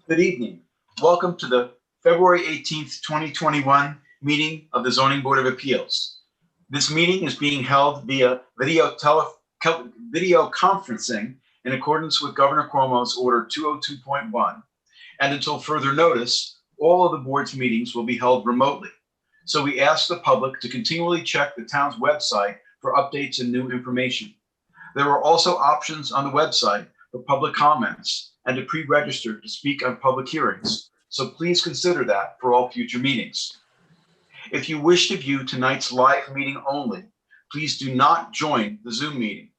Good evening. Welcome to the February 18th, 2021 meeting of the Zoning Board of Appeals. This meeting is being held via video conferencing in accordance with Governor Cuomo's Order 202.1. And until further notice, all of the board's meetings will be held remotely. So we ask the public to continually check the town's website for updates and new information. There are also options on the website for public comments and to pre-register to speak on public hearings. So please consider that for all future meetings. If you wish to view tonight's live meeting only, please do not join the Zoom meeting.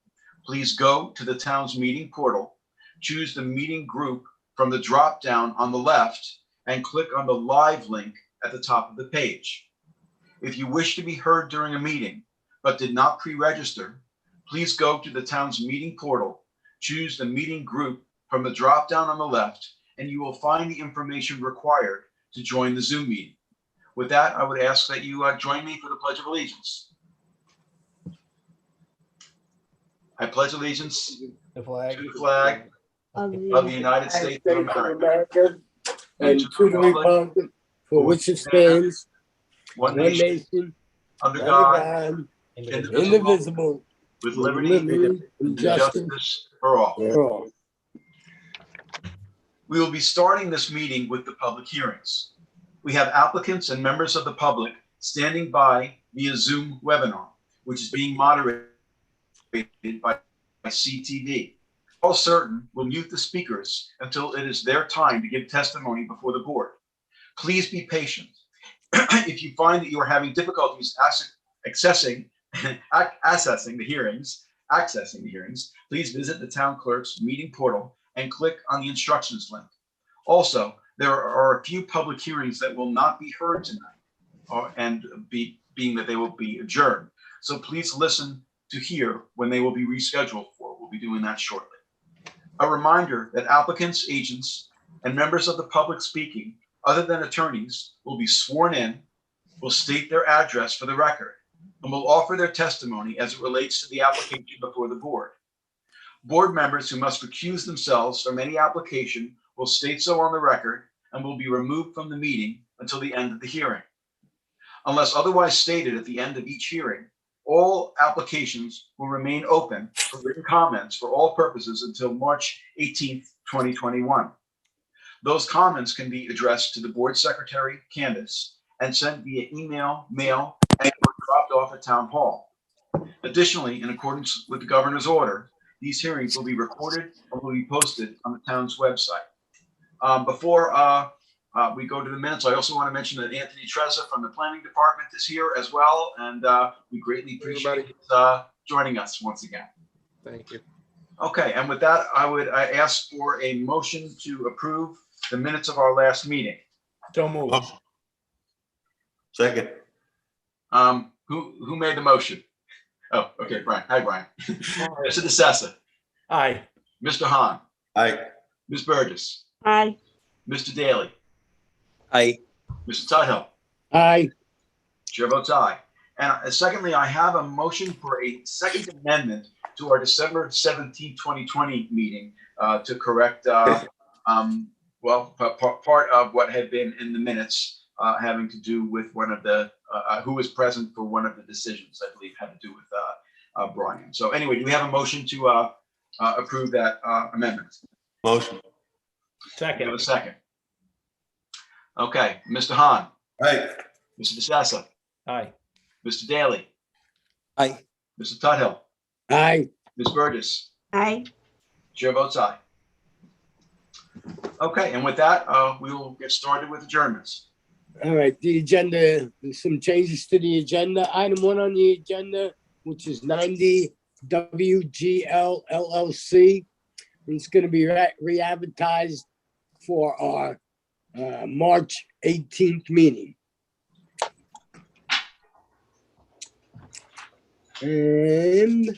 Please go to the town's meeting portal, choose the meeting group from the drop-down on the left, and click on the live link at the top of the page. If you wish to be heard during a meeting but did not pre-register, please go to the town's meeting portal, choose the meeting group from the drop-down on the left, and you will find the information required to join the Zoom meeting. With that, I would ask that you join me for the Pledge of Allegiance. I pledge allegiance to the flag of the United States of America and to the republic for which it stands, one one nation, nation, under under God, God, indivisible, indivisible, with liberty and justice for all. for all. We will be starting this meeting with the public hearings. We have applicants and members of the public standing by via Zoom webinar, which is being moderated by CTV. All certain will mute the speakers until it is their time to give testimony before the board. Please be patient. If you find that you are having difficulties accessing the hearings, please visit the town clerk's meeting portal and click on the instructions link. Also, there are a few public hearings that will not be heard tonight, being that they will be adjourned. So please listen to hear when they will be rescheduled for. We'll be doing that shortly. A reminder that applicants, agents, and members of the public speaking, other than attorneys, will be sworn in, will state their address for the record, and will offer their testimony as it relates to the application before the board. Board members who must recuse themselves from any application will state so on the record and will be removed from the meeting until the end of the hearing. Unless otherwise stated at the end of each hearing, all applications will remain open for written comments for all purposes until March 18th, 2021. Those comments can be addressed to the board secretary, Candace, and sent via email, mail, and dropped off at town hall. Additionally, in accordance with the governor's order, these hearings will be recorded and will be posted on the town's website. Before we go to the minutes, I also want to mention that Anthony Trezza from the planning department is here as well, and we greatly appreciate joining us once again. Thank you. Okay, and with that, I ask for a motion to approve the minutes of our last meeting. So moved. Second. Who made the motion? Oh, okay, Brian. Hi, Brian. Mr. DeSessa. Aye. Mr. Hahn. Aye. Ms. Burgess. Aye. Mr. Daly. Aye. Mr. Tuthill. Aye. Chair votes aye. And secondly, I have a motion for a second amendment to our December 17, 2020 meeting to correct, part of what had been in the minutes having to do with one of the, who was present for one of the decisions, I believe had to do with Brian. So anyway, do we have a motion to approve that amendment? Motion. Second. Have a second. Okay, Mr. Hahn. Aye. Mr. DeSassa. Aye. Mr. Daly. Aye. Mr. Tuthill. Aye. Ms. Burgess. Aye. Chair votes aye. Okay, and with that, we will get started with adjournments. All right, the agenda, there's some changes to the agenda. Item 1 on the agenda, which is 90 WGL LLC. It's going to be re-advertised for our March 18th meeting. And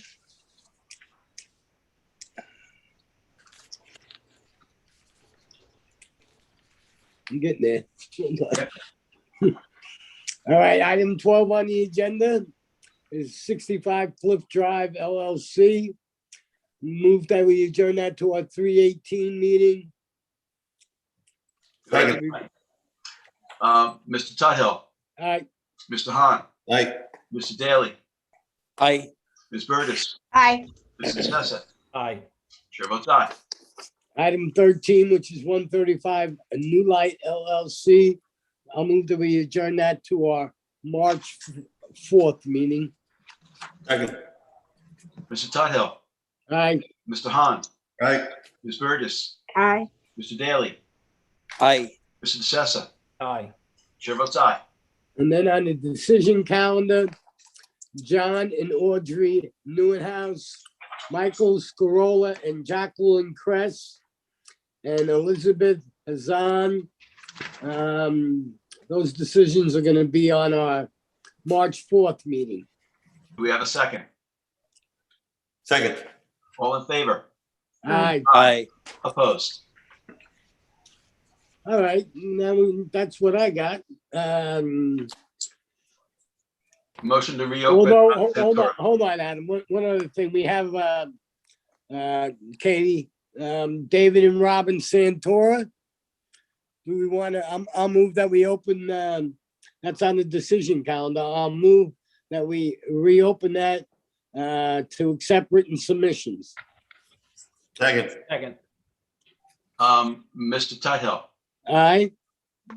I'm getting there. All right, item 12 on the agenda is 65 Cliff Drive LLC. Move that we adjourn that to our 3/18 meeting. Second. Mr. Tuthill, Aye. Mr. Hahn, Aye. Mr. Daly, Aye. Ms. Burgess, Aye. Mrs. Sessa. Aye. Chair votes aye. Item 13, which is 135, a New Light LLC. I'll move that we adjourn that to our March 4th meeting. Second. Mr. Tuthill, Aye. Mr. Hahn, Aye. Ms. Burgess, Aye. Mr. Daly, Aye. Mrs. Sessa. Aye. Chair votes aye. And then on the decision calendar, John and Audrey Newenhouse, Michael Scarola and Jacqueline Kress, and Elizabeth Hazan. Those decisions are going to be on our March 4th meeting. Do we have a second? Second. All in favor? Aye. Aye. Opposed? All right, now that's what I got. Motion to reopen. Although, hold on, Adam. One other thing, we have Katie, David and Robin Santora. Do we want to? I'll move that we open. That's on the decision calendar. I'll move that we reopen that to accept written submissions. Second. Second. Mr. Tuthill, Aye.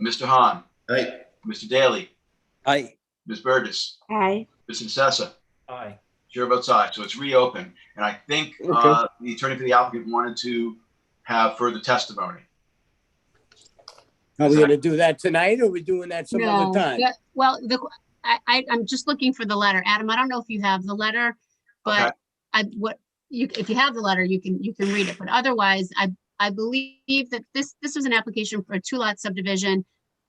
Mr. Hahn, Aye. Mr. Daly, Aye. Ms. Burgess, Aye. Mrs. Sessa. Aye. Chair votes aye, so it's reopened. And I think Okay. the attorney for the applicant wanted to have further testimony. Are we going to do that tonight, or are we doing that some No, other time? well, I'm just looking for the letter. Adam, I don't know if you have the letter, Okay. but if you have the letter, you can read it. But otherwise, I believe that this was an application for a 2-lot subdivision.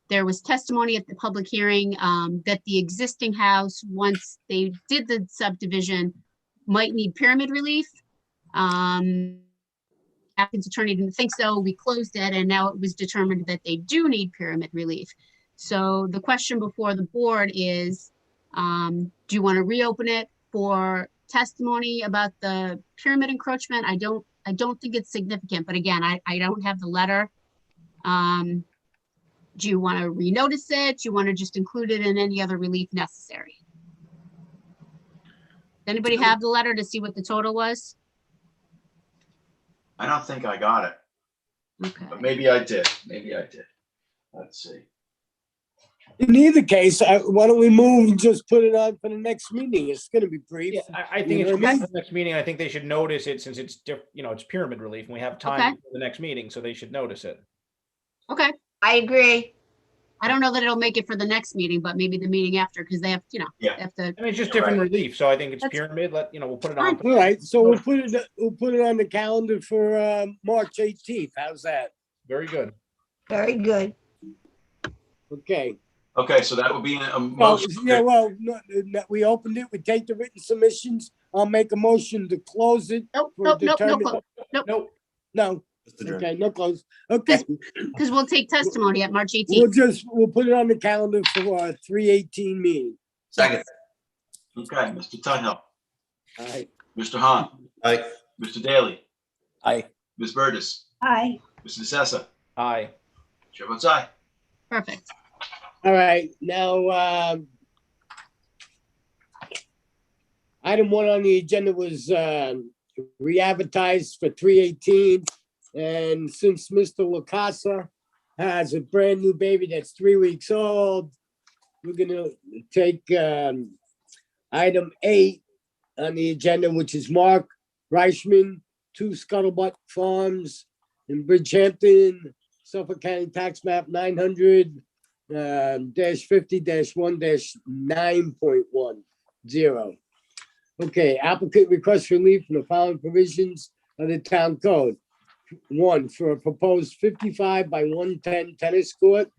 There was testimony at the public hearing that the existing house, once they did the subdivision, might need pyramid relief. Applicant's attorney didn't think so. We closed it, and now it was determined that they do need pyramid relief. So the question before the board is, do you want to reopen it for testimony about the pyramid encroachment? I don't think it's significant, but again, I don't have the letter. Do you want to renotice it? Do you want to just include it in any other relief necessary? Does anybody have the letter to see what the total was? I don't think I got it, Okay. but maybe I did. Let's see. In either case, why don't we move and just put it on for the next meeting? It's going to be brief. Yeah, I You think know it's what I mean? the next meeting. I think they should notice it since it's it's pyramid relief and we have time Okay. for the next meeting, so they should notice it. Okay. I agree. I don't know that it'll make it for the next meeting, but maybe the meeting after, because they have, Yeah. they have to. I mean, it's just You're different right. relief, so I think it's That's- pyramid. We'll put it on. All right, so we'll put it on the calendar for March 18th. How's that? Very good. Very good. Okay. Okay, so that would be a Well, motion. yeah, well, no, we opened it. We take the written submissions. I'll make a motion to close it. Nope, For nope, nope, no, determin- Nope. No, Mr. Durham. okay, no close. Okay, Because we'll take testimony at March 18th. we'll put it on the calendar for our 3/18 meeting. Second. Okay, Mr. Tuthill, All right. Mr. Hahn, Aye. Mr. Daly, Aye. Ms. Burgess, Aye. Mrs. Sessa. Aye. Chair votes aye. Perfect. All right, now, item 1 on the agenda was re-advertised for 3/18. And since Mr. LaCasa has a brand new baby that's 3 weeks old, we're gonna take item 8 on the agenda, which is Mark Reichman, 2 Scuttlebutt Farms in Bridgehampton, Suffolk County Tax Map 900 -50-1-9.10. Okay, applicant requests relief from the following provisions of the town code. 1, for a proposed 55 by 110 tennis court.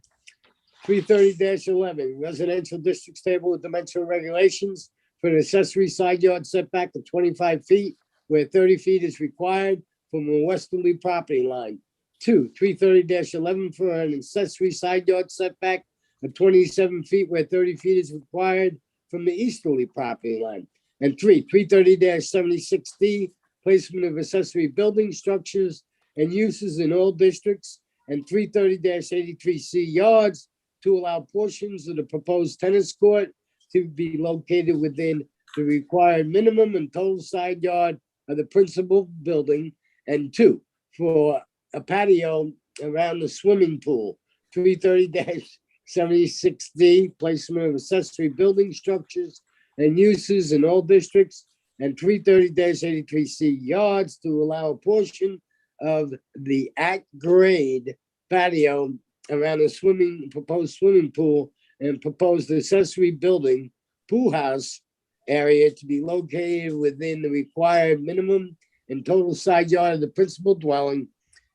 330-11, residential districts table with dimensional regulations for an accessory side yard setback of 25 feet, where 30 feet is required from a westerly property line. 2, 330-11 for an accessory side yard setback of 27 feet where 30 feet is required from the easterly property line. And 3, 330-76D, placement of accessory building structures and uses in all districts and 330-83C yards to allow portions of the proposed tennis court to be located within the required minimum and total side yard of the principal building, and 2, for a patio around the swimming pool. 330-76D, placement of accessory building structures and uses in all districts, and 330-83C yards to allow a portion of the at-grade patio around the proposed swimming pool and proposed accessory building pool house area to be located within the required minimum and total side yard of the principal dwelling,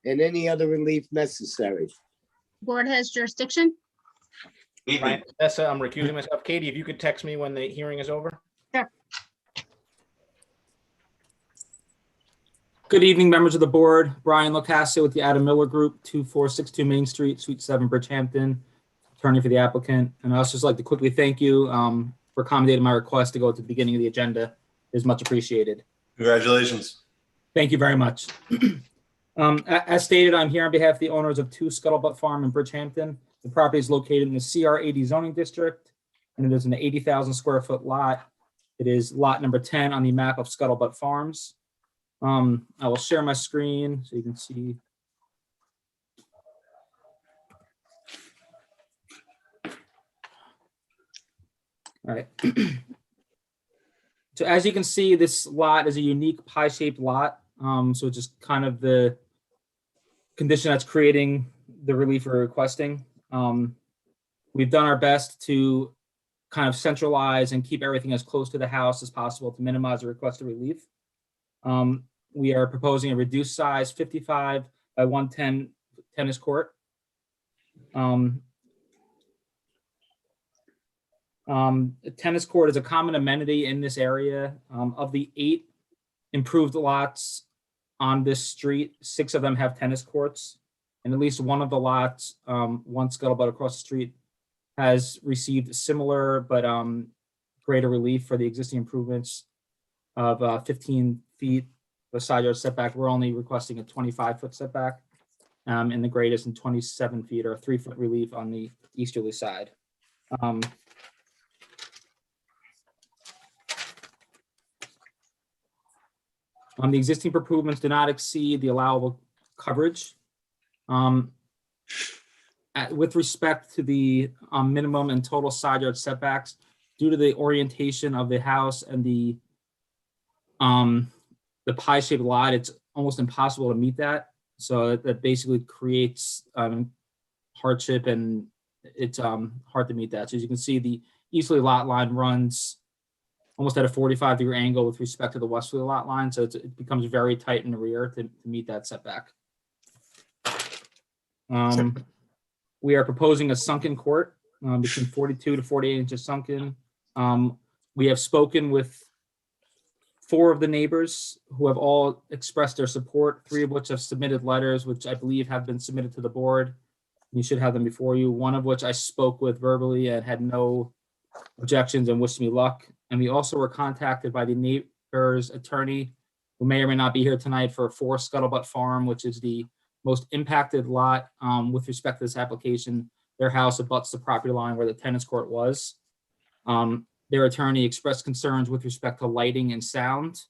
and any other relief necessary. Board has jurisdiction. Evening. Brian, Tessa, I'm recusing myself. Katie, if you could text me when the hearing is over. Good evening, members of the board. Brian Locascio with the Adam Miller Group, 2462 Main Street, Suite 7, Bridgehampton, attorney for the applicant. And I'd also just like to quickly thank you for accommodating my request to go to the beginning of the agenda. It is much appreciated. Congratulations. Thank you very much. As stated, I'm here on behalf of the owners of 2 Scuttlebutt Farm in Bridgehampton. The property is located in the CR 80 zoning district, and it is an 80,000 square foot lot. It is lot number 10 on the map of Scuttlebutt Farms. I will share my screen so you can see. All right. So as you can see, this lot is a unique pie-shaped lot. So just kind of the condition that's creating the relief we're requesting. We've done our best to kind of centralize and keep everything as close to the house as possible to minimize the requested relief. We are proposing a reduced size 55 by 110 tennis court. A tennis court is a common amenity in this area. Of the 8 improved lots on this street, 6 of them have tennis courts, and at least one of the lots, one Scuttlebutt across the street, has received similar but greater relief for the existing improvements of 15 feet. The side yard setback, we're only requesting a 25-foot setback, and the greatest in 27 feet or a 3-foot relief on the easterly side. The existing improvements do not exceed the allowable coverage. With respect to the minimum and total side yard setbacks, due to the orientation of the house and the pie-shaped lot, it's almost impossible to meet that. So that basically creates hardship, and it's hard to meet that. So as you can see, the easterly lot line runs almost at a 45-degree angle with respect to the westerly lot line. So it becomes very tight in the rear to meet that setback. We are proposing a sunken court between 42 to 48 inches sunken. We have spoken with 4 of the neighbors who have all expressed their support, 3 of which have submitted letters, which I believe have been submitted to the board. You should have them before you, one of which I spoke with verbally and had no objections and wished me luck. And we also were contacted by the neighbor's attorney, who may or may not be here tonight, for 4 Scuttlebutt Farm, which is the most impacted lot with respect to this application. Their house abuts the property line where the tennis court was. Their attorney expressed concerns with respect to lighting and sound.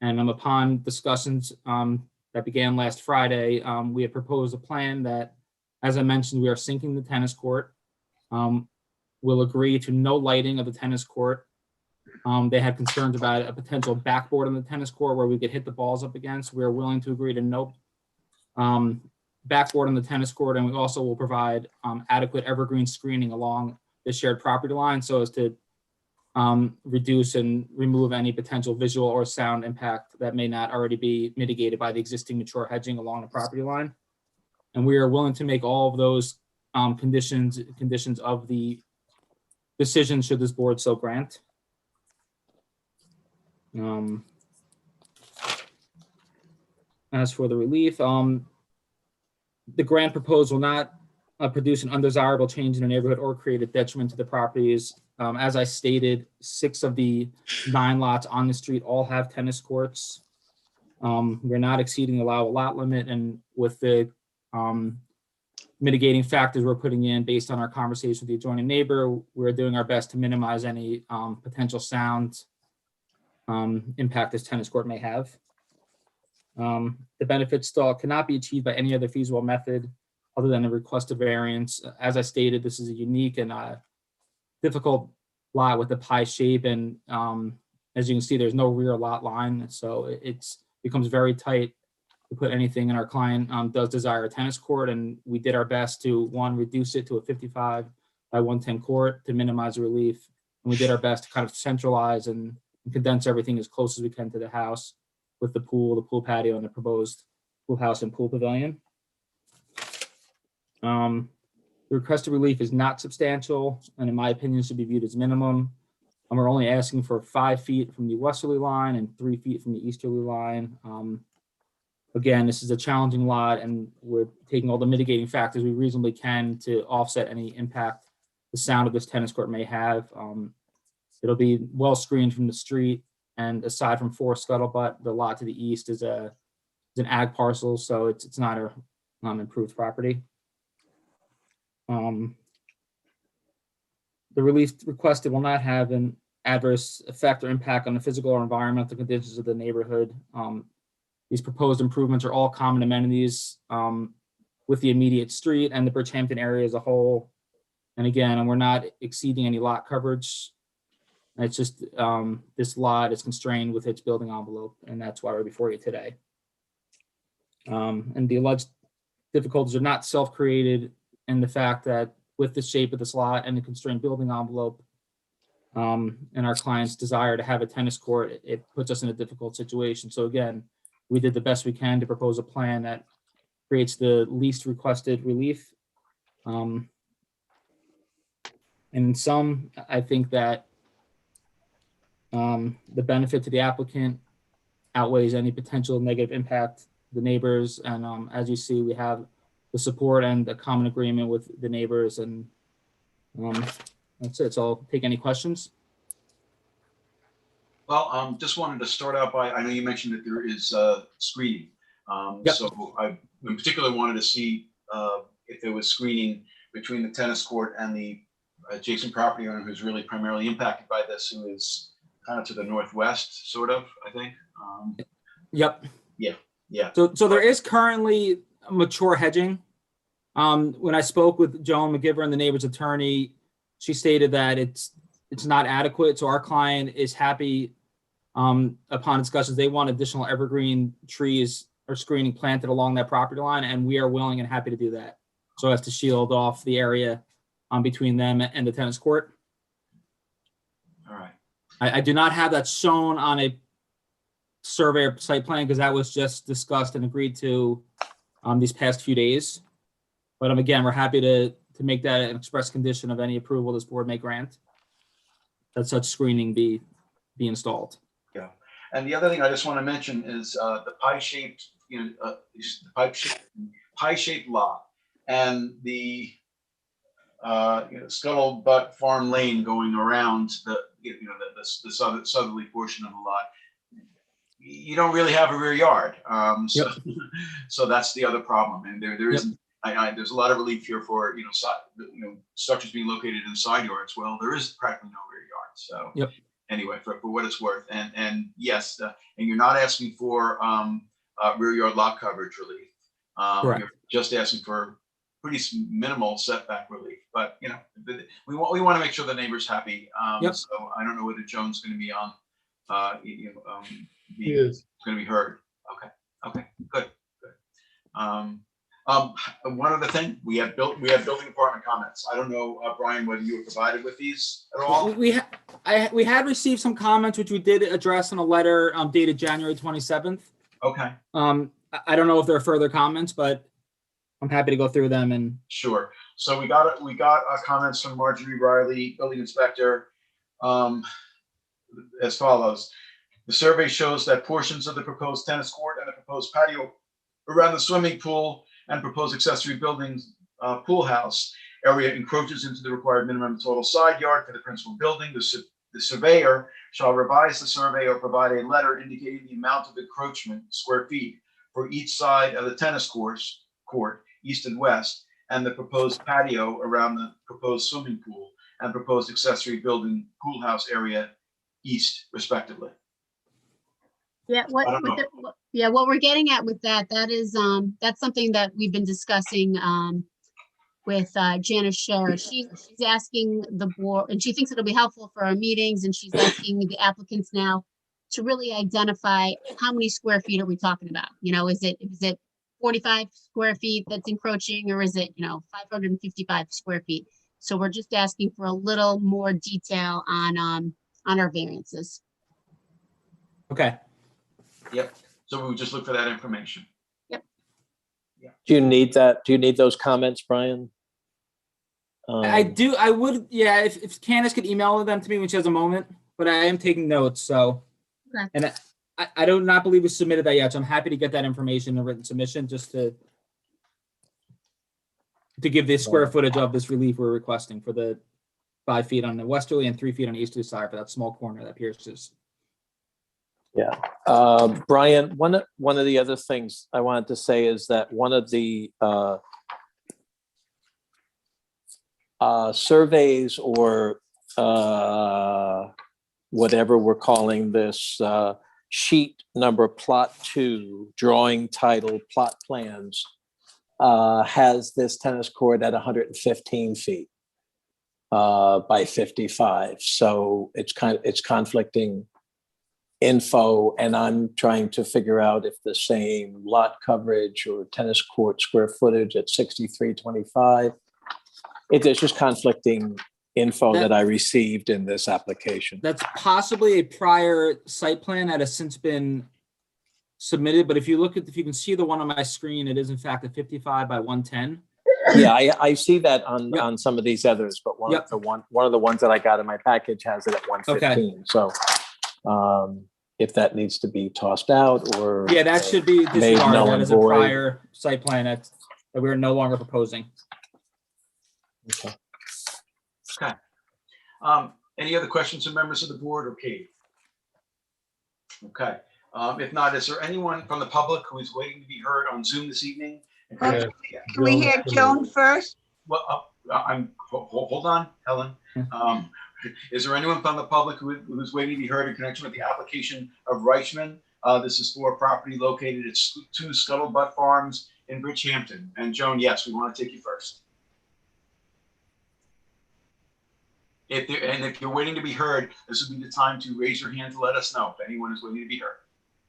And upon discussions that began last Friday, we have proposed a plan that, as I mentioned, we are sinking the tennis court. We'll agree to no lighting of the tennis court. They had concerns about a potential backboard on the tennis court where we could hit the balls up against. We are willing to agree to no backboard on the tennis court, and we also will provide adequate evergreen screening along the shared property line so as to reduce and remove any potential visual or sound impact that may not already be mitigated by the existing mature hedging along the property line. And we are willing to make all of those conditions of the decision should this board so grant. As for the relief, the grant proposal will not produce an undesirable change in the neighborhood or create a detriment to the properties. As I stated, 6 of the 9 lots on the street all have tennis courts. We're not exceeding the allowable lot limit, and with the mitigating factors we're putting in based on our conversation with the adjoining neighbor. We're doing our best to minimize any potential sound impact this tennis court may have. The benefit stall cannot be achieved by any other feasible method other than a request of variance. As I stated, this is a unique and difficult lot with a pie shape, and as you can see, there's no rear lot line, so it becomes very tight to put anything in. Our client does desire a tennis court, and we did our best to, one, reduce it to a 55 by 110 court to minimize the relief, and we did our best to kind of centralize and condense everything as close as we can to the house, with the pool patio, and the proposed pool house and pool pavilion. The requested relief is not substantial, and in my opinion, should be viewed as minimum. And we're only asking for 5 feet from the westerly line and 3 feet from the easterly line. Again, this is a challenging lot, and we're taking all the mitigating factors we reasonably can to offset any impact the sound of this tennis court may have. It'll be well screened from the street, and aside from Forest Scuttlebutt, the lot to the east is an ag parcel, so it's not a improved property. The relief requested will not have an adverse effect or impact on the physical or environmental conditions of the neighborhood. These proposed improvements are all common amenities with the immediate street and the Bridgehampton area as a whole. And again, we're not exceeding any lot coverage. It's just this lot is constrained with its building envelope, and that's why we're before you today. And the alleged difficulties are not self-created in the fact that with the shape of this lot and the constrained building envelope, and our client's desire to have a tennis court, it puts us in a difficult situation. So again, we did the best we can to propose a plan that creates the least requested relief. And in sum, I think that the benefit to the applicant outweighs any potential negative impact to the neighbors. And as you see, we have the support and the common agreement with the neighbors, and that's it. So I'll take any questions. Well, just wanted to start out by, I know you mentioned that there is screening. Yep. So I in particular wanted to see if there was screening between the tennis court and the adjacent property owner who's really primarily impacted by this, who is kind of to the northwest, sort of, I think. Yep. Yeah. So there is currently mature hedging. When I spoke with Joan McGivern, the neighbor's attorney, she stated that it's not adequate. So our client is happy upon discussions, they want additional evergreen trees or screening planted along that property line, and we are willing and happy to do that so as to shield off the area between them and the tennis court. All right. I do not have that shown on a survey or site plan because that was just discussed and agreed to these past few days. But again, we're happy to make that an express condition of any approval this board may grant, that such screening be installed. Yeah. And the other thing I just want to mention is the pie-shaped, pie-shaped lot and the Scuttlebutt Farm Lane going around the southerly portion of the lot. You don't really have a rear yard, so that's the other problem. And there isn't. There's a lot of relief here for structures being located in side yards. Well, there is practically no rear yard. So anyway, for what it's worth, and yes, and you're not asking for rear yard lot coverage relief. You're just asking for pretty minimal setback relief. But we want to make sure the neighbor's happy. So I don't know whether Joan's going to be on. It's going to be heard. Okay, good. One other thing, we have building department comments. I don't know, Brian, whether you were provided with these at all. We had received some comments which we did address in a letter dated January 27th. Okay. I don't know if there are further comments, but I'm happy to go through them. And sure. So we got comments from Marjorie Riley, building inspector, as follows. The survey shows that portions of the proposed tennis court and the proposed patio around the swimming pool and proposed accessory buildings pool house area encroaches into the required minimum total side yard for the principal building. The surveyor shall revise the survey or provide a letter indicating the amount of encroachment square feet for each side of the tennis court, east and west, and the proposed patio around the proposed swimming pool and proposed accessory building pool house area east respectively. Yeah, I don't know. what we're getting at with that is, that's something that we've been discussing, with, Janice Scherer. She's asking the board, and she thinks it'll be helpful for our meetings, and she's asking the applicants now to really identify how many square feet are we talking about? You know, is it 45 square feet that's encroaching, or is it, 555 square feet? So we're just asking for a little more detail on our variances. Okay. Yep. So we would just look for that information. Do you need that? Do you need those comments, Brian? I do. I would. Yeah. If Candace could email them to me when she has a moment, but I am taking notes. So, Okay. and I do not believe we submitted that yet. So I'm happy to get that information in a written submission just to give the square footage of this relief we're requesting for the 5 feet on the westerly and 3 feet on the easterly side for that small corner that pierces. Yeah. Brian, one of the other things I wanted to say is that one of the surveys or whatever we're calling this, sheet number plot 2, drawing title plot plans, has this tennis court at 115 feet by 55. So it's conflicting info, and I'm trying to figure out if the same lot coverage or tennis court square footage at 6325. There's just conflicting info that I received in this application. That's possibly a prior site plan that has since been submitted, but if you can see the one on my screen, it is in fact a 55 by 110. Yeah, I see that on Yep. on some of these others, but one Yep. of the ones that I got in my package has it at 115. So if that needs to be tossed out or Yeah, that should be made disregarded. null That and is a void. prior site plan that we're no longer proposing. Okay. Okay. Any other questions from members of the board or Kate? Okay. If not, is there anyone from the public who is waiting to be heard on Zoom this evening? Can we hear Joan first? Well, hold on, Helen. Is there anyone from the public who's waiting to be heard in connection with the application of Reichman? This is for a property located at 2 Scuttlebutt Farms in Bridgehampton. And Joan, yes, we want to take you first. If you're waiting to be heard, this would be the time to raise your hand to let us know if anyone is waiting to be heard.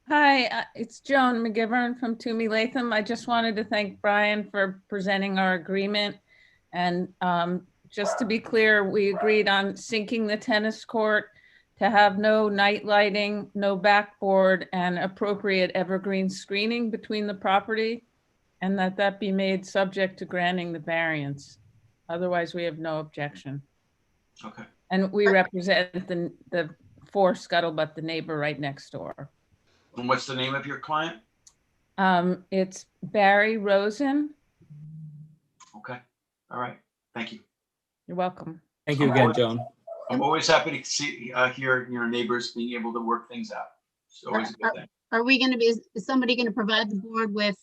Hi, it's Joan McGivern from Toomey Latham. I just wanted to thank Brian for presenting our agreement. And just to be clear, we agreed on sinking the tennis court, to have no night lighting, no backboard, and appropriate evergreen screening between the property, and that be made subject to granting the variance. Otherwise, we have no objection. Okay. And we represent the 4 Scuttlebutt, the neighbor right next door. And what's the name of your client? It's Barry Rosen. Okay. All right. Thank you. You're welcome. Thank you again, Joan. I'm always happy to hear your neighbors being able to work things out. It's always a good thing. Are we going to is somebody going to provide the board with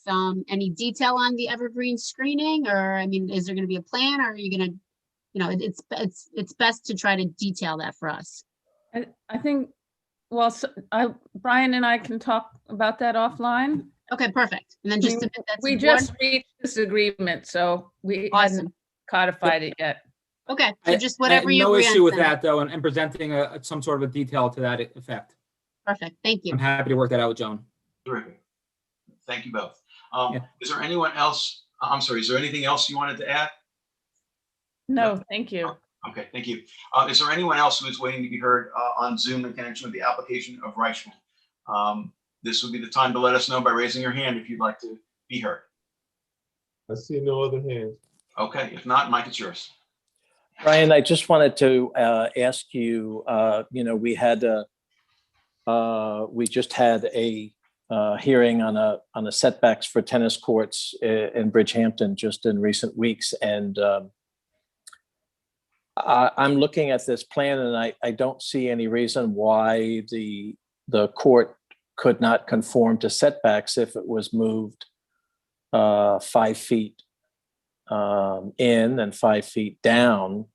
any detail on the evergreen screening? Or, I mean, is there going to be a plan, or are you going to, it's best to try to detail that for us. I think, well, Brian and I can talk about that offline. Okay, perfect. And then just submit that to We the board? just reached this agreement, so we Awesome. hadn't codified it yet. Okay, so just whatever I you no agree on. issue with send it. that though, and presenting some sort of a detail to that effect. Perfect, thank you. I'm happy to work that out with Joan. Terrific. Thank you both. Yeah. Is there anyone else? I'm sorry. Is there anything else you wanted to add? No, thank you. Okay, thank you. Is there anyone else who is waiting to be heard on Zoom in connection with the application of Reichman? This would be the time to let us know by raising your hand if you'd like to be heard. I see no other hands. Okay, if not, Mike, it's yours. Brian, I just wanted to ask you, we just had a hearing on a setbacks for tennis courts in Bridgehampton just in recent weeks. And I'm looking at this plan and I don't see any reason why the court could not conform to setbacks if it was moved 5 feet in and 5 feet down,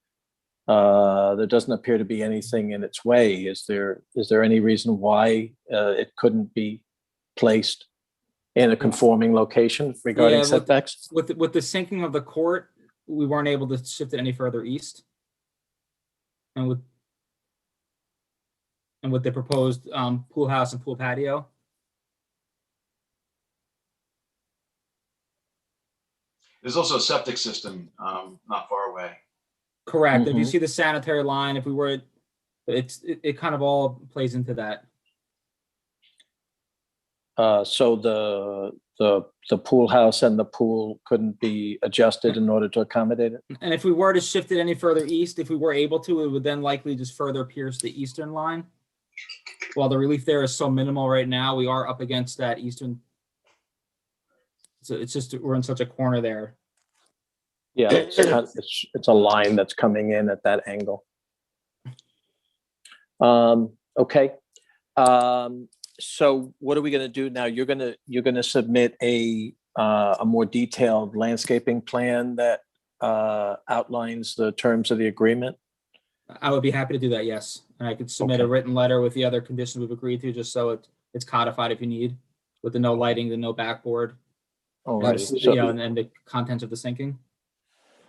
there doesn't appear to be anything in its way. Is there any reason why it couldn't be placed in a conforming location regarding Yeah, setbacks? With the sinking of the court, we weren't able to shift it any further east. And with the proposed pool house and pool patio. There's also a septic system not far away. Correct. If you Mhm. see the sanitary line, if we were, it kind of all plays into that. So the pool house and the pool couldn't be adjusted in order to accommodate it? And if we were to shift it any further east, if we were able to, it would then likely just further pierce the eastern line. While the relief there is so minimal right now, we are up against that eastern. So it's just, we're in such a corner there. Yeah, it's a line that's coming in at that angle. Okay. So what are we going to do now? You're going to submit a more detailed landscaping plan that outlines the terms of the agreement? I would be happy to do that, yes. And I could submit a Okay. written letter with the other conditions we've agreed to, just so it's codified if you need, with the no lighting, the no backboard, All and right. the- So, and the contents of the sinking.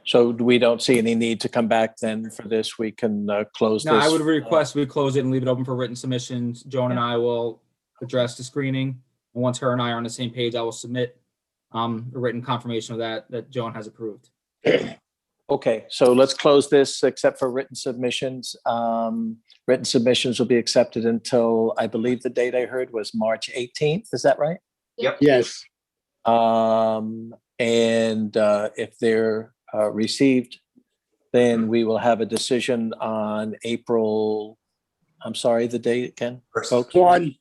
so we don't see any need to come back then for this. We can close No, this. I would request we close it and leave it open for written submissions. Joan and I will address the screening. And once her and I are on the same page, I will submit a written confirmation of that Joan has approved. Okay, so let's close this except for written submissions. Written submissions will be accepted until, I believe the date I heard was March 18th. Is that right? Yes. And if they're received, then we will have a decision on April, I'm sorry, the date again, folks? One.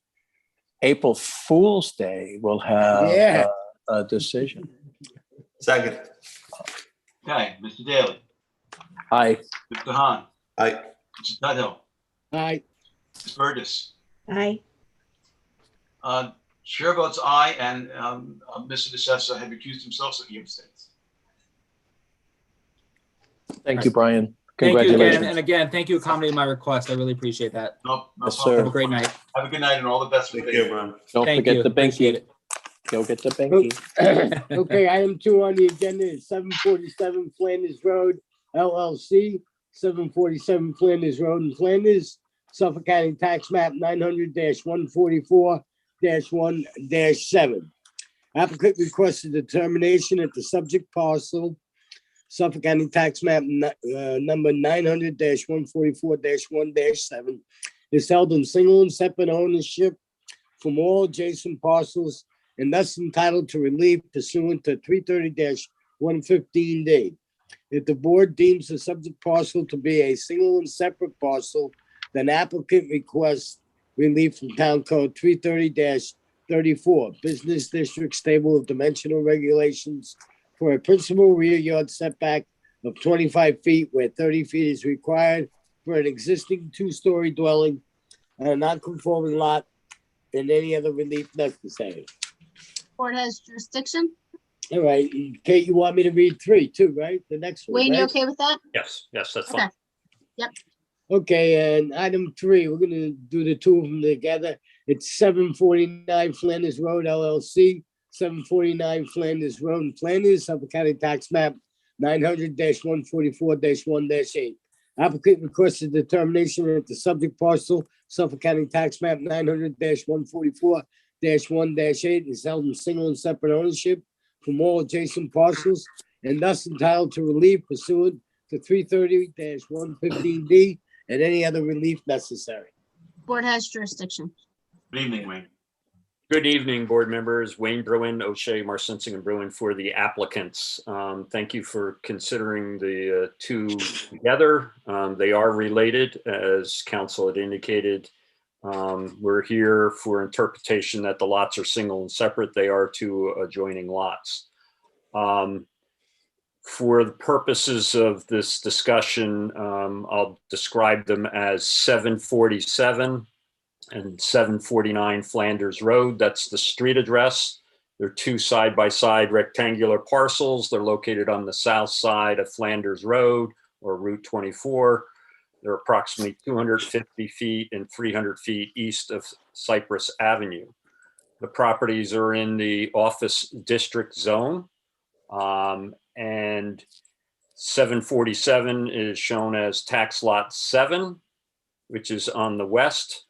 April Fool's Day, we'll have Yeah. a decision. Second. Okay, Mr. Daly, Aye. Mr. Hahn, Aye. Mr. Tudhill, Aye. Ms. Burgess. Aye. Chair votes aye, and Mr. DeSessa had recused himself, so he abstains. Thank you, Brian. Thank you again. Congratulations. And again, thank you for accommodating my request. I really appreciate that. No Yes, problem. Have a great night. Have a good night and all the best. Take with care, it. Brian. Don't Thank forget you. the Appreciate binky. it. Go get the binky. Okay, item 2 on the agenda is 747 Flanders Road LLC, 747 Flanders Road in Flanders, Suffolk County Tax Map 900-144-1-7. Applicant requests a determination that the subject parcel, Suffolk County Tax Map number 900-144-1-7, is held in single and separate ownership from all adjacent parcels and thus entitled to relief pursuant to 330-115D. If the board deems the subject parcel to be a single and separate parcel, then applicant requests relief from Town Code 330-34, Business District Table of Dimensional Regulations for a principal rear yard setback of 25 feet where 30 feet is required for an existing 2-story dwelling on a non-conforming lot and any other relief necessary. Board has jurisdiction. All right, Kate, you want me to read 3 too, right? The next one, Wayne, you right? okay with that? Yes, that's Okay. fine. Okay, and item 3, we're gonna do the 2 of them together. It's 749 Flanders Road LLC, 749 Flanders Road in Flanders, Suffolk County Tax Map 900-144-1-8. Applicant requests a determination that the subject parcel, Suffolk County Tax Map 900-144-1-8, is held in single and separate ownership from all adjacent parcels and thus entitled to relief pursuant to 330-115D and any other relief necessary. Board has jurisdiction. Good evening, Wayne. Good evening, board members. Wayne Bruin, O'Shea, Marcinson, and Bruin for the applicants. Thank you for considering the 2 together. They are related, as council had indicated. We're here for interpretation that the lots are single and separate. They are 2 adjoining lots. For the purposes of this discussion, I'll describe them as 747 and 749 Flanders Road. That's the street address. They're two side-by-side rectangular parcels. They're located on the south side of Flanders Road or Route 24. They're approximately 250 feet and 300 feet east of Cypress Avenue. The properties are in the office district zone, and 747 is shown as tax lot 7, which is on the west.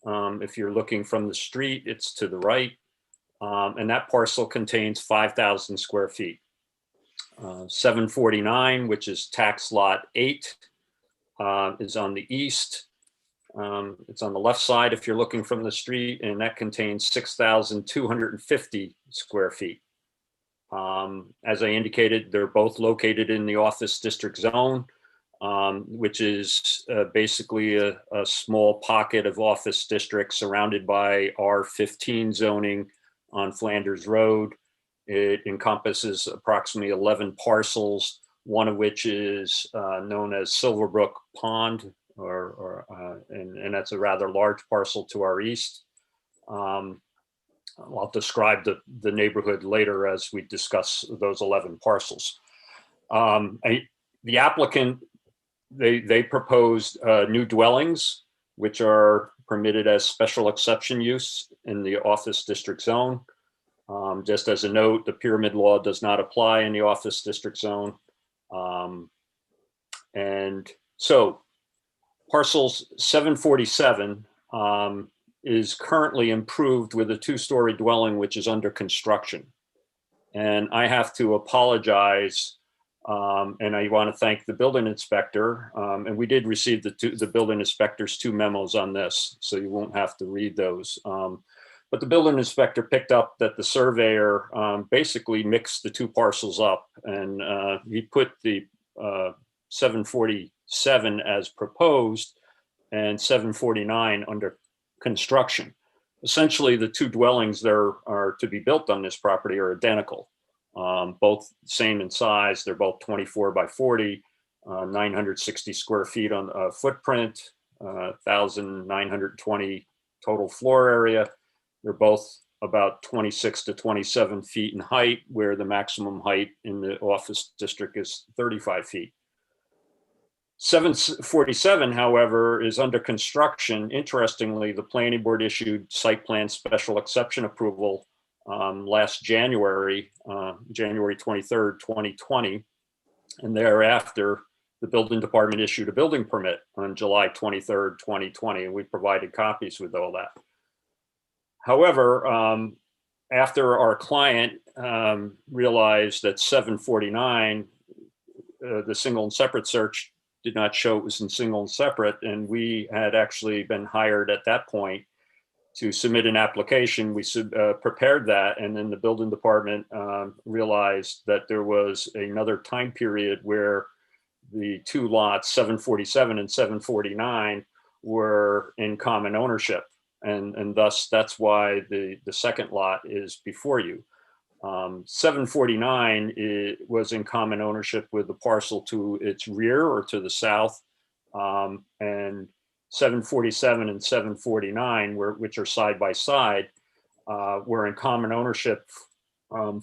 If you're looking from the street, it's to the right. And that parcel contains 5,000 square feet. 749, which is tax lot 8, is on the east. It's on the left side if you're looking from the street, and that contains 6,250 square feet. As I indicated, they're both located in the office district zone, which is basically a small pocket of office districts surrounded by R15 zoning on Flanders Road. It encompasses approximately 11 parcels, one of which is known as Silverbrook Pond, and that's a rather large parcel to our east. I'll describe the neighborhood later as we discuss those 11 parcels. The applicant, they proposed new dwellings, which are permitted as special exception use in the office district zone. Just as a note, the pyramid law does not apply in the office district zone. And so parcels 747 is currently improved with a 2-story dwelling, which is under construction. And I have to apologize, and I want to thank the building inspector. And we did receive the building inspector's 2 memos on this, so you won't have to read those. But the building inspector picked up that the surveyor basically mixed the 2 parcels up, and he put the 747 as proposed and 749 under construction. Essentially, the 2 dwellings there are to be built on this property are identical, both same in size. They're both 24 by 40, 960 square feet on footprint, 1,920 total floor area. They're both about 26 to 27 feet in height, where the maximum height in the office district is 35 feet. 747, however, is under construction. Interestingly, the planning board issued site plan special exception approval last January, January 23rd, 2020. And thereafter, the building department issued a building permit on July 23rd, 2020, and we provided copies with all that. However, after our client realized that 749, the single and separate search did not show it was in single and separate, and we had actually been hired at that point to submit an application. We prepared that, and then the building department realized that there was another time period where the 2 lots, 747 and 749, were in common ownership. And thus, that's why the second lot is before you. 749 was in common ownership with the parcel to its rear or to the south, and 747 and 749, which are side by side, were in common ownership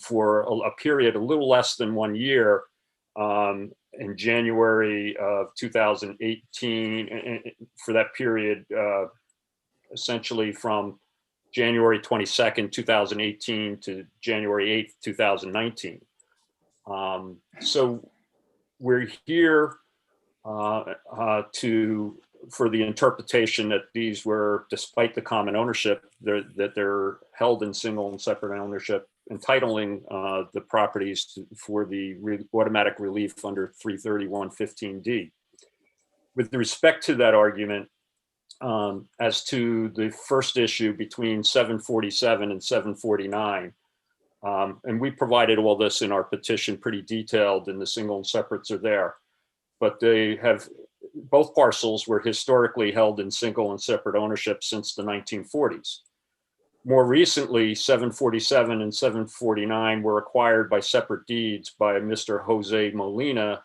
for a period a little less than 1 year. In January of 2018, and for that period, essentially from January 22nd, 2018 to January 8th, 2019. So we're here for the interpretation that these were, despite the common ownership, that they're held in single and separate ownership, entitling the properties for the automatic relief under 331.15D. With respect to that argument, as to the first issue between 747 and 749, and we provided all this in our petition pretty detailed, and the single and separates are there, but they have, both parcels were historically held in single and separate ownership since the 1940s. More recently, 747 and 749 were acquired by separate deeds by Mr. Jose Molina,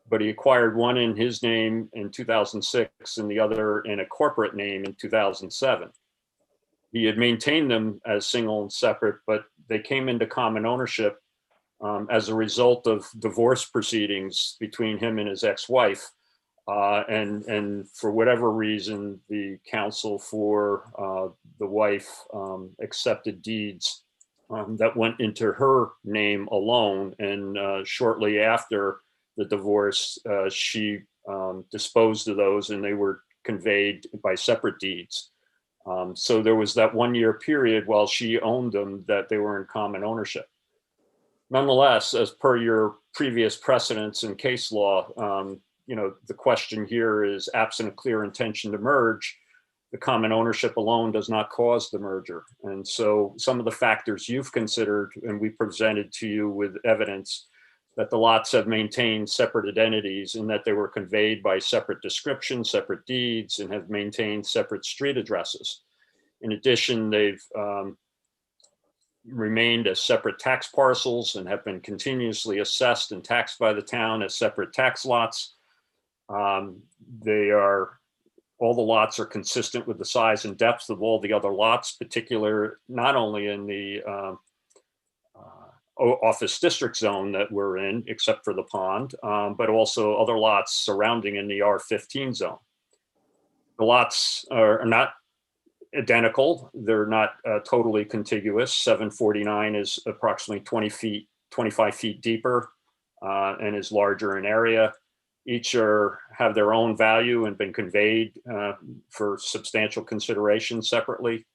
but he acquired one in his name in 2006 and the other in a corporate name in 2007. He had maintained them as single and separate, but they came into common ownership as a result of divorce proceedings between him and his ex-wife. And for whatever reason, the counsel for the wife accepted deeds that went into her name alone. And shortly after the divorce, she disposed of those, and they were conveyed by separate deeds. So there was that 1 year period while she owned them that they were in common ownership. Nonetheless, as per your previous precedents in case law, the question here is, absent a clear intention to merge, the common ownership alone does not cause the merger. And so some of the factors you've considered, and we presented to you with evidence that the lots have maintained separate identities and that they were conveyed by separate descriptions, separate deeds, and have maintained separate street addresses. In addition, they've remained as separate tax parcels and have been continuously assessed and taxed by the town as separate tax lots. All the lots are consistent with the size and depth of all the other lots, particular not only in the office district zone that we're in, except for the pond, but also other lots surrounding in the R15 zone. The lots are not identical. They're not totally contiguous. 749 is approximately 25 feet deeper and is larger in area. Each have their own value and been conveyed for substantial consideration separately.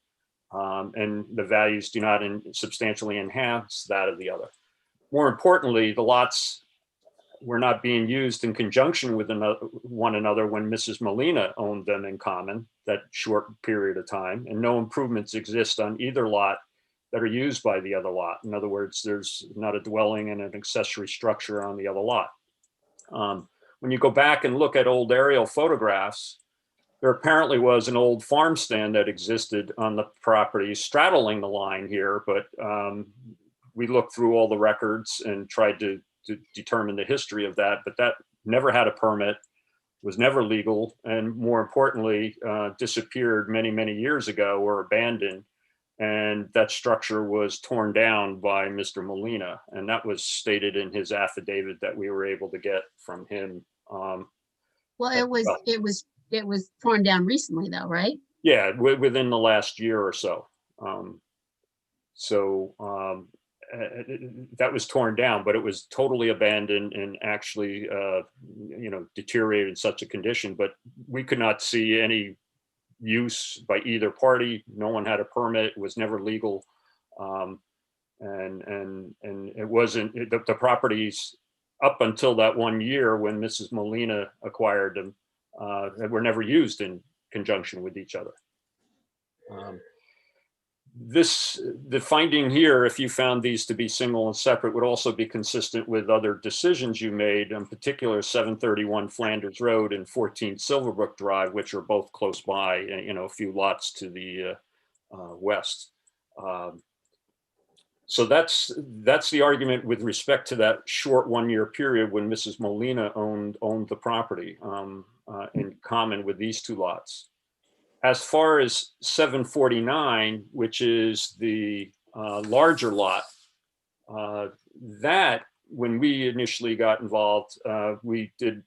And the values do not substantially enhance that of the other. More importantly, the lots were not being used in conjunction with one another when Mrs. Molina owned them in common, that short period of time, and no improvements exist on either lot that are used by the other lot. In other words, there's not a dwelling and an accessory structure on the other lot. When you go back and look at old aerial photographs, there apparently was an old farm stand that existed on the property straddling the line here, but we looked through all the records and tried to determine the history of that, but that never had a permit, was never legal, and more importantly, disappeared many, many years ago or abandoned. And that structure was torn down by Mr. Molina. And that was stated in his affidavit that we were able to get from him. Well, it was torn down recently though, right? Yeah, within the last year or so. That was torn down, but it was totally abandoned and actually, deteriorated in such a condition. But we could not see any use by either party. No one had a permit. It was never legal, and it wasn't the properties up until that 1 year when Mrs. Molina acquired them. That were never used in conjunction with each other. The finding here, if you found these to be single and separate, would also be consistent with other decisions you made, in particular 731 Flanders Road and 14 Silverbrook Drive, which are both close by, a few lots to the west. So that's the argument with respect to that short 1 year period when Mrs. Molina owned the property in common with these two lots. As far as 749, which is the larger lot, that when we initially got involved, we did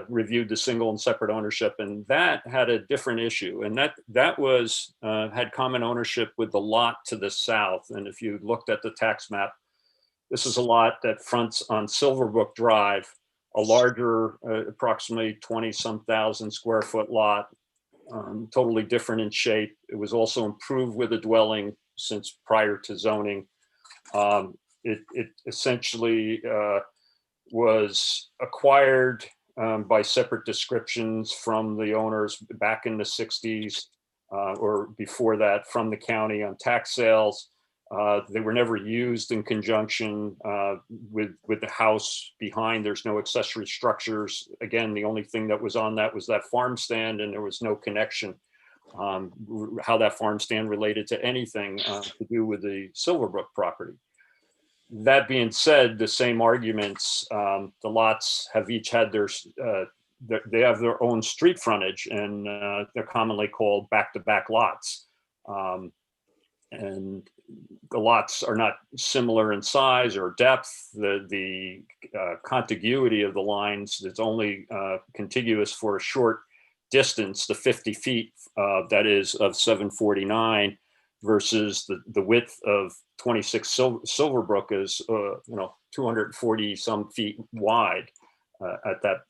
reviewed the single and separate ownership, and that had a different issue. And that was had common ownership with the lot to the south. And if you looked at the tax map, this is a lot that fronts on Silverbrook Drive, a larger, approximately 20-some thousand square foot lot. Totally different in shape. It was also improved with a dwelling since prior to zoning. It essentially was acquired by separate descriptions from the owners back in the 60s or before that from the county on tax sales. They were never used in conjunction with the house behind. There's no accessory structures. Again, the only thing that was on that was that farm stand, and there was no connection how that farm stand related to anything to do with the Silverbrook property. That being said, the same arguments, the lots have each had they have their own street frontage, and they're commonly called back-to-back lots. and the lots are not similar in size or depth. The contiguity of the lines is only contiguous for a short distance, the 50 feet that is of 749 versus the width of 26 Silverbrook is 240 some feet wide at that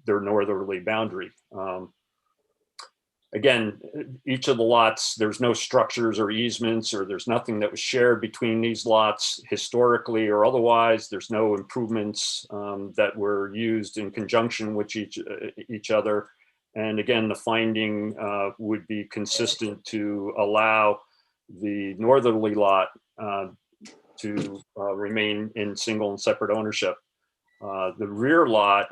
their northerly boundary. Again, each of the lots, there's no structures or easements, or there's nothing that was shared between these lots historically or otherwise. There's no improvements that were used in conjunction with each other. And again, the finding would be consistent to allow the northerly lot to remain in single and separate ownership. The rear lot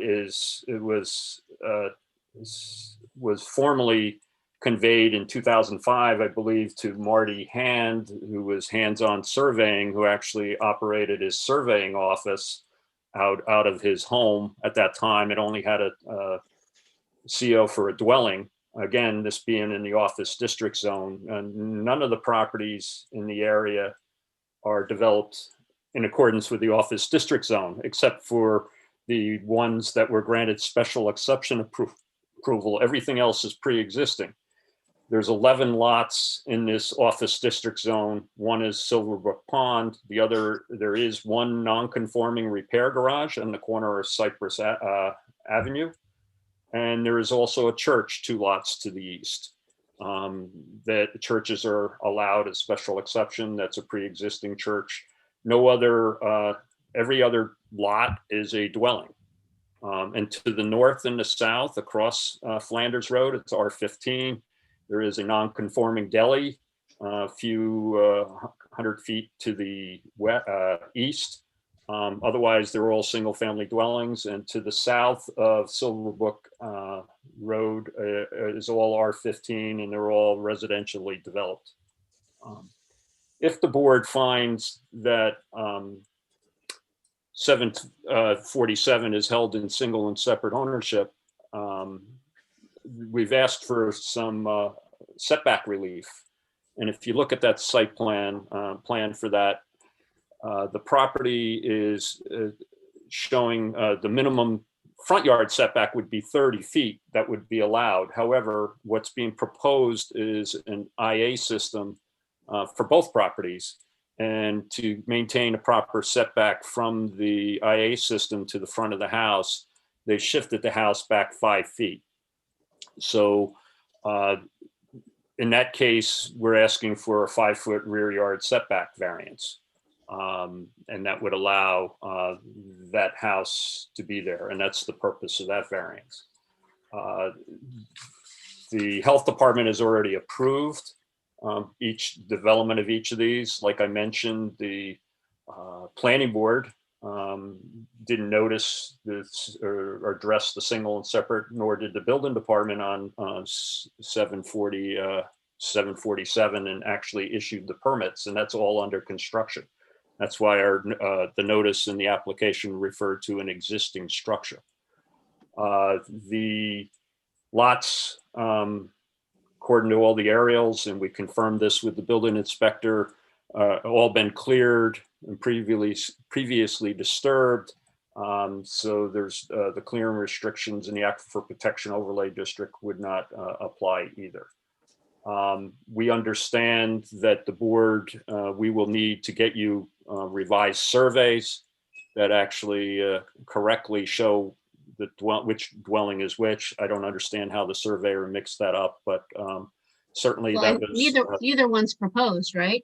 was formally conveyed in 2005, I believe, to Marty Hand, who was hands-on surveying, who actually operated his surveying office out of his home. At that time, it only had a CO for a dwelling. Again, this being in the office district zone, and none of the properties in the area are developed in accordance with the office district zone, except for the ones that were granted special exception approval. Everything else is pre-existing. There's 11 lots in this office district zone. One is Silverbrook Pond. There is one non-conforming repair garage on the corner of Cypress Avenue. And there is also a church 2 lots to the east. That churches are allowed a special exception. That's a pre-existing church. No other, every other lot is a dwelling. And to the north and the south across Flanders Road, it's R15. There is a non-conforming deli a few 100 feet to the east. Otherwise, they're all single-family dwellings. And to the south of Silverbrook Road is all R15, and they're all residentially developed. If the board finds that 747 is held in single and separate ownership, we've asked for some setback relief. And if you look at that site plan for that, the property is showing the minimum front yard setback would be 30 feet that would be allowed. However, what's being proposed is an IA system for both properties. And to maintain a proper setback from the IA system to the front of the house, they shifted the house back 5 feet. So in that case, we're asking for a 5-foot rear yard setback variance. And that would allow that house to be there. And that's the purpose of that variance. The health department has already approved each development of each of these. Like I mentioned, the planning board didn't notice this or address the single and separate, nor did the building department on 747, and actually issued the permits, and that's all under construction. That's why the notice in the application referred to an existing structure. The lots, according to all the aerials, and we confirmed this with the building inspector, all been cleared and previously disturbed. So there's the clearing restrictions in the Aquifer Protection Overlay District would not apply either. We understand that the board, we will need to get you revised surveys that actually correctly show which dwelling is which. I don't understand how the surveyor mixed that up, but certainly Well, that was neither one's proposed, right?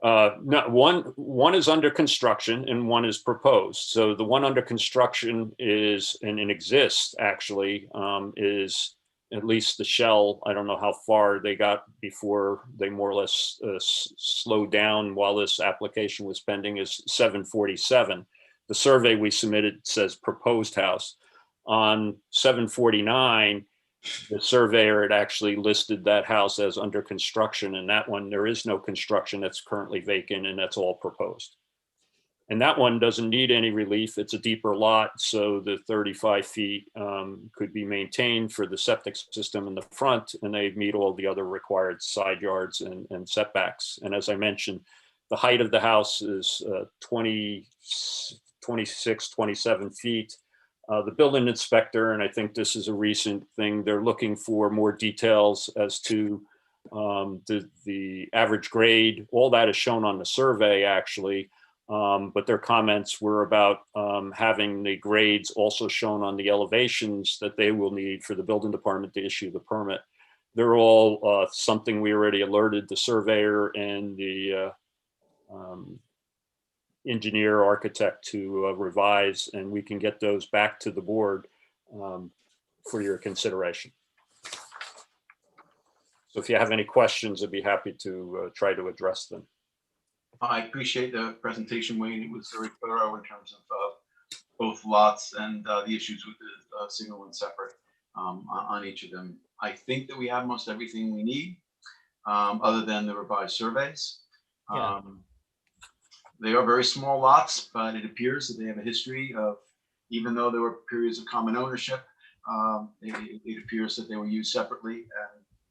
no, one is under construction and one is proposed. So the one under construction is and exists actually is at least the shell. I don't know how far they got before they more or less slowed down while this application was pending, is 747. The survey we submitted says proposed house. On 749, the surveyor had actually listed that house as under construction, and that one, there is no construction, that's currently vacant, and that's all proposed. And that one doesn't need any relief. It's a deeper lot, so the 35 feet could be maintained for the septic system in the front, and they meet all the other required side yards and setbacks. And as I mentioned, the height of the house is 26, 27 feet. The building inspector, and I think this is a recent thing, they're looking for more details as to the average grade. All that is shown on the survey, actually. But their comments were about having the grades also shown on the elevations that they will need for the building department to issue the permit. They're all something we already alerted the surveyor and the engineer architect to revise, and we can get those back to the board for your consideration. So if you have any questions, I'd be happy to try to address them. I appreciate the presentation, Wayne. It was very thorough in terms of both lots and the issues with the single and separate on each of them. I think that we have most everything we need, other than the revised surveys. Yeah. They are very small lots, but it appears that they have a history of, even though there were periods of common ownership, it appears that they were used separately,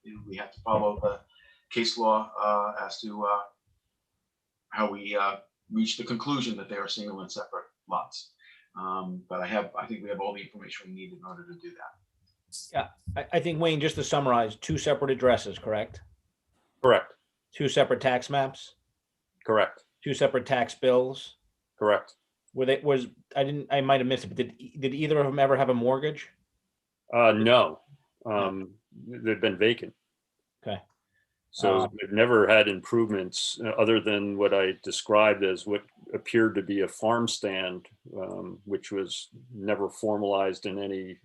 and we have to follow the case law as to how we reach the conclusion that they are single and separate lots. But I think we have all the information we need in order to do that. Yeah, I think, Wayne, just to summarize, 2 separate addresses, correct? Correct. 2 separate tax maps, Correct. 2 separate tax bills. Correct. I might have missed it, but did either of them ever have a mortgage? No, they've been vacant. Okay. So they've never had improvements other than what I described as what appeared to be a farm stand, which was never formalized in any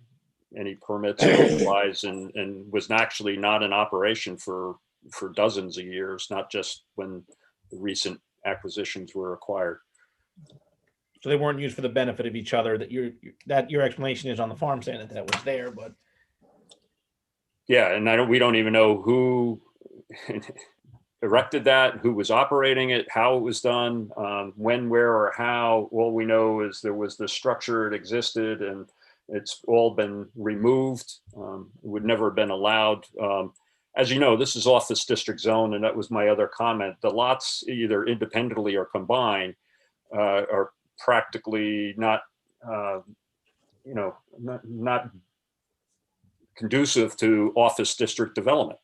permits or otherwise, and was actually not in operation for dozens of years, not just when the recent acquisitions were acquired. So they weren't used for the benefit of each other. That your explanation is on the farm stand that was there, but yeah, and we don't even know who erected that, who was operating it, how it was done, when, where, or how. All we know is there was the structure, it existed, and it's all been removed. It would never have been allowed. As you know, this is office district zone, and that was my other comment. The lots, either independently or combined, are practically not conducive to office district development.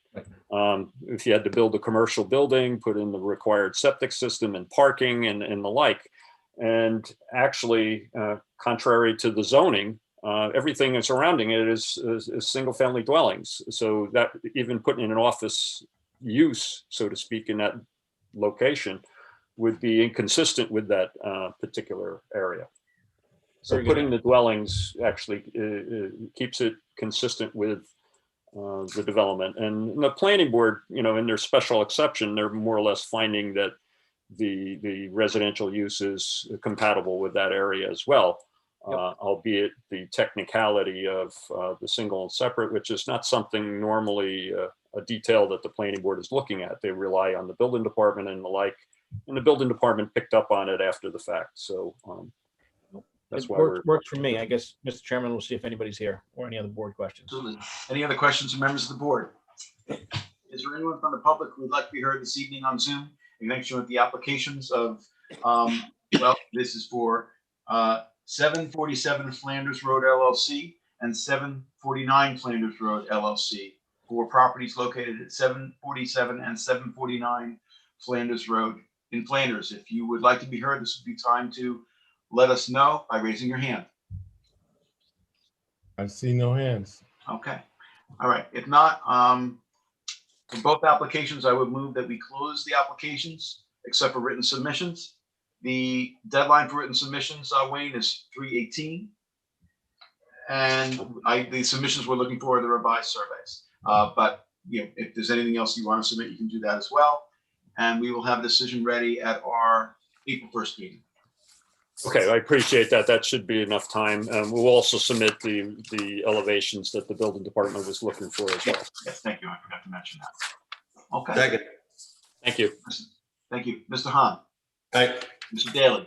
If you had to build a commercial building, put in the required septic system and parking and the like. And actually, contrary to the zoning, everything that's surrounding it is single family dwellings. So that even putting in an office use, so to speak, in that location would be inconsistent with that particular area. So putting the dwellings actually keeps it consistent with the development. And the planning board, in their special exception, they're more or less finding that the residential use is compatible with that area as well. Albeit the technicality of the single and separate, which is not something normally a detail that the planning board is looking at. They rely on the building department and the like, and the building department picked up on it after the fact. So that's why works for me. I guess, Mr. Chairman, we'll see if anybody's here or any other board questions. Absolutely. Any other questions from members of the board? Is there anyone from the public who would like to be heard this evening on Zoom in connection with the applications of, this is for 747 Flanders Road LLC and 749 Flanders Road LLC for properties located at 747 and 749 Flanders Road in Flanders. If you would like to be heard, this would be time to let us know by raising your hand. I see no hands. Okay. All right. If not, for both applications, I would move that we close the applications except for written submissions. The deadline for written submissions, Wayne, is 3/18. And the submissions we're looking for are the revised surveys. But if there's anything else you want to submit, you can do that as well. And we will have a decision ready at our April 1st meeting. Okay, I appreciate that. That should be enough time. We'll also submit the elevations that the building department was looking for as well. Yes, thank you. I forgot to mention that. Okay. Second. Thank you. Thank you. Mr. Hahn. Aye. Mr. Daly.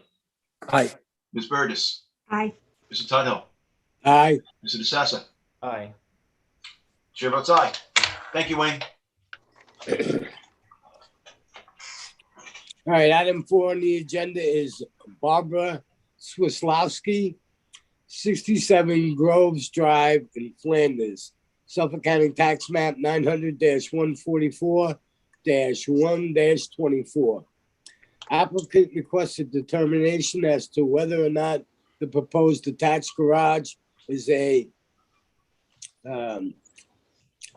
Aye. Ms. Burgess, Aye. Mr. Tudhill, Aye. Mr. DeSessa. Aye. Chair votes aye. Thank you, Wayne. All right, item 4 on the agenda is Barbara Swislowski, 67 Groves Drive in Flanders, Suffolk County Tax Map 900-144-1-24. Applicant requested determination as to whether or not the proposed detached garage is a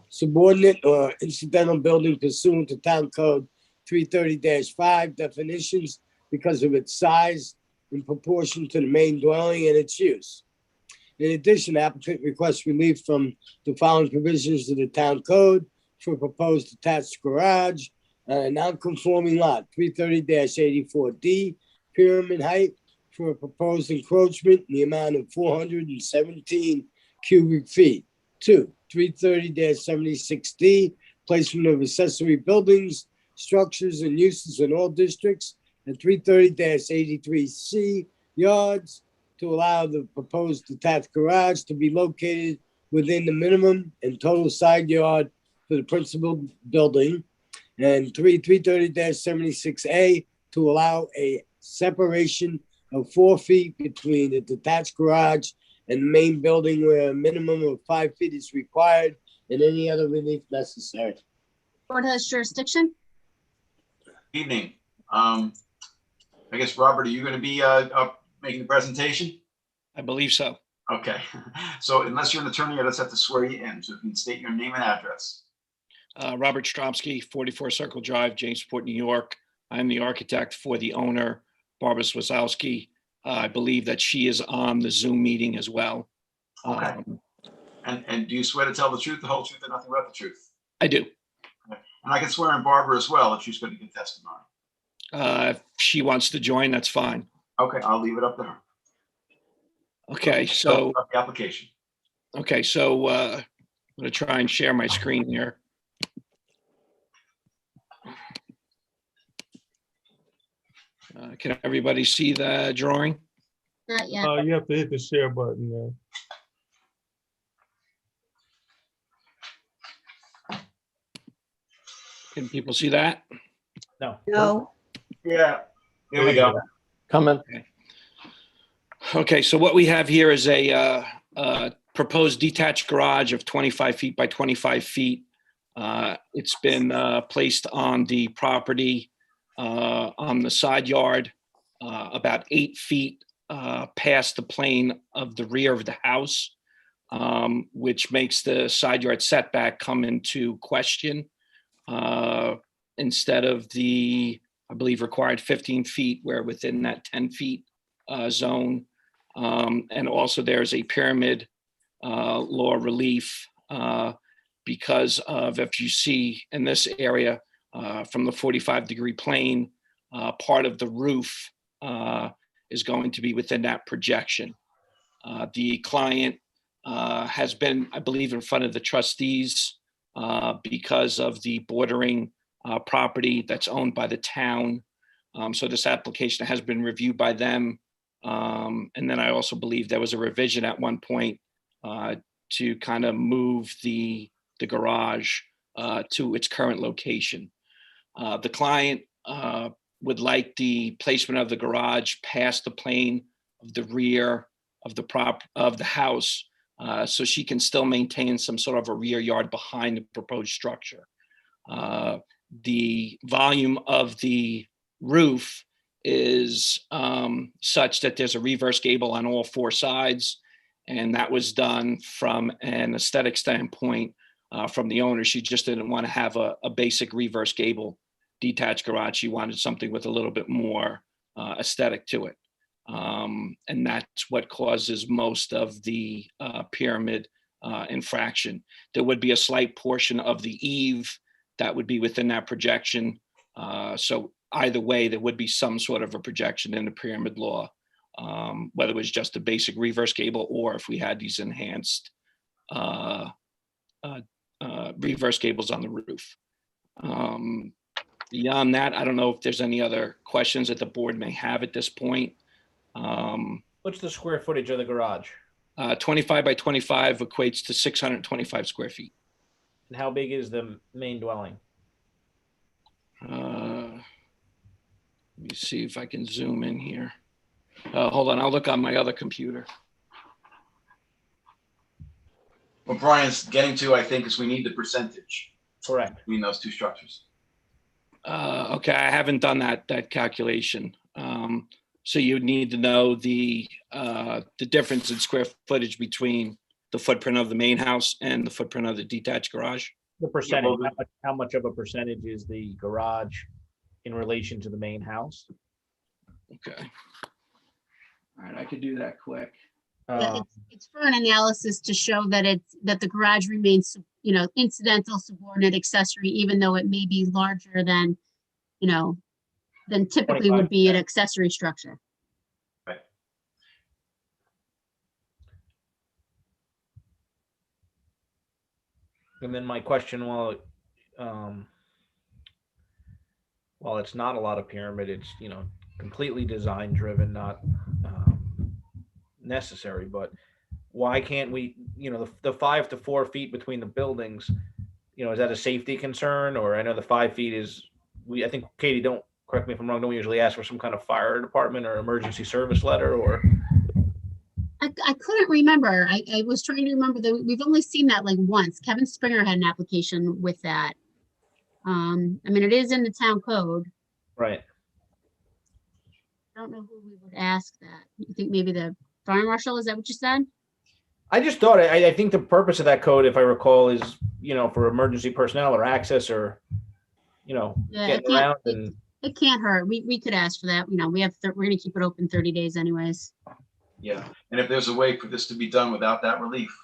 subordinate or incidental building pursuant to Town Code 330-5 definitions because of its size in proportion to the main dwelling and its use. In addition, applicant requests relief from the following provisions of the Town Code for proposed detached garage on a non-conforming lot, 330-84D, pyramid height for a proposed encroachment in the amount of 417 cubic feet. 2, 330-76D, placement of accessory buildings, structures and uses in all districts, and 330-83C, yards, to allow the proposed detached garage to be located within the minimum and total side yard for the principal building. And 330-76A, to allow a separation of 4 feet between the detached garage and the main building where a minimum of 5 feet is required and any other relief necessary. Board has jurisdiction. Evening. I guess, Robert, are you going to be up making the presentation? I believe so. Okay. So unless you're an attorney, I just have to swear you in. So if you can state your name and address. Robert Stromsky, 44 Circle Drive, Jamesport, New York. I'm the architect for the owner, Barbara Swislowski. I believe that she is on the Zoom meeting as well. Okay. And do you swear to tell the truth, the whole truth, and nothing but the truth? I do. Okay. And I can swear in Barbara as well if she's going to give testimony. If she wants to join, that's fine. Okay, I'll leave it up to her. Okay, so, The application. okay, so I'm going to try and share my screen here. Can everybody see the drawing? Not yet. You have to hit the share button there. Can people see that? No. No. Yeah. Here we go. Coming. Okay, so what we have here is a proposed detached garage of 25 feet by 25 feet. It's been placed on the property on the side yard, about 8 feet past the plane of the rear of the house, which makes the side yard setback come into question. Instead of the, I believe, required 15 feet, we're within that 10 feet zone. And also there's a pyramid law relief because of, if you see in this area from the 45-degree plane, part of the roof is going to be within that projection. The client has been, I believe, in front of the trustees because of the bordering property that's owned by the town. So this application has been reviewed by them. And then I also believe there was a revision at one point to kind of move the garage to its current location. The client would like the placement of the garage past the plane of the rear of the house, so she can still maintain some sort of a rear yard behind the proposed structure. The volume of the roof is such that there's a reverse gable on all 4 sides, and that was done from an aesthetic standpoint from the owner. She just didn't want to have a basic reverse gable detached garage. She wanted something with a little bit more aesthetic to it. And that's what causes most of the pyramid infraction. There would be a slight portion of the eave that would be within that projection. So either way, there would be some sort of a projection in the pyramid law, whether it was just a basic reverse gable or if we had these enhanced reverse gables on the roof. Beyond that, I don't know if there's any other questions that the board may have at this point. What's the square footage of the garage? 25 by 25 equates to 625 square feet. And how big is the main dwelling? Let me see if I can zoom in here. Hold on, I'll look on my other computer. What Brian's getting to, I think, is we need the percentage Correct. between those two structures. Okay, I haven't done that calculation. So you need to know the difference in square footage between the footprint of the main house and the footprint of the detached garage. The percentage, how much of a percentage is the garage in relation to the main house? Okay. All right, I could do that quick. Yeah, it's for an analysis to show that that the garage remains, incidental, subordinate, accessory, even though it may be larger than, than typically would be an accessory structure. Right. And then my question, while it's not a lot of pyramid, it's, completely design driven, not necessary, but why can't we, the 5 to 4 feet between the buildings, is that a safety concern? Or I know the 5 feet is, I think, Katie, don't correct me if I'm wrong, don't we usually ask for some kind of fire department or emergency service letter, or? I couldn't remember. I was trying to remember that we've only seen that like once. Kevin Springer had an application with that. It is in the town code. Right. I don't know who we would ask that. You think maybe the fire marshal? Is that what you said? I just thought, I think the purpose of that code, if I recall, is, for emergency personnel or access or, getting around and. It can't hurt. We could ask for that. We're going to keep it open 30 days anyways. Yeah, and if there's a way for this to be done without that relief.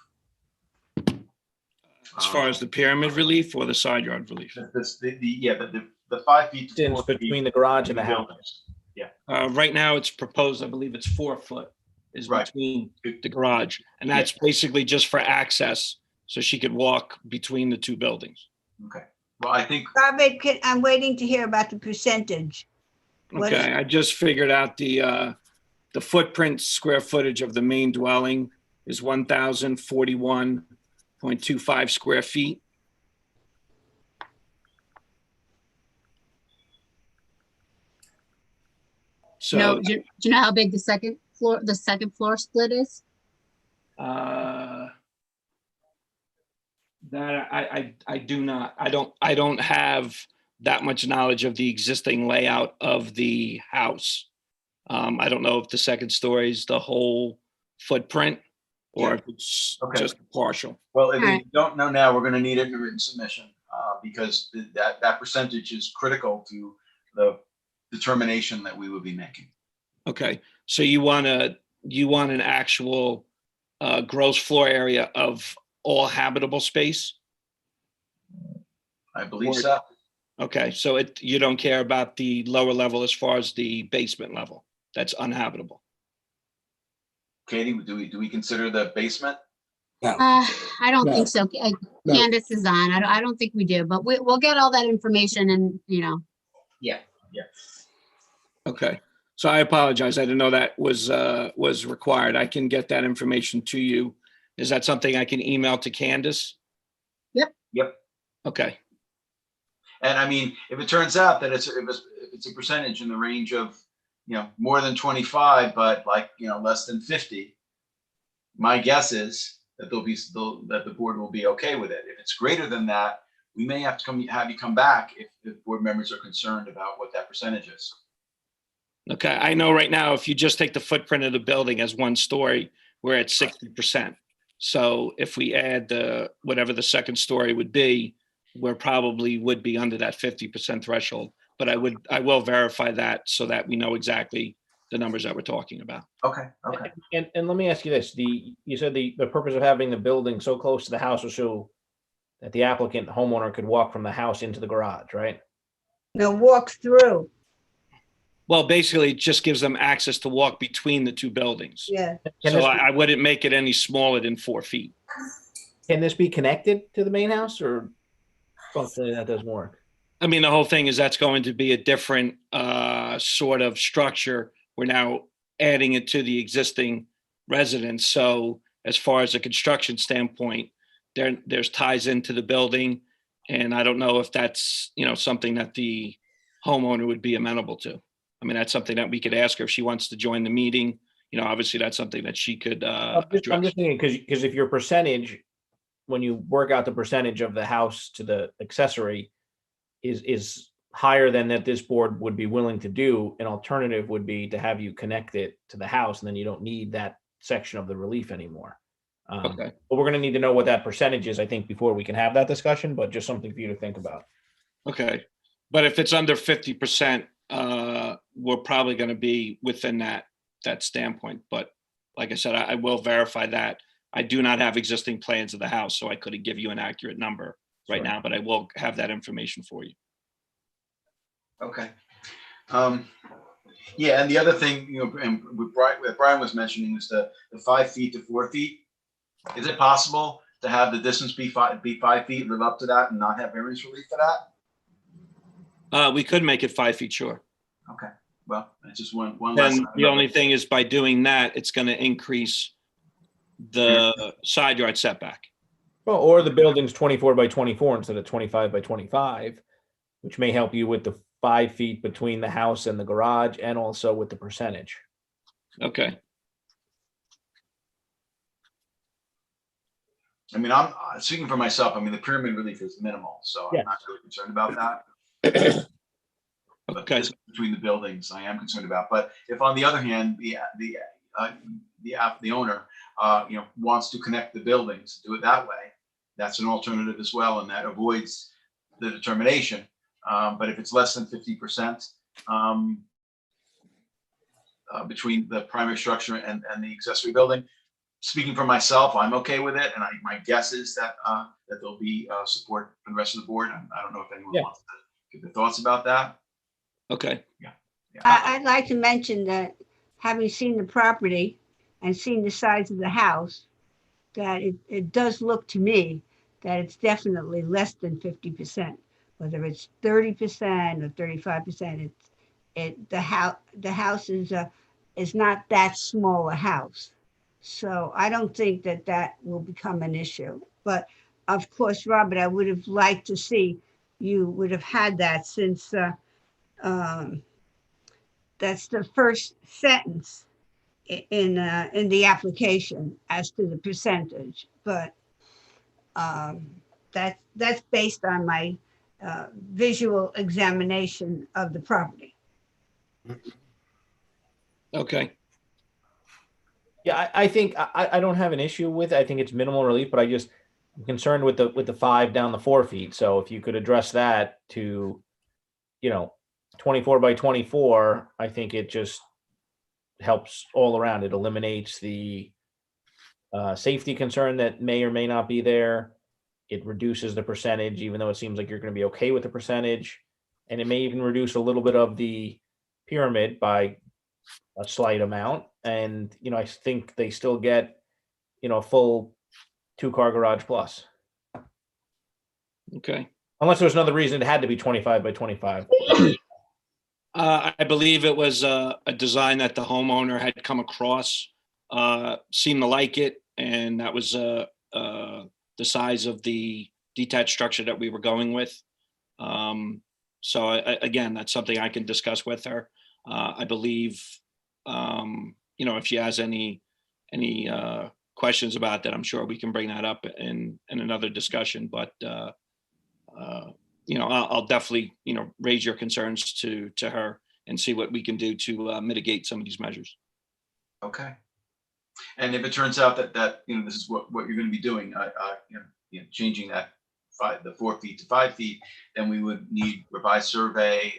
As far as the pyramid relief or the side yard relief? The 5 feet to 4 feet between the garage and the house. Yeah. Right now it's proposed, I believe it's 4 foot is Right. between the garage. And that's basically just for access. So she could walk between the two buildings. Okay. Well, I think. Robert, I'm waiting to hear about the percentage. What is- Okay, I just figured out the footprint square footage of the main dwelling is 1,041.25 square feet. So No, do you know how big the second floor split is? That I do not. I don't have that much knowledge of the existing layout of the house. I don't know if the second story is the whole footprint or if it's just partial. Well, if you don't know now, we're going to need it in a written submission because that percentage is critical to the determination that we will be making. Okay, so you want an actual gross floor area of all habitable space? I believe so. Okay, so you don't care about the lower level as far as the basement level. That's uninhabitable. Katie, do we consider the basement? I don't No. think so. No. Candace is on. I don't think we do, but we'll get all that information and, Yeah. Okay, so I apologize. I didn't know that was required. I can get that information to you. Is that something I can email to Candace? Yep. Okay, And if it turns out that if it's a percentage in the range of, more than 25, but less than 50, my guess is that that the board will be okay with it. If it's greater than that, we may have to have you come back if board members are concerned about what that percentage is. okay. I know right now, if you just take the footprint of the building as one story, we're at 60%. So if we add whatever the second story would be, we're probably would be under that 50% threshold. But I will verify that so that we know exactly the numbers that we're talking about. Okay. And let me ask you this, you said the purpose of having the building so close to the house was so that the applicant homeowner could walk from the house into the garage, right? No, walk through. Well, basically, it just gives them access to walk between the two buildings. Yeah. So I wouldn't make it any smaller than 4 feet. Can this be connected to the main house, or functionally that doesn't work? I mean, the whole thing is that's going to be a different sort of structure where now adding it to the existing residence. So as far as a construction standpoint, there's ties into the building. And I don't know if that's, something that the homeowner would be amenable to. I mean, that's something that we could ask her if she wants to join the meeting. Obviously that's something that she could I'm address. just thinking, because if your percentage, when you work out the percentage of the house to the accessory is higher than that this board would be willing to do, an alternative would be to have you connect it to the house, and then you don't need that section of the relief anymore. Okay. But we're going to need to know what that percentage is, I think, before we can have that discussion, but just something for you to think about. Okay. But if it's under 50%, we're probably going to be within that standpoint. But like I said, I will verify that. I do not have existing plans of the house, so I couldn't give you an accurate number right now, but I will have that information for you. Okay. Yeah, and the other thing, and what Brian was mentioning is the 5 feet to 4 feet. Is it possible to have the distance be 5 feet, live up to that, and not have variance relief for that? We could make it 5 feet, sure. Okay. Well, it's just one less. And the only thing is, by doing that, it's going to increase the side yard setback. Well, or the building's 24 by 24 instead of 25 by 25, which may help you with the 5 feet between the house and the garage, and also with the percentage. Okay. I mean, I'm speaking for myself. I mean, the pyramid relief is minimal, so Yeah. I'm not really concerned about that. But Okay. between the buildings, I am concerned about. But if, on the other hand, the owner, wants to connect the buildings, do it that way, that's an alternative as well, and that avoids the determination. But if it's less than 50% between the primary structure and the accessory building, speaking for myself, I'm okay with it, and my guess is that there'll be support from the rest of the board. I don't know if anyone wants to give their thoughts about that. Okay. Yeah. I'd like to mention that, having seen the property and seen the size of the house, that it does look to me that it's definitely less than 50%, whether it's 30% or 35%. The house is not that small a house. So I don't think that will become an issue. But of course, Robert, I would have liked to see you would have had that, since that's the first sentence in the application as to the percentage. But that's based on my visual examination of the property. Okay. Yeah, I think I don't have an issue with it. I think it's minimal relief, but I'm concerned with the 5 down the 4 feet. So if you could address that to, 24 by 24, I think it just helps all around. It eliminates the safety concern that may or may not be there. It reduces the percentage, even though it seems like you're going to be okay with the percentage. And it may even reduce a little bit of the pyramid by a slight amount. And, I think they still get, a full 2-car garage plus. Okay. Unless there was another reason it had to be 25 by 25. I believe it was a design that the homeowner had come across, seemed to like it, and that was the size of the detached structure that we were going with. So again, that's something I can discuss with her. I believe, if she has any questions about that, I'm sure we can bring that up in another discussion. But I'll definitely raise your concerns to her and see what we can do to mitigate some of these measures. Okay. And if it turns out that this is what you're going to be doing, changing that the 4 feet to 5 feet, then we would need revised survey,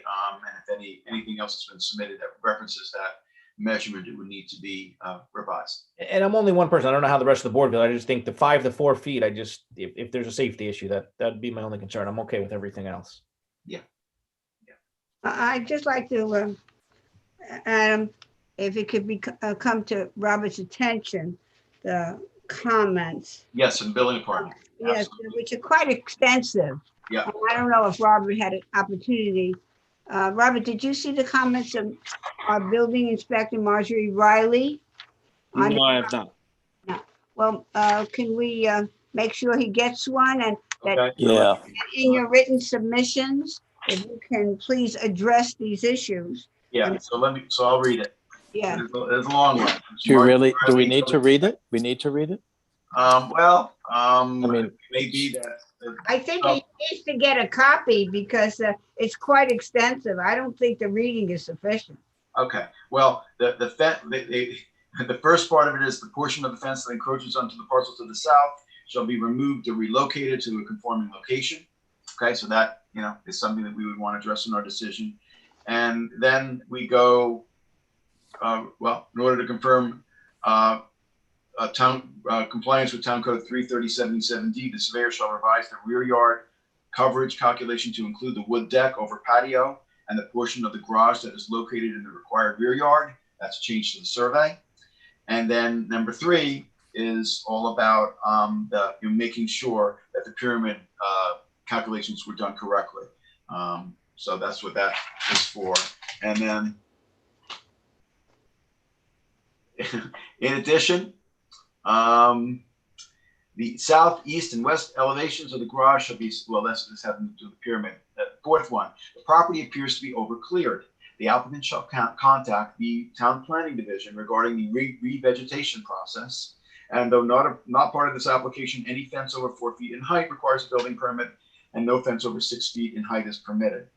and if anything else has been submitted that references that measurement, it would need to be revised. And I'm only one person. I don't know how the rest of the board feels. I just think the 5 to 4 feet, if there's a safety issue, that'd be my only concern. I'm okay with everything else. Yeah. I'd just like to, Adam, if it could come to Robert's attention, the comments. Yes, in building department. Yes, which are quite extensive. Yeah. I don't know if Robert had an opportunity Robert, did you see the comments of our building inspector, Marjorie Riley? on- No, I have not. Well, can we make sure he gets one, and that Okay. Yeah. in your written submissions, if you can please address these issues? Yeah, so I'll read it. Yeah, It's a long one. Do we need to read it? We need to read it? I mean- it may be that. I think he needs to get a copy because it's quite extensive. I don't think the reading is sufficient. Okay, well, the first part of it is the portion of the fence that encroaches onto the parcel to the south shall be removed or relocated to a conforming location. Okay, so that, is something that we would want to address in our decision. And then we go, in order to confirm compliance with Town Code 33077D, the surveyor shall revise the rear yard coverage calculation to include the wood deck over patio and the portion of the garage that is located in the required rear yard. That's changed to the survey. And then number 3 is all about making sure that the pyramid calculations were done correctly. So that's what that is for. And then, in addition, the south, east, and west elevations of the garage shall be, this having to do with the pyramid. Fourth one, the property appears to be overcleared. The applicant shall contact the town planning division regarding the revegetation process. And though not part of this application, any fence over 4 feet in height requires a building permit, and no fence over 6 feet in height is permitted.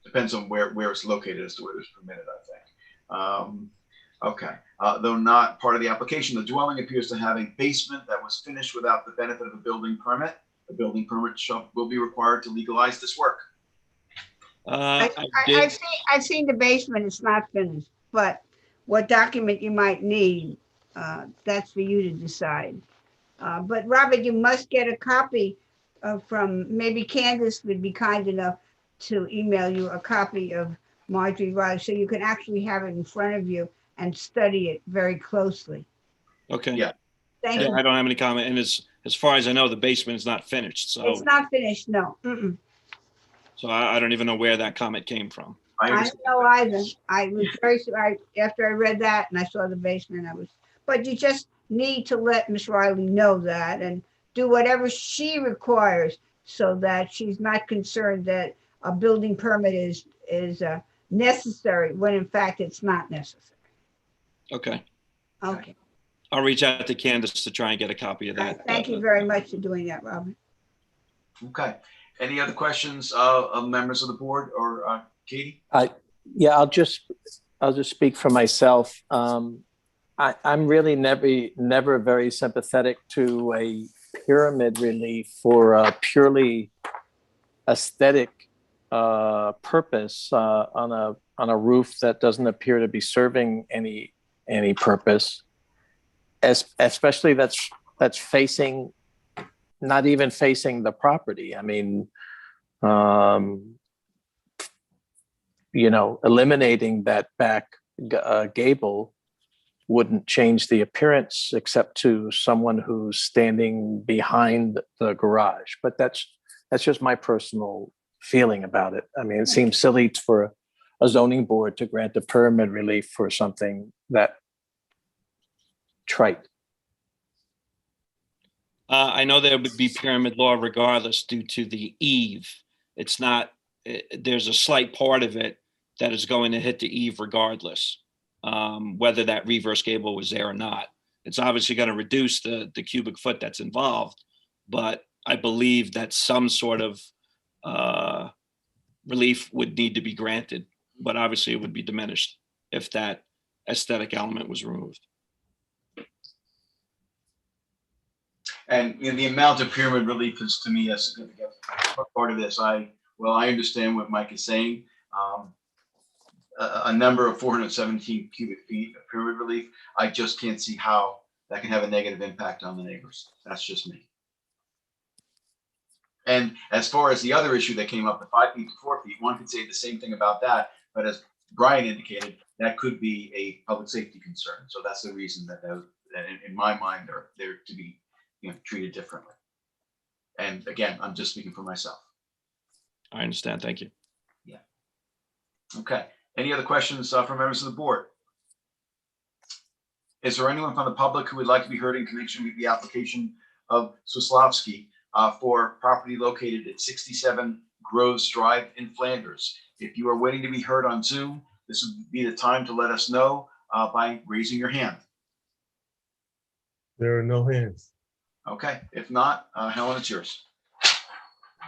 Depends on where it's located as to whether it's permitted, I think. Okay. Though not part of the application, the dwelling appears to have a basement that was finished without the benefit of a building permit. A building permit will be required to legalize this work. I did. I've seen the basement, it's not finished, but what document you might need, that's for you to decide. But Robert, you must get a copy from, maybe Candace would be kind enough to email you a copy of Marjorie Riley, so you can actually have it in front of you and study it very closely. Okay. Yeah. Thank Yeah, you. I don't have any comment. And as far as I know, the basement is not finished. So, It's not finished, no. so I don't even know where that comment came from. I don't know either. I was after I read that and I saw the basement, but you just need to let Miss Riley know that and do whatever she requires so that she's not concerned that a building permit is necessary when in fact it's not necessary. Okay. Okay. I'll reach out to Candace to try and get a copy of that. Thank you very much for doing that, Robert. Okay. Any other questions of members of the board or Katie? I'll just speak for myself. I'm really never very sympathetic to a pyramid relief for a purely aesthetic purpose on a roof that doesn't appear to be serving any purpose, especially that's facing, not even facing the property. I mean, eliminating that back gable wouldn't change the appearance except to someone who's standing behind the garage. But that's just my personal feeling about it. I mean, it seems silly for a zoning board to grant a pyramid relief for something that trite. I know there would be pyramid law regardless due to the eave. It's not, there's a slight part of it that is going to hit the eave regardless, whether that reverse gable was there or not. It's obviously going to reduce the cubic foot that's involved, but I believe that some sort of relief would need to be granted, but obviously it would be diminished if that aesthetic element was removed. And the amount of pyramid relief is, to me, a significant part of this. I understand what Mike is saying. A number of 417 cubic feet of pyramid relief, I just can't see how that can have a negative impact on the neighbors. That's just me. And as far as the other issue that came up, the 5 feet to 4 feet, one could say the same thing about that. But as Brian indicated, that could be a public safety concern. So that's the reason that in my mind, they're to be treated differently. And again, I'm just speaking for myself. I understand. Thank you. Yeah. Okay. Any other questions from members of the board? Is there anyone from the public who would like to be heard in connection with the application of Swislavsky for property located at 67 Groves Drive in Flanders? If you are waiting to be heard on Zoom, this would be the time to let us know by raising your hand. There are no hands. Okay. If not, Helen, it's yours.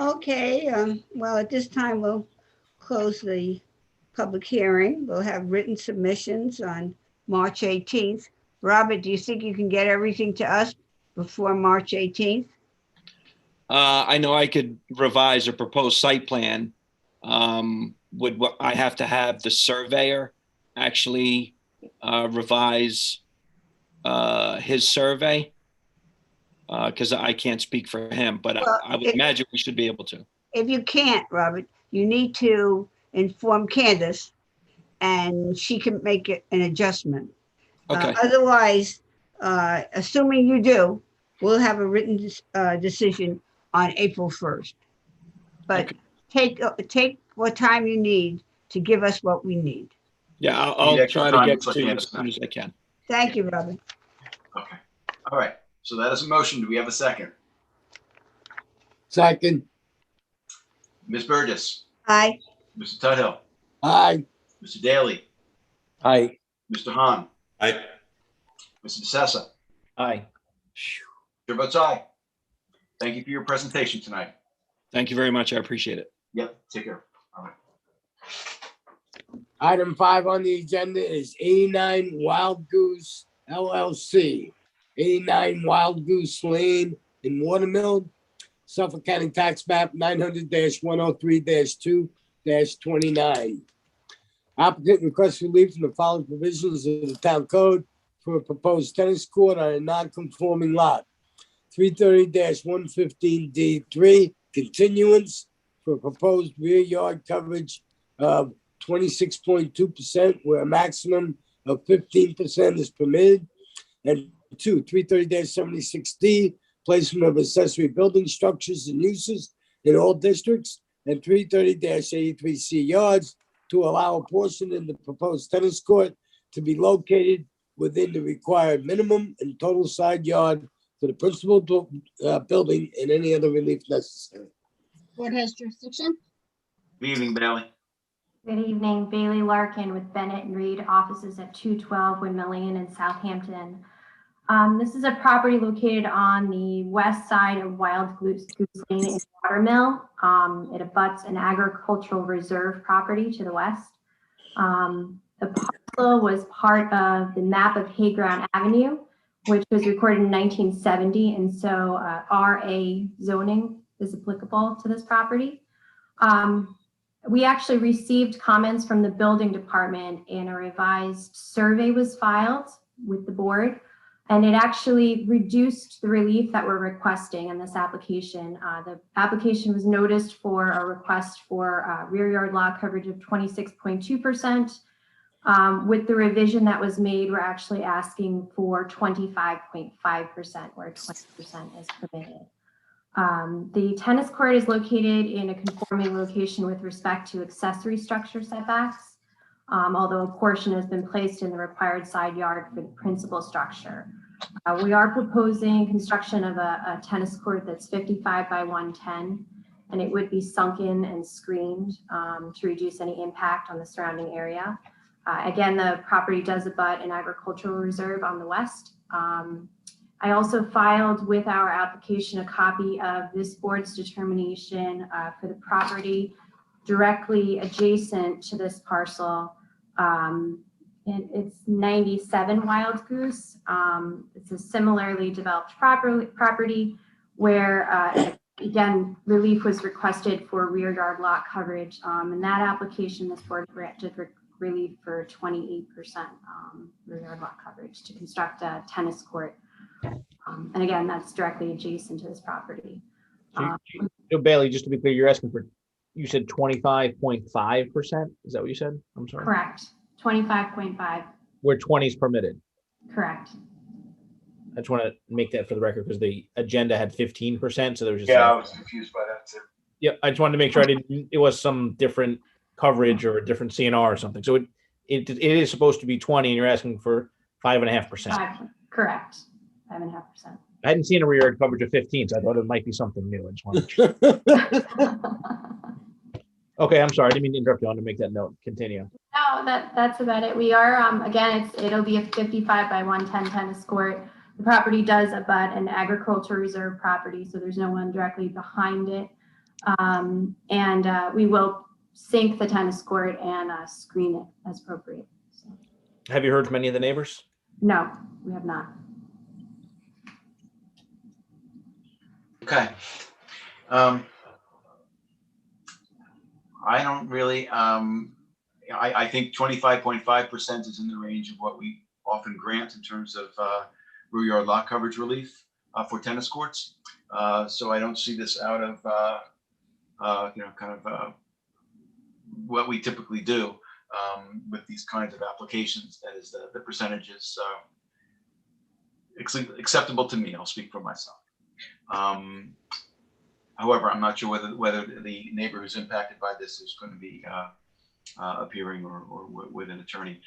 Okay, well, at this time, we'll close the public hearing. We'll have written submissions on March 18th. Robert, do you think you can get everything to us before March 18th? I know I could revise a proposed site plan. Would I have to have the surveyor actually revise his survey? Because I can't speak for him, but Well, I would imagine we should be able to. If you can't, Robert, you need to inform Candace and she can make it an adjustment. Okay. Otherwise, assuming you do, we'll have a written decision on April 1st. But take what time you need to give us what we need. Yeah, Need I'll extra try to time, get looks like to you Candace as soon as I can. Thank you, Robert. Okay. All right. So that is a motion. Do we have a second? Second. Ms. Burgess, Aye. Mr. Tudhill, Aye. Mr. Daly, Aye. Mr. Hahn, Aye. Mr. DeSessa. Aye. Chair votes aye. Thank you for your presentation tonight. Thank you very much. I appreciate it. Yep, take care. All right. Item 5 on the agenda is 89 Wild Goose LLC, 89 Wild Goose Lane in Watermill, Suffolk County Tax Map 900-103-2-29. Applicant requests relief from the following provisions of the town code for a proposed tennis court on a non-conforming lot. 330-115D3, continuance for a proposed rear yard coverage of 26.2%, where a maximum of 15% is permitted. And 2, 330-76D, placement of accessory building structures and uses in all districts. And 330-83C yards to allow a portion in the proposed tennis court to be located within the required minimum and total side yard for the principal building and any other relief necessary. Board has jurisdiction. Good evening, Bailey. Good evening, Bailey Larkin with Bennett and Reed, offices at 212 Windmill Lane in Southampton. This is a property located on the west side of Wild Goose Lane in Watermill. It abuts an agricultural reserve property to the west. The parcel was part of the map of Hayground Avenue, which was recorded in 1970, and so RA zoning is applicable to this property. We actually received comments from the building department and a revised survey was filed with the board, and it actually reduced the relief that we're requesting in this application. The application was noticed for a request for rear yard lot coverage of 26.2%. With the revision that was made, we're actually asking for 25.5%, where 20% is permitted. The tennis court is located in a conforming location with respect to accessory structure setbacks, although a portion has been placed in the required side yard for the principal structure. We are proposing construction of a tennis court that's 55 by 110, and it would be sunken and screened to reduce any impact on the surrounding area. Again, the property does abut an agricultural reserve on the west. I also filed with our application a copy of this board's determination for the property directly adjacent to this parcel. And it's 97 Wild Goose. It's a similarly developed property where, again, relief was requested for rear yard lot coverage. In that application, this board granted relief for 28% rear yard lot coverage to construct a tennis court. And again, that's directly adjacent to this property. So Bailey, just to be clear, you're asking for, you said 25.5%? Is that what you said? I'm sorry. Correct. 25.5. Where 20 is permitted. Correct. I just want to make that for the record because the agenda had 15%. So there was just Yeah, I was confused by that too. yeah, I just wanted to make sure I didn't, it was some different coverage or a different CNR or something. So it is supposed to be 20 and you're asking for 5.5%. Correct, 5.5%. I hadn't seen a rear yard coverage of 15, so I thought it might be something new. I just wanted to. Okay, I'm sorry. I didn't mean to interrupt you. I want to make that note. Continue. No, that's about it. We are, again, it'll be a 55 by 110 tennis court. The property does abut an agriculture reserve property, so there's no one directly behind it. We will sink the tennis court and screen it as appropriate. So, Have you heard from any of the neighbors? no, we have not. Okay. I don't really, I think 25.5% is in the range of what we often grant in terms of rear yard lot coverage relief for tennis courts. So I don't see this out of, what we typically do with these kinds of applications. That is, the percentage is acceptable to me. I'll speak for myself. However, I'm not sure whether the neighbor who's impacted by this is going to be appearing or with an attorney.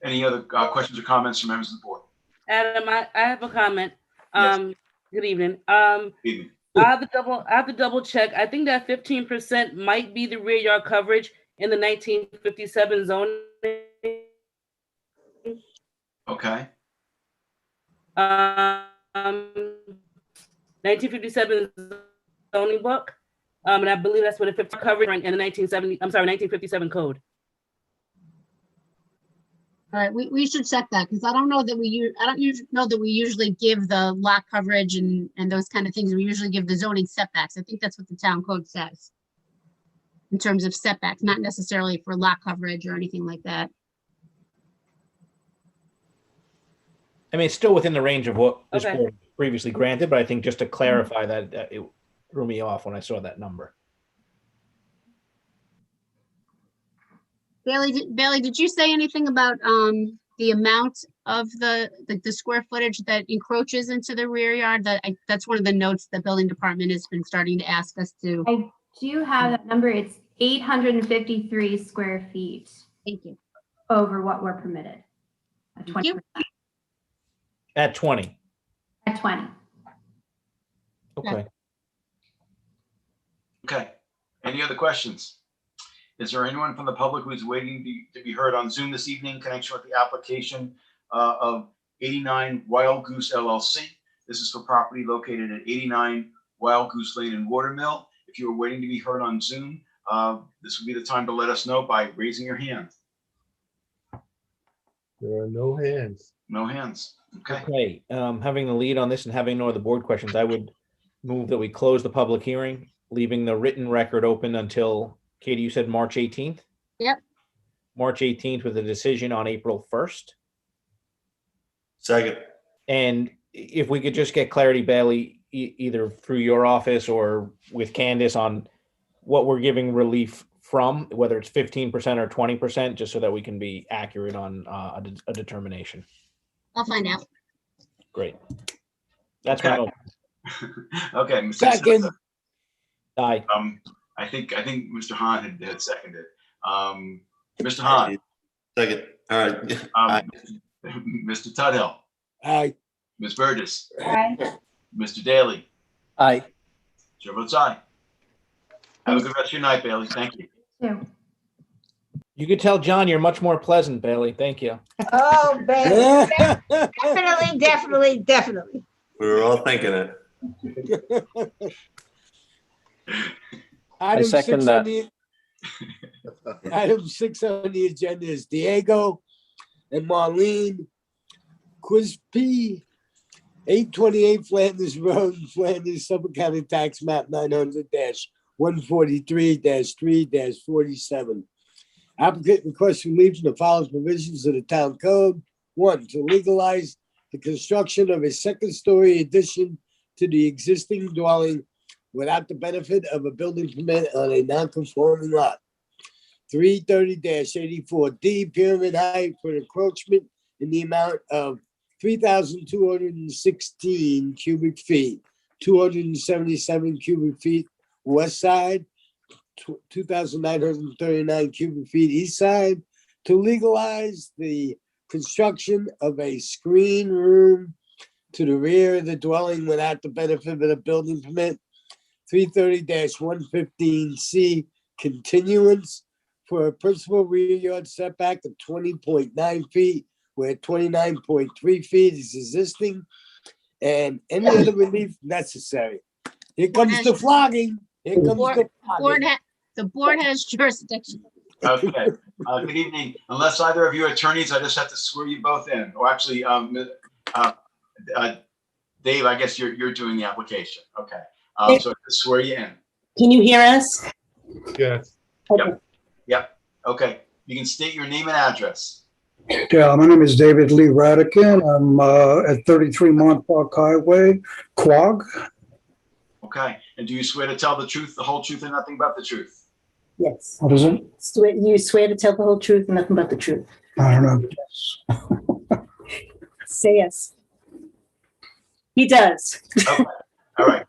Any other questions or comments from members of the board? Adam, I have a comment. Yes. Good evening. Evening. I have to double check. I think that 15% might be the rear yard coverage in the 1957 zoning. Okay. 1957 zoning book. And I believe that's what a 50 coverage in the 1957 code. All right, we should check that because I don't know that we usually give the lot coverage and those kind of things. We usually give the zoning setbacks. I think that's what the town code says in terms of setbacks, not necessarily for lot coverage or anything like that. I mean, it's still within the range of what this Okay. board previously granted, but I think just to clarify that it threw me off when I saw that number. Bailey, did you say anything about the amount of the square footage that encroaches into the rear yard? That's one of the notes the building department has been starting to ask us to. I do have that number. It's 853 square feet. Thank you. Over what we're permitted. At Thank you. 20%. At 20. At 20. Okay. Okay. Any other questions? Is there anyone from the public who is waiting to be heard on Zoom this evening in connection with the application of 89 Wild Goose LLC? This is for property located at 89 Wild Goose Lane in Watermill. If you are waiting to be heard on Zoom, this would be the time to let us know by raising your hand. There are no hands. No hands. Okay. Okay. Having the lead on this and having no other board questions, I would move that we close the public hearing, leaving the written record open until, Katie, you said March 18th? Yep. March 18th with a decision on April 1st. Second. And if we could just get clarity, Bailey, either through your office or with Candace on what we're giving relief from, whether it's 15% or 20%, just so that we can be accurate on a determination. I'll find out. Great. That's my Okay. motion. Okay. Mr. Second. Sessa. Aye. I think Mr. Hahn had seconded. Mr. Hahn, Second. All right. Mr. Tudhill, Aye. Ms. Burgess, Aye. Mr. Daly, Aye. Chair votes aye. Have a good rest of your night, Bailey. Thank you. Two. You could tell John you're much more pleasant, Bailey. Thank you. Oh, baby. Definitely. We were all thinking it. Item second 6 that. on the Item 6 on the agenda is Diego and Marlene Quispe, 828 Flanders Road, Flanders, Suffolk County Tax Map 900-143-3-47. Applicant requests relief from the following provisions of the town code. 1, to legalize the construction of a second-story addition to the existing dwelling without the benefit of a building permit on a non-conforming lot. 330-84D, pyramid height for encroachment in the amount of 3,216 cubic feet, 277 cubic feet west side, 2,939 cubic feet east side to legalize the construction of a screen room to the rear of the dwelling without the benefit of a building permit. 330-115C continuance for a principal rear yard setback of 20.9 feet, where 29.3 feet is existing, and any other relief necessary. Here comes the flogging. Here comes the flogging. The board has jurisdiction. Okay, good evening. Unless either of you are attorneys, I just have to swear you both in. Or actually, Dave, I guess you're doing the application. Okay, so I just swear you in. Can you hear us? Yes. Yep. Okay, you can state your name and address. Yeah, my name is David Lee Radican. I'm at 33 Montauk Highway, Quogue. Okay, and do you swear to tell the truth, the whole truth, and nothing but the truth? Yes. What is it? You swear to tell the whole truth and nothing but the truth. I don't know. Say yes. He does. Okay,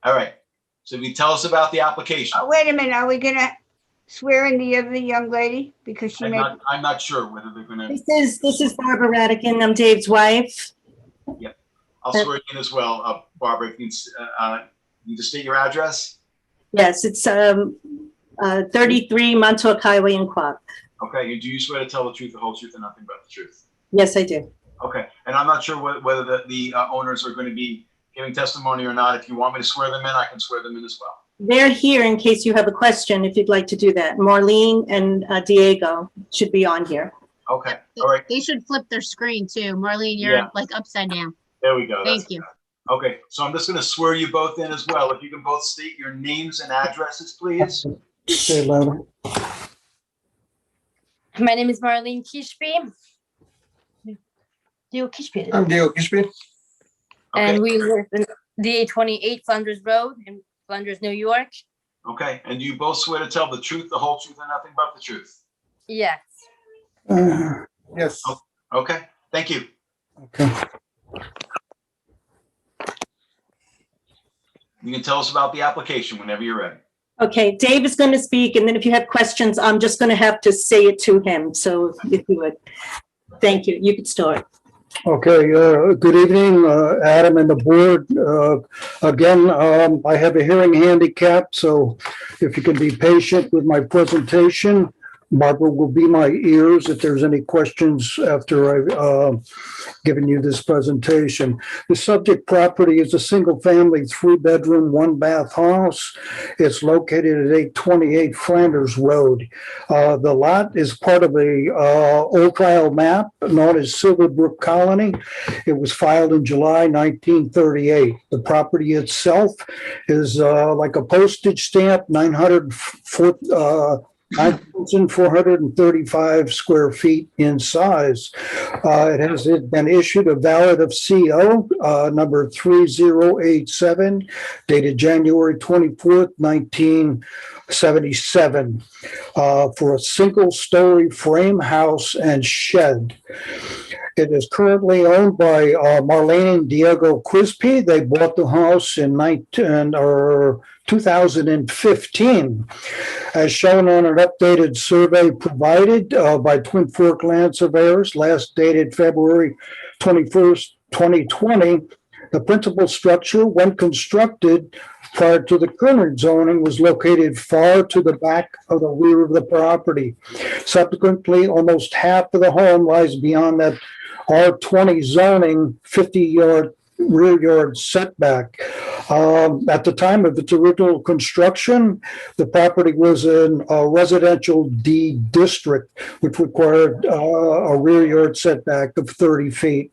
all right. So can you tell us about the application? Oh, wait a minute, are we gonna swear in the other young lady? Because she may. I'm not sure whether they're gonna. This is Barbara Radican. I'm Dave's wife. Yep, I'll swear you in as well, Barbara. If you can just state your address. Yes, it's 33 Montauk Highway in Quogue. Okay, and do you swear to tell the truth, the whole truth, and nothing but the truth? Yes, I do. Okay, and I'm not sure whether the owners are going to be giving testimony or not. If you want me to swear them in, I can swear them in as well. They're here in case you have a question, if you'd like to do that. Marlene and Diego should be on here. Okay, all right. They should flip their screen too. Marlene, you're like upside down. There we go. Thank you. Okay, so I'm just going to swear you both in as well. If you can both state your names and addresses, please. Say it louder. My name is Marlene Kishby. Diego Kishby. I'm Diego Kishby. Okay. And we live in DA 28 Flanders Road in Flanders, New York. Okay, and do you both swear to tell the truth, the whole truth, and nothing but the truth? Yes. Yes. Okay, thank you. Okay. You can tell us about the application whenever you're ready. Okay, Dave is going to speak, and then if you have questions, I'm just going to have to say it to him. So if you would. Thank you. You could start. Okay, good evening, Adam and the board. Again, I have a hearing handicap, so if you can be patient with my presentation. Barbara will be my ears if there's any questions after I've given you this presentation. The subject property is a single-family, 3-bedroom, 1-bath house. It's located at 828 Flanders Road. The lot is part of a old file map known as Silverbrook Colony. It was filed in July 1938. The property itself is like a postage stamp, 9,435 square feet in size. It has been issued a valid of CO number 3087, dated January 24th, 1977, for a single-story frame house and shed. It is currently owned by Marlene and Diego Quispe. They bought the house in 2015. As shown on an updated survey provided by Twin Fork Land Surveyors, last dated February 21st, 2020, the principal structure, when constructed prior to the current zoning, was located far to the back of the rear of the property. Subsequently, almost half of the home lies beyond that R20 zoning 50-yard rear yard setback. At the time of its original construction, the property was in a residential D district, which required a rear yard setback of 30 feet.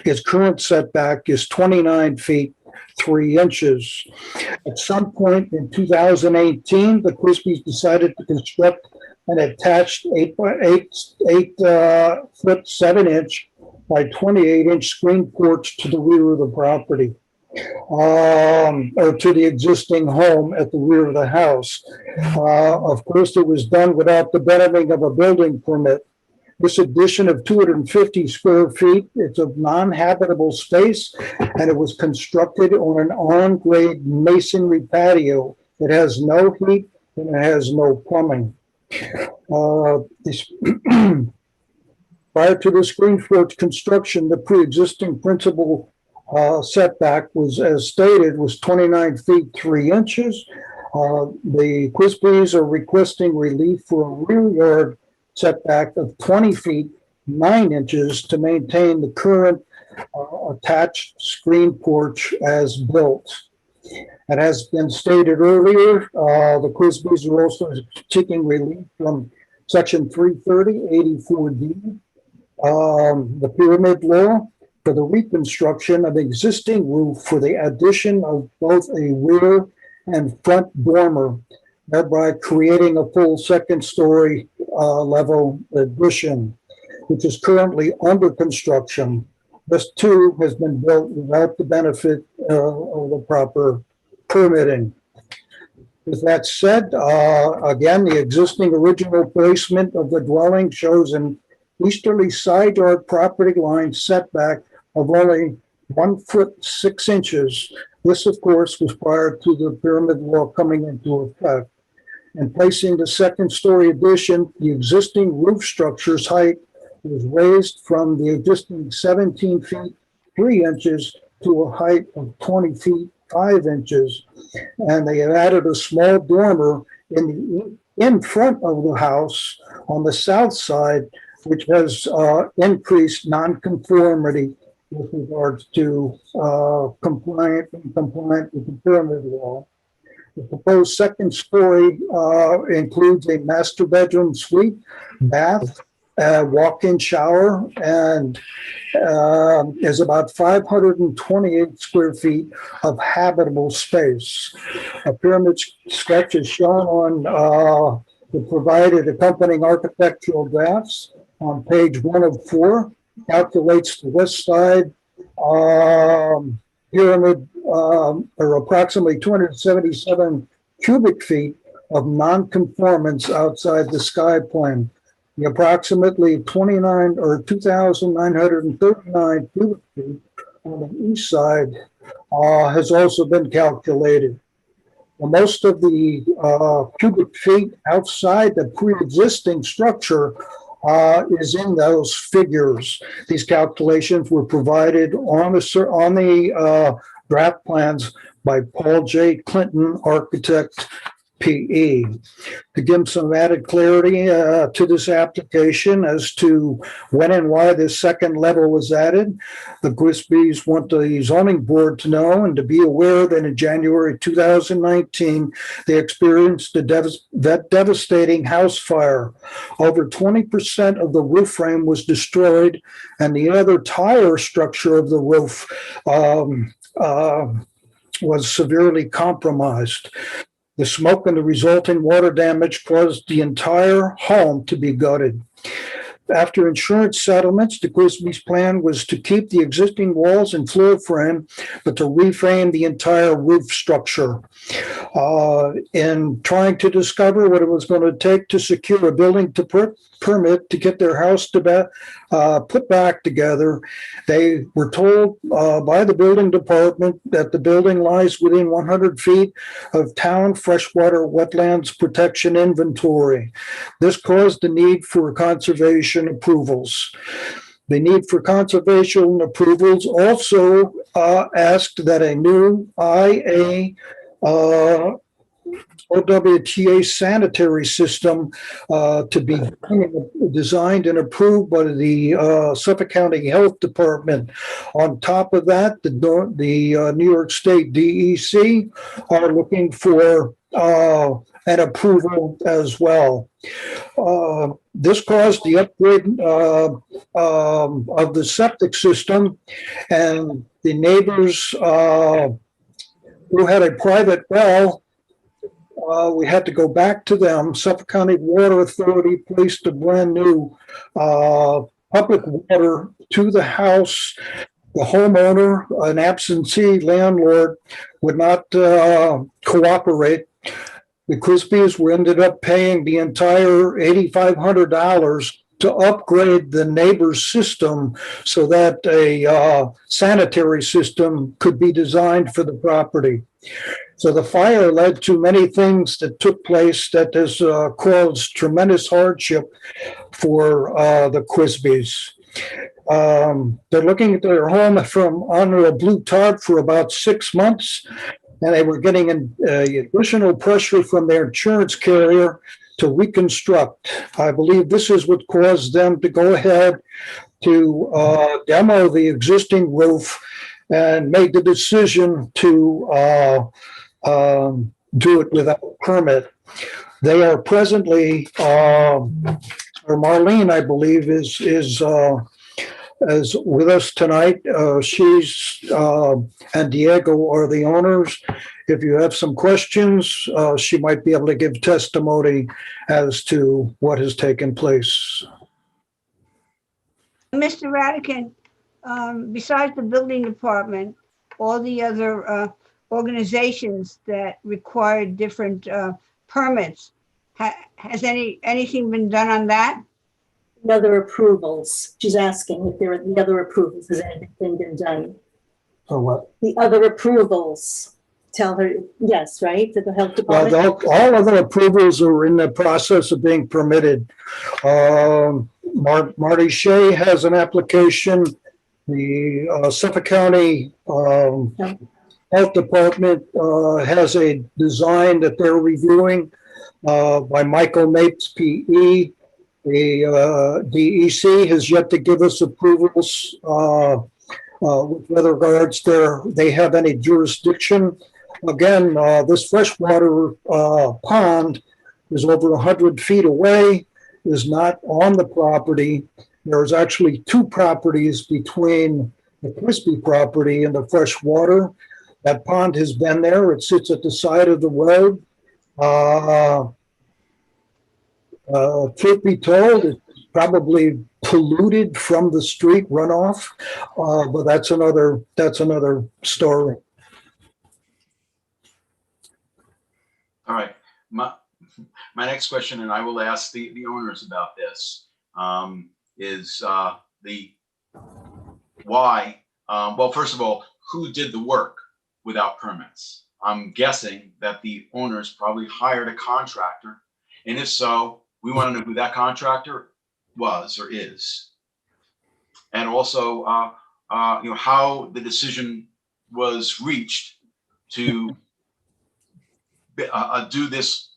Its current setback is 29 feet, 3 inches. At some point in 2018, the Crispies decided to construct an attached 8-foot 7-inch by 28-inch screen porch to the rear of the property, or to the existing home at the rear of the house. Of course, it was done without the benefit of a building permit. This addition of 250 square feet, it's a non-habitable space, and it was constructed on an on-grade masonry patio. It has no heat, and it has no plumbing. Prior to the screen porch construction, the pre-existing principal setback was, as stated, was 29 feet 3 inches. The Quisbys are requesting relief for a rear yard setback of 20 feet 9 inches to maintain the current attached screen porch as built. And as been stated earlier, the Quisbys are also seeking relief from Section 330-84D, the pyramid law, for the reconstruction of existing roof for the addition of both a rear and front dormer, thereby creating a full second-story level addition, which is currently under construction. This too has been built without the benefit of the proper permitting. With that said, again, the existing original placement of the dwelling shows an easterly side yard property line setback of only 1 foot 6 inches. This, of course, was prior to the pyramid law coming into effect. And placing the second-story addition, the existing roof structure's height was raised from the existing 17 feet 3 inches to a height of 20 feet 5 inches. And they have added a small dormer in front of the house on the south side, which has increased nonconformity with regards to compliant with the pyramid law. The proposed second story includes a master bedroom suite, bath, walk-in shower, and is about 528 square feet of habitable space. A pyramid sketch is shown on the provided accompanying architectural drafts on page 1 of 4, calculates the west side pyramid or approximately 277 cubic feet of nonconformance outside the sky plane. The approximately 29 or 2,939 cubic feet on the east side has also been calculated. Well, most of the cubic feet outside the pre-existing structure is in those figures. These calculations were provided on the draft plans by Paul J. Clinton, architect, PE. To give some added clarity to this application as to when and why this second level was added, the Quisbys want the zoning board to know and to be aware that in January 2019, they experienced a devastating house fire. Over 20% of the roof frame was destroyed, and the other tire structure of the roof was severely compromised. The smoke and the resulting water damage caused the entire home to be gutted. After insurance settlements, the Quisby's plan was to keep the existing walls and floor frame, but to reframe the entire roof structure. In trying to discover what it was going to take to secure a building to permit to get their house to put back together, they were told by the building department that the building lies within 100 feet of town freshwater wetlands protection inventory. This caused the need for conservation approvals. The need for conservation approvals also asked that a new IA OWTA sanitary system to be designed and approved by the Suffolk County Health Department. On top of that, the New York State DEC are looking for an approval as well. This caused the upgrade of the septic system, and the neighbors who had a private well, we had to go back to them. Suffolk County Water Authority placed a brand new public water to the house. The homeowner, an absentee landlord, would not cooperate. The Quisbys ended up paying the entire $8,500 to upgrade the neighbor's system so that a sanitary system could be designed for the property. So the fire led to many things that took place that has caused tremendous hardship for the Quisbys. They're looking at their home from under a blue tarp for about 6 months, and they were getting an additional pressure from their insurance carrier to reconstruct. I believe this is what caused them to go ahead to demo the existing roof and made the decision to do it without a permit. They are presently, or Marlene, I believe, is with us tonight. She's and Diego are the owners. If you have some questions, she might be able to give testimony as to what has taken place. Mr. Radican, besides the building department, all the other organizations that require different permits, has anything been done on that? The other approvals. She's asking if there are the other approvals. Has anything been done? For what? The other approvals. Tell her, yes, right? To the health department? Well, all other approvals are in the process of being permitted. Marty Shea has an application. The Suffolk County Health Department has a design that they're reviewing by Michael Mapes, PE. The DEC has yet to give us approvals with regards they have any jurisdiction. Again, this freshwater pond is over 100 feet away, is not on the property. There's actually 2 properties between the Quisby property and the freshwater. That pond has been there. It sits at the side of the road. Truth be told, it's probably polluted from the street runoff, but that's another story. All right. My next question, and I will ask the owners about this, is the why. Well, first of all, who did the work without permits? I'm guessing that the owners probably hired a contractor, and if so, we want to know who that contractor was or is, and also, how the decision was reached to do this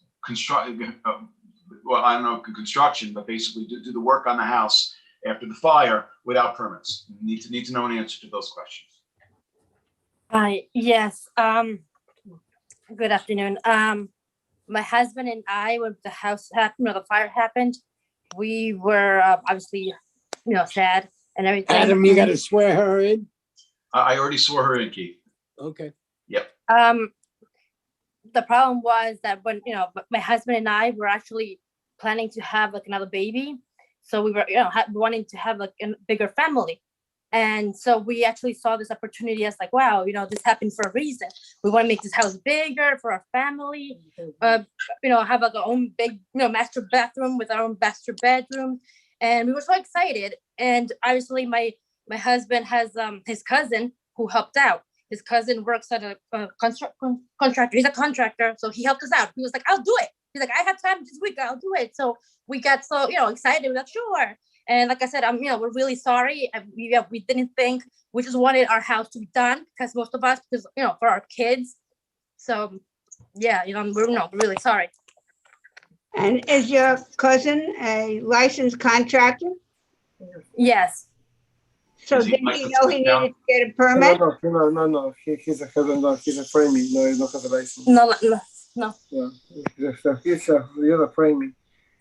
well, I don't know, construction, but basically do the work on the house after the fire without permits. Need to know an answer to those questions. Yes. Good afternoon. My husband and I, when the house happened, or the fire happened, we were obviously, sad and everything. Adam, you got to swear her in. I already swore her in, Keith. Okay. Yep. The problem was that when, my husband and I were actually planning to have like another baby. So we were, wanting to have like a bigger family. And so we actually saw this opportunity as like, wow, this happened for a reason. We want to make this house bigger for our family, have like our own big, master bathroom with our own master bedroom. And we were so excited. And obviously my husband has his cousin who helped out. His cousin works at a contractor. He's a contractor. So he helped us out. He was like, I'll do it. He's like, I have time this week. I'll do it. So we got so, excited. We're like, sure. And like I said, we're really sorry. We didn't think, we just wanted our house to be done because most of us, because, for our kids. So yeah, we're really sorry. And is your cousin a licensed contractor? Yes. So did he know he needed to get a permit? No. He's a framing. No, he don't have a license. No. Yeah, he's a framing.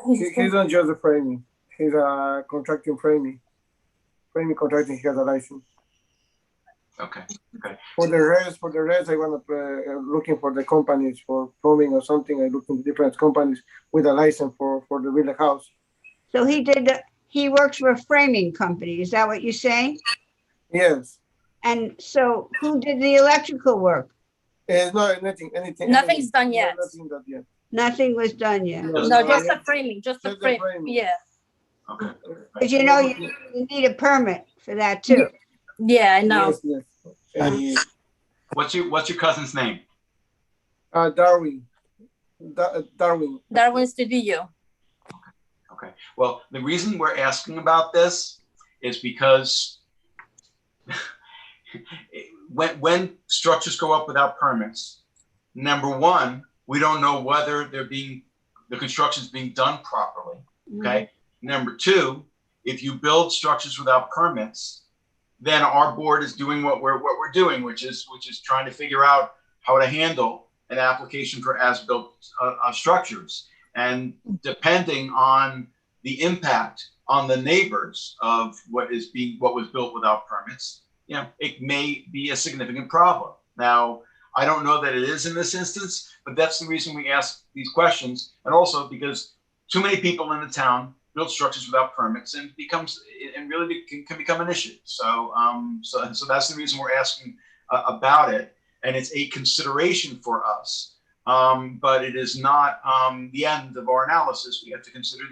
He's not just a framing. He's a contracting framing. Framing contracting, he has a license. Okay. For the rest, I want to looking for the companies for plumbing or something. I look in different companies with a license for the real house. So he works for a framing company. Is that what you're saying? Yes. And so who did the electrical work? Anything. Nothing's done yet. Nothing done yet. Nothing was done yet. No, just the framing, just the frame. Yeah. Okay. But you need a permit for that too. Yeah, I know. Yes. What's your cousin's name? Darwin. Darwin. Darwin Studio. Okay, well, the reason we're asking about this is because when structures go up without permits, number one, we don't know whether the construction is being done properly, okay? Number two, if you build structures without permits, then our board is doing what we're doing, which is trying to figure out how to handle an application for as-built structures. And depending on the impact on the neighbors of what was built without permits, it may be a significant problem. Now, I don't know that it is in this instance, but that's the reason we ask these questions. And also because too many people in the town build structures without permits and really can become an issue. So that's the reason we're asking about it. And it's a consideration for us, but it is not the end of our analysis. We have to consider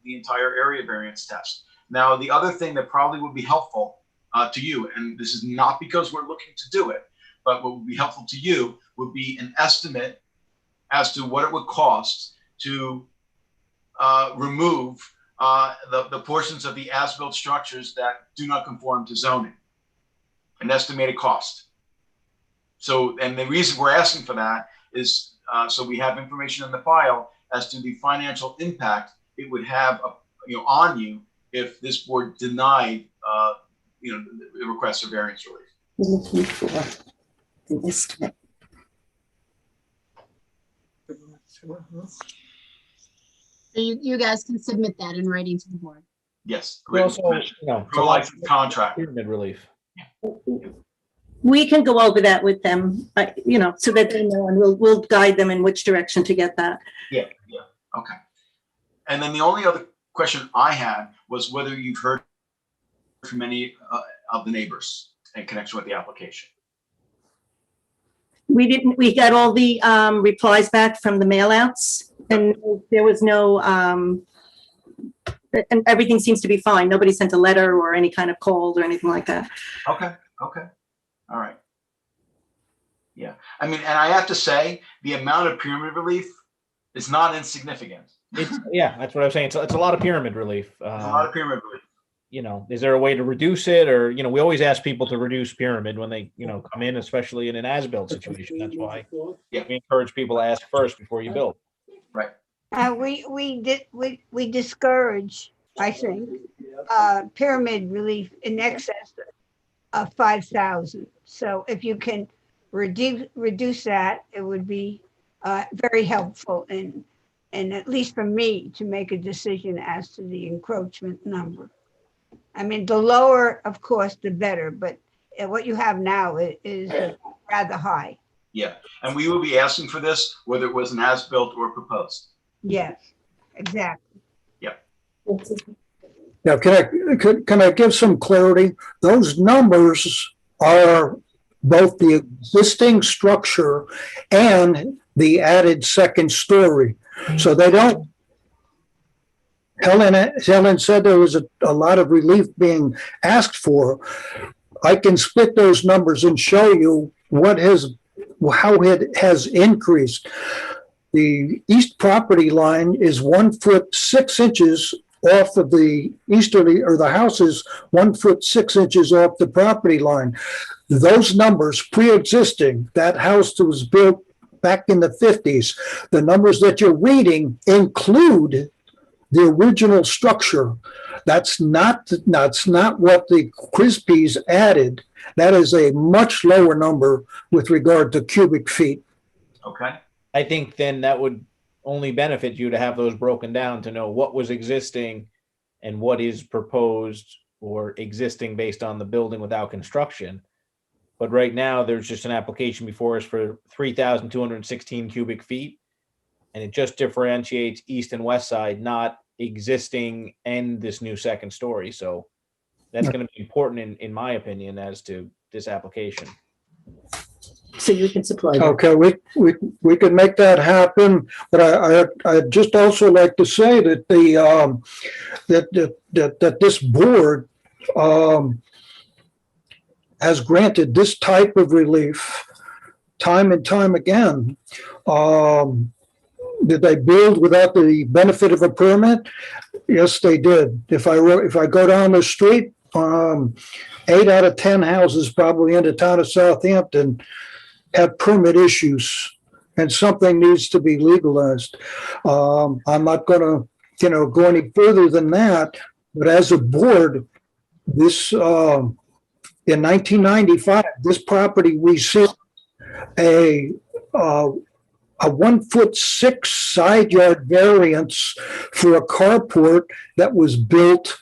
the entire area variance test. Now, the other thing that probably would be helpful to you, and this is not because we're looking to do it, but what would be helpful to you would be an estimate as to what it would cost to remove the portions of the as-built structures that do not conform to zoning, an estimated cost. So, and the reason we're asking for that is so we have information in the file as to the financial impact it would have, on you if this board denied, the request for variance relief. Looking for the estimate. So you guys can submit that in writing to the board. Yes. We also, it's a licensed contract. Pyramid relief. We can go over that with them, so that they know, and we'll guide them in which direction to get that. Yeah. Okay. And then the only other question I had was whether you've heard from any of the neighbors in connection with the application. We didn't, we got all the replies back from the mailouts, and there was no, and everything seems to be fine. Nobody sent a letter or any kind of call or anything like that. Okay. All right. Yeah. I mean, and I have to say, the amount of pyramid relief is not insignificant. That's what I'm saying. It's a lot of pyramid relief. A lot of pyramid relief. Is there a way to reduce it, or we always ask people to reduce pyramid when they come in, especially in an as-built situation. That's why we encourage people to ask first before you build. Right. We discourage, I think, pyramid relief in excess of 5,000. So if you can reduce that, it would be very helpful and at least for me to make a decision as to the encroachment number. I mean, the lower, of course, the better, but what you have now is rather high. Yeah, and we will be asking for this, whether it was an as-built or proposed. Yes, exactly. Yep. Now, can I give some clarity? Those numbers are both the existing structure and the added second story. So they don't, Helen said there was a lot of relief being asked for. I can split those numbers and show you how it has increased. The east property line is 1 foot 6 inches off of the easterly, or the house is 1 foot 6 inches off the property line. Those numbers pre-existing, that house was built back in the 50s. The numbers that you're reading include the original structure. That's not what the Crispies added. That is a much lower number with regard to cubic feet. Okay. I think then that would only benefit you to have those broken down to know what was existing and what is proposed or existing based on the building without construction. But right now there's just an application before us for 3,216 cubic feet. And it just differentiates east and west side, not existing and this new second story. So that's going to be important in my opinion as to this application. So you can supply that. Okay, we can make that happen, but I'd just also like to say that that this board has granted this type of relief time and time again. Did they build without the benefit of a permit? Yes, they did. If I go down the street, 8 out of 10 houses probably in the town of Southampton have permit issues, and something needs to be legalized. I'm not going to, go any further than that. But as a board, this in 1995, this property we see a 1'6" side yard variance for a carport that was built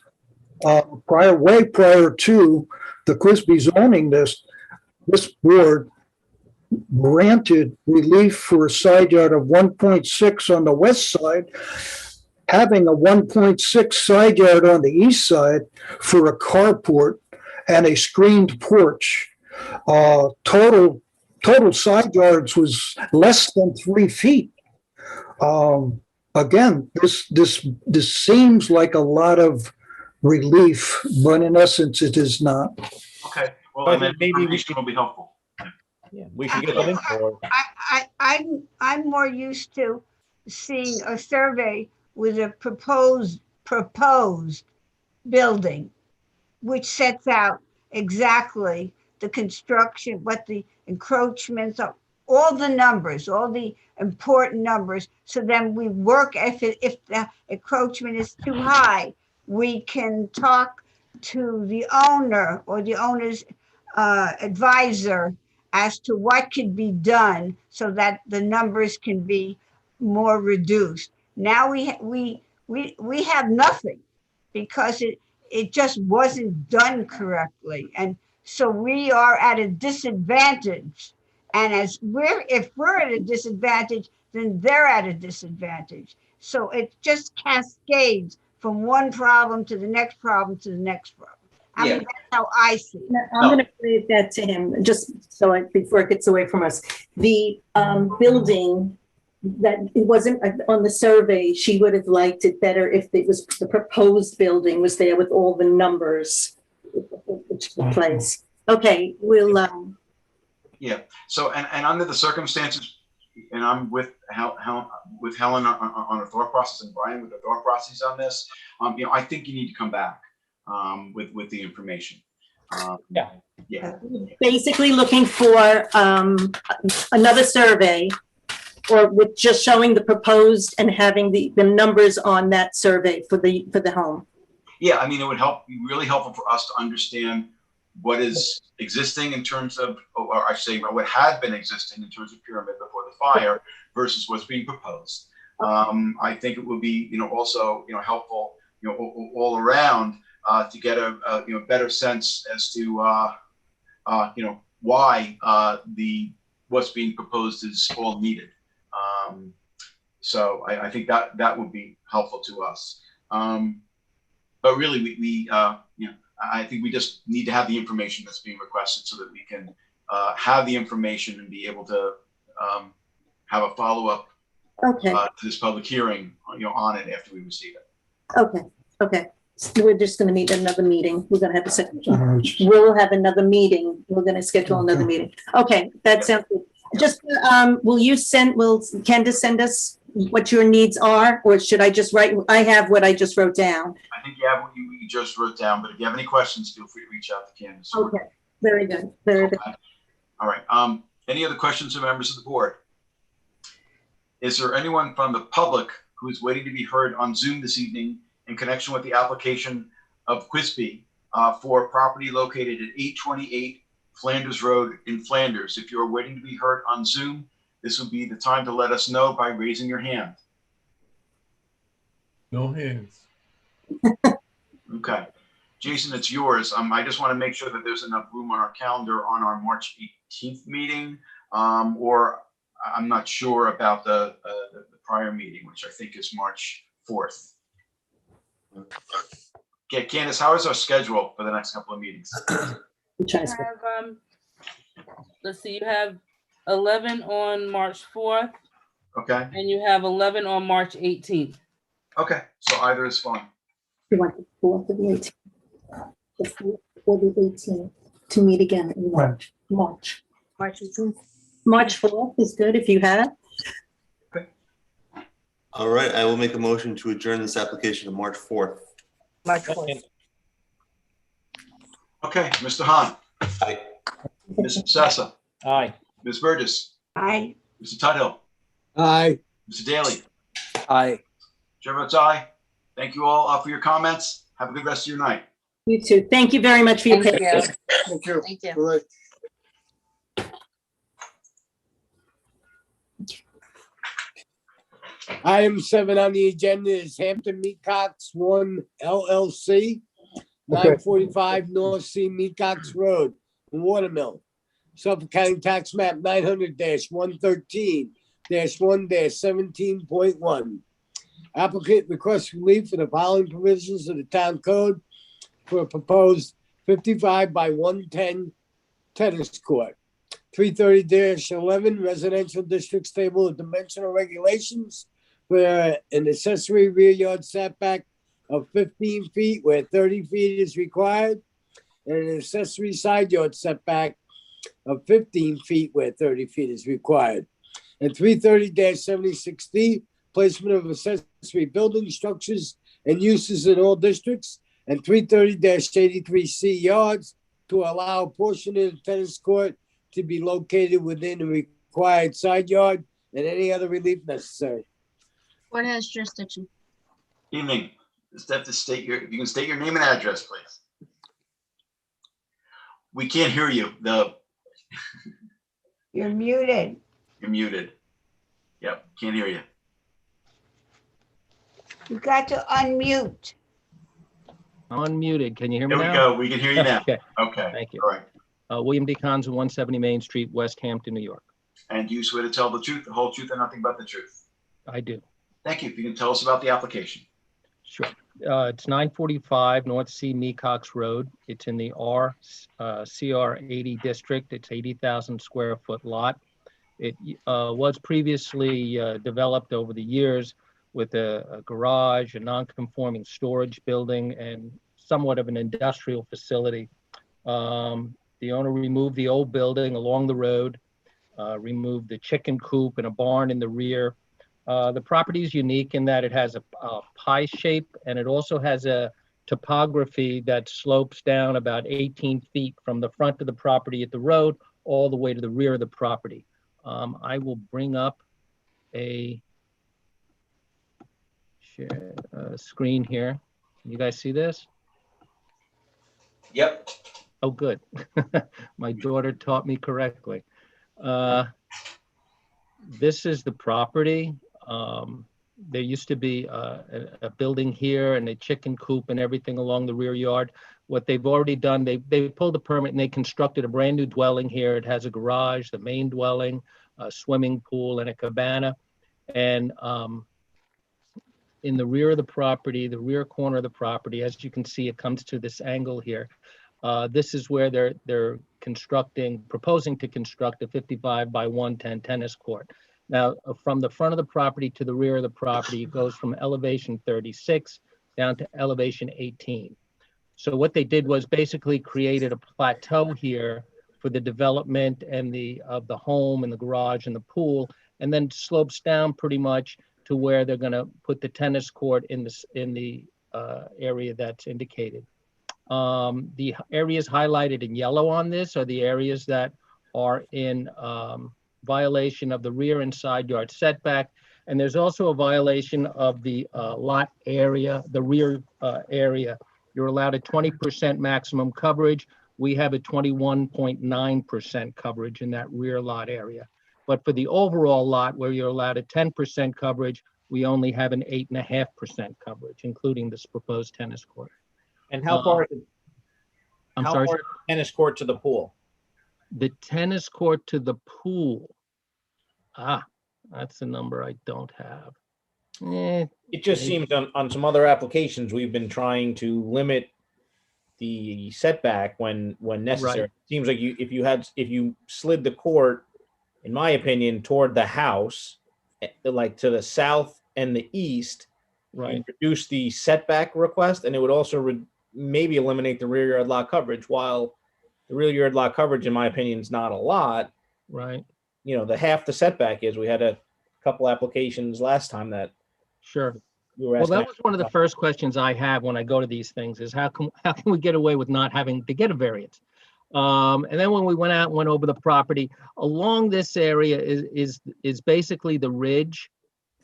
way prior to the Quisby's owning this. This board granted relief for a side yard of 1.6 on the west side, having a 1.6 side yard on the east side for a carport and a screened porch. Total side yards was less than 3 feet. Again, this seems like a lot of relief, but in essence, it is not. Okay, well, I and think then maybe we information will be helpful. Yeah, we should get them in for. I'm more used to seeing a survey with a proposed building, which sets out exactly the construction, what the encroachments are, all the numbers, all the important numbers. So then we work, if the encroachment is too high, we can talk to the owner or the owner's advisor as to what could be done so that the numbers can be more reduced. Now we have nothing because it just wasn't done correctly. And so we are at a disadvantage. And if we're at a disadvantage, then they're at a disadvantage. So it just cascades from one problem to the next problem to the next problem. I mean, that's how I see it. I'm going to read that to him, just before it gets away from us. The building that it wasn't on the survey, she would have liked it better if it was the proposed building was there with all the numbers, which took place. Okay, we'll. Yeah. So, and under the circumstances, and I'm with Helen on her thought process, and Brian with the thought process on this. I think you need to come back with the information. Yeah. Basically looking for another survey, or with just showing the proposed and having the numbers on that survey for the home. Yeah, I mean, it would be really helpful for us to understand what is existing in terms of, or I should say, what had been existing in terms of pyramid before the fire versus what's being proposed. I think it would be, also, helpful, all around to get a better sense as to, why what's being proposed is all needed. So I think that would be helpful to us. But really, we I think we just need to have the information that's being requested so that we can have the information and be able to have a follow-up to this public hearing, on it after we receive it. Okay. So we're just going to need another meeing. We're going to have a second. We'll have another meeting. We're going to schedule another meeting. Okay, that sounds good. Just, will Candace send us what your needs are, or should I just write? I have what I just wrote down. I think you have what you just wrote down, but if you have any questions, feel free to reach out to Candace. Okay, very good, very good. All right. Any other questions of members of the board? Is there anyone from the public who is waiting to be heard on Zoom this evening in connection with the application of Quisby for property located at 828 Flanders Road in Flanders? If you're waiting to be heard on Zoom, this would be the time to let us know by raising your hand. No hands. Okay. Jason, it's yours. I just want to make sure that there's enough room on our calendar on our March 18th meeting, or I'm not sure about the prior meeting, which I think is March 4th. Okay, Candace, how is our schedule for the next couple of meetings? Let's see, you have 11 on March 4th. Okay. And you have 11 on March 18th. Okay, so either is fine. You want the 4th or the 18th? The 4th or the 18th to meet again in March. March 18th. March 4th is good if you have. All right, I will make a motion to adjourn this application to March 4th. March 4th. Okay, Mr. Hahn, Aye. Ms. Sessa, Aye. Ms. Burgess, Aye. Mr. Tuthill, Aye. Mr. Daly. Aye. Chair votes aye. Thank you all for your comments. Have a good rest of your night. You too. Thank you very much for your Thank patience. you. Thank you. Thank you. Good night. Item 7 on the agenda is Hampton Meatcocks 1 LLC, 945 North Sea Meatcocks Road, Watermill. Suffolk County Tax Map 900-113-1-17.1. Applicant requests relief for the following provisions of the town code for a proposed 55 by 110 tennis court. 330-11 residential districts table of dimensional regulations for an accessory rear yard setback of 15 feet where 30 feet is required, and an accessory side yard setback of 15 feet where 30 feet is required. And 330-76D, placement of accessory building structures and uses in all districts, and 330-83C yards to allow a portion of the tennis court to be located within the required side yard, and any other relief necessary. Board has jurisdiction. Evening. Just have to state if you can state your name and address, please. We can't hear you. You're muted. You're muted. Yep, can't hear you. You've got to unmute. Unmuted. Can you hear me There we now? go. We can hear you now. Okay. Okay. Thank you. All right. William D. Conza, 170 Main Street, West Hampton, New York. And you swear to tell the truth, the whole truth, and nothing but the truth. I do. Thank you. If you can tell us about the application. Sure. It's 945 North Sea Mecox Road. It's in the CR 80 district. It's 80,000 square foot lot. It was previously developed over the years with a garage, a non-conforming storage building, and somewhat of an industrial facility. The owner removed the old building along the road, removed the chicken coop and a barn in the rear. The property is unique in that it has a pie shape, and it also has a topography that slopes down about 18 feet from the front of the property at the road all the way to the rear of the property. I will bring up a screen here. Can you guys see this? Yep. Oh, good. My daughter taught me correctly. This is the property. There used to be a building here and a chicken coop and everything along the rear yard. What they've already done, they pulled a permit and they constructed a brand new dwelling here. It has a garage, the main dwelling, a swimming pool, and a cabana. And in the rear of the property, the rear corner of the property, as you can see, it comes to this angle here. This is where they're proposing to construct a 55 by 110 tennis court. Now, from the front of the property to the rear of the property, it goes from elevation 36 down to elevation 18. So what they did was basically created a plateau here for the development and of the home and the garage and the pool, and then slopes down pretty much to where they're going to put the tennis court in the area that's indicated. The areas highlighted in yellow on this are the areas that are in violation of the rear and side yard setback. And there's also a violation of the lot area, the rear area. You're allowed a 20% maximum coverage. We have a 21.9% coverage in that rear lot area. But for the overall lot where you're allowed a 10% coverage, we only have an 8.5% coverage, including this proposed tennis court. And how far is the Far is the tennis court to the pool? The tennis court to the pool. That's a number I don't have. It just seems on some other applications, we've been trying to limit the setback when necessary. Right. It seems like if you slid the court, in my opinion, toward the house, like to the south and the east, right, reduce the setback request, and it would also maybe eliminate the rear yard lot coverage. While the rear yard lot coverage, in my opinion, is not a lot. Right. The half the setback is. We had a couple applications last time that Sure. You were Well, asking. that was one of the first questions I have when I go to these things is how can we get away with not having to get a variance? And then when we went out and went over the property, along this area is basically the ridge.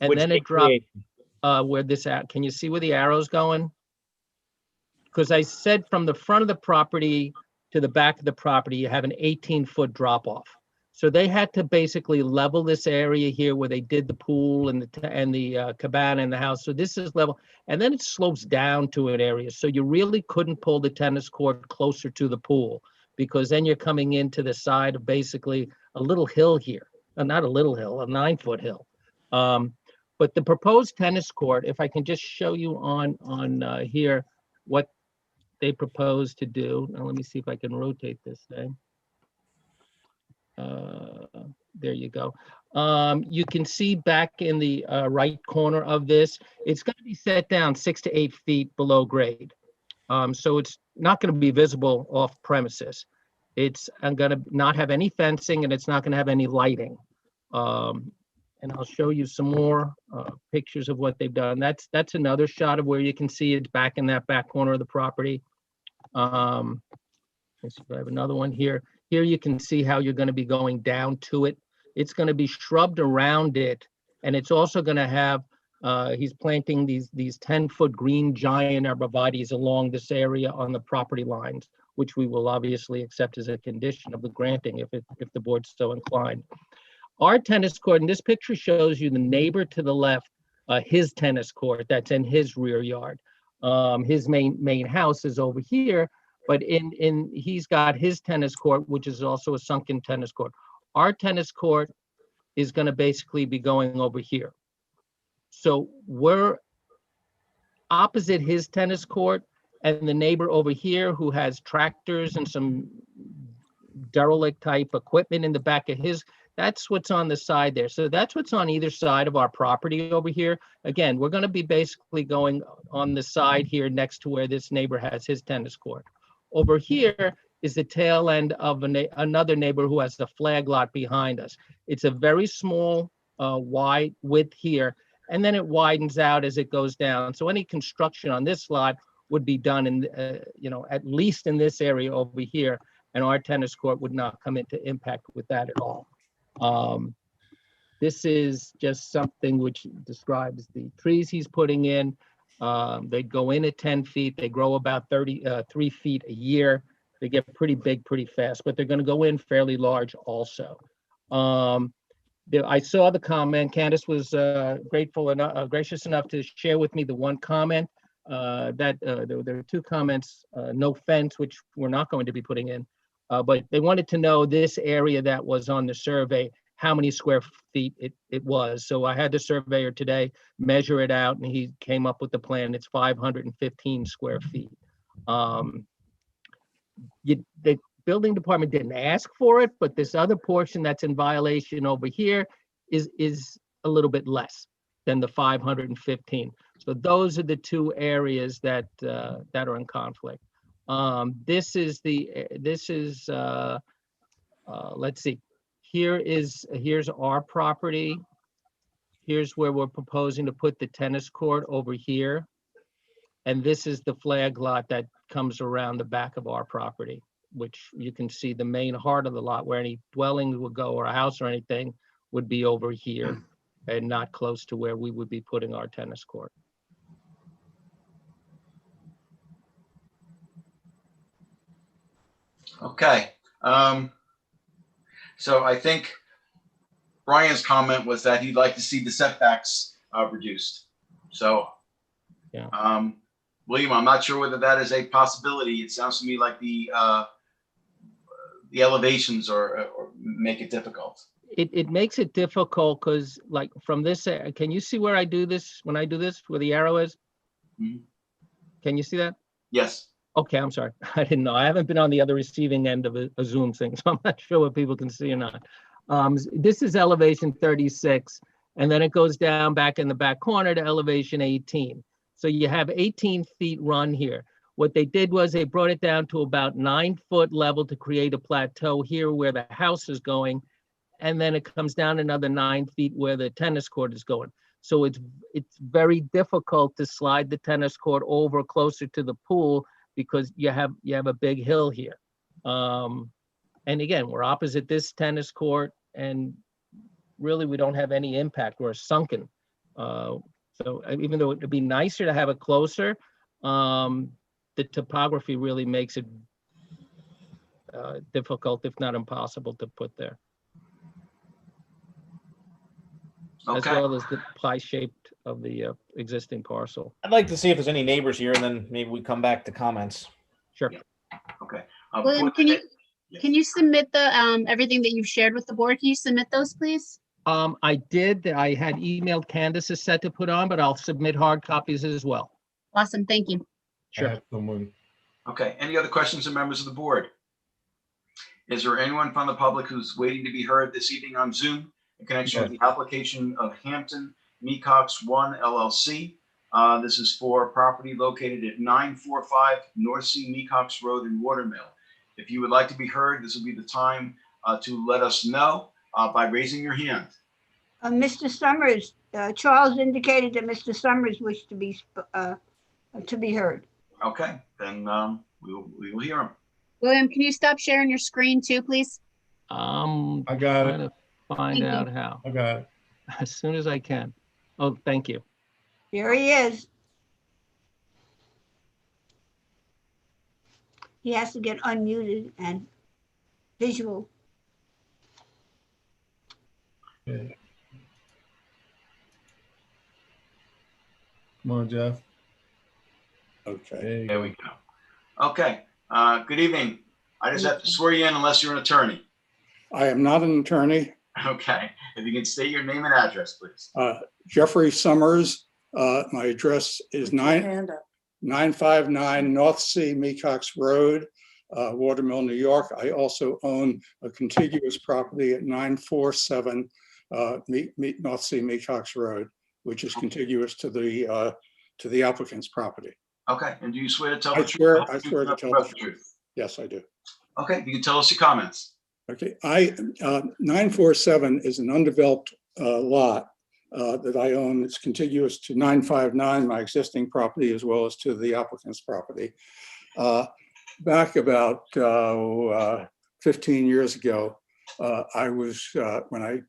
And Which then they it dropped create. where this at. Can you see where the arrow's going? Because I said from the front of the property to the back of the property, you have an 18-foot drop off. So they had to basically level this area here where they did the pool and the cabana and the house. So this is level, and then it slopes down to an area. So you really couldn't pull the tennis court closer to the pool because then you're coming into the side of basically a little hill here, not a little hill, a 9-foot hill. But the proposed tennis court, if I can just show you on here what they propose to do. Now let me see if I can rotate this thing. There you go. You can see back in the right corner of this, it's going to be set down 6 to 8 feet below grade. So it's not going to be visible off premises. It's going to not have any fencing and it's not going to have any lighting. And I'll show you some more pictures of what they've done. That's another shot of where you can see it's back in that back corner of the property. Let's see if I have another one here. Here you can see how you're going to be going down to it. It's going to be shrubbed around it, and it's also going to have, he's planting these 10-foot green giant arborvitaes along this area on the property lines, which we will obviously accept as a condition of the granting if the board's so inclined. Our tennis court, and this picture shows you the neighbor to the left, his tennis court that's in his rear yard. His main house is over here, but he's got his tennis court, which is also a sunken tennis court. Our tennis court is going to basically be going over here. So we're opposite his tennis court, and the neighbor over here who has tractors and some derelict type equipment in the back of his, that's what's on the side there. So that's what's on either side of our property over here. Again, we're going to be basically going on the side here next to where this neighbor has his tennis court. Over here is the tail end of another neighbor who has the flag lot behind us. It's a very small wide width here, and then it widens out as it goes down. So any construction on this lot would be done in, at least in this area over here, and our tennis court would not come into impact with that at all. This is just something which describes the trees he's putting in. They go in at 10 feet. They grow about 3 feet a year. They get pretty big pretty fast, but they're going to go in fairly large also. I saw the comment. Candace was gracious enough to share with me the one comment that there were 2 comments, no fence, which we're not going to be putting in. But they wanted to know this area that was on the survey, how many square feet it was. So I had the surveyor today measure it out, and he came up with the plan. It's 515 square feet. The building department didn't ask for it, but this other portion that's in violation over here is a little bit less than the 515. So those are the 2 areas that are in conflict. Let's see. Here's our property. Here's where we're proposing to put the tennis court over here. And this is the flag lot that comes around the back of our property, which you can see the main heart of the lot where any dwelling would go or a house or anything would be over here and not close to where we would be putting our tennis court. Okay. So I think Brian's comment was that he'd like to see the setbacks reduced. So, yeah. William, I'm not sure whether that is a possibility. It sounds to me like the elevations or make it difficult. It makes it difficult because, like, from this, can you see where I do this? When I do this, where the arrow is? Mm-hmm. Can you see that? Yes. Okay, I'm sorry. I didn't know. I haven't been on the other receiving end of a Zoom thing, so I'm not sure what people can see or not. This is elevation 36, and then it goes down back in the back corner to elevation 18. So you have 18 feet run here. What they did was they brought it down to about 9-foot level to create a plateau here where the house is going, and then it comes down another 9 feet where the tennis court is going. So it's very difficult to slide the tennis court over closer to the pool because you have a big hill here. And again, we're opposite this tennis court, and really we don't have any impact. We're sunken. So even though it'd be nicer to have it closer, the topography really makes it difficult, if not impossible, to put there. As Okay. well as the pie shaped of the existing parcel. I'd like to see if there's any neighbors here, and then maybe we come back to comments. Sure. Okay. William, can you submit the everything that you've shared with the board? Can you submit those, please? I did. I had emailed Candace a set to put on, but I'll submit hard copies as well. Awesome. Thank you. Sure. Okay. Any other questions of members of the board? Is there anyone from the public who's waiting to be heard this evening on Zoom in connection with the application of Hampton Mecox 1 LLC? This is for property located at 945 North Sea Mecox Road in Watermill. If you would like to be heard, this will be the time to let us know by raising your hand. Mr. Summers, Charles indicated that Mr. Summers wished to be heard. Okay, then we will hear him. William, can you stop sharing your screen too, please? I got it. trying to find out how. I got it. As soon as I can. Oh, thank you. Here he is. He has to get unmuted and visual. Okay. Come on, Jeff. Okay, there we go. Okay, good evening. I just have to swear you in unless you're an attorney. I am not an attorney. Okay, if you can state your name and address, please. Jeffrey Summers. My address is 959 North Sea Mecox Road, Watermill, New York. I also own a contiguous property at 947 North Sea Mecox Road, which is contiguous to the applicant's property. Okay, and do you swear to tell the truth? I swear to tell the truth. Yes, I do. Okay, you can tell us your comments. Okay, 947 is an undeveloped lot that I own. It's contiguous to 959, my existing property, as well as to the applicant's property. Back about 15 years ago, when I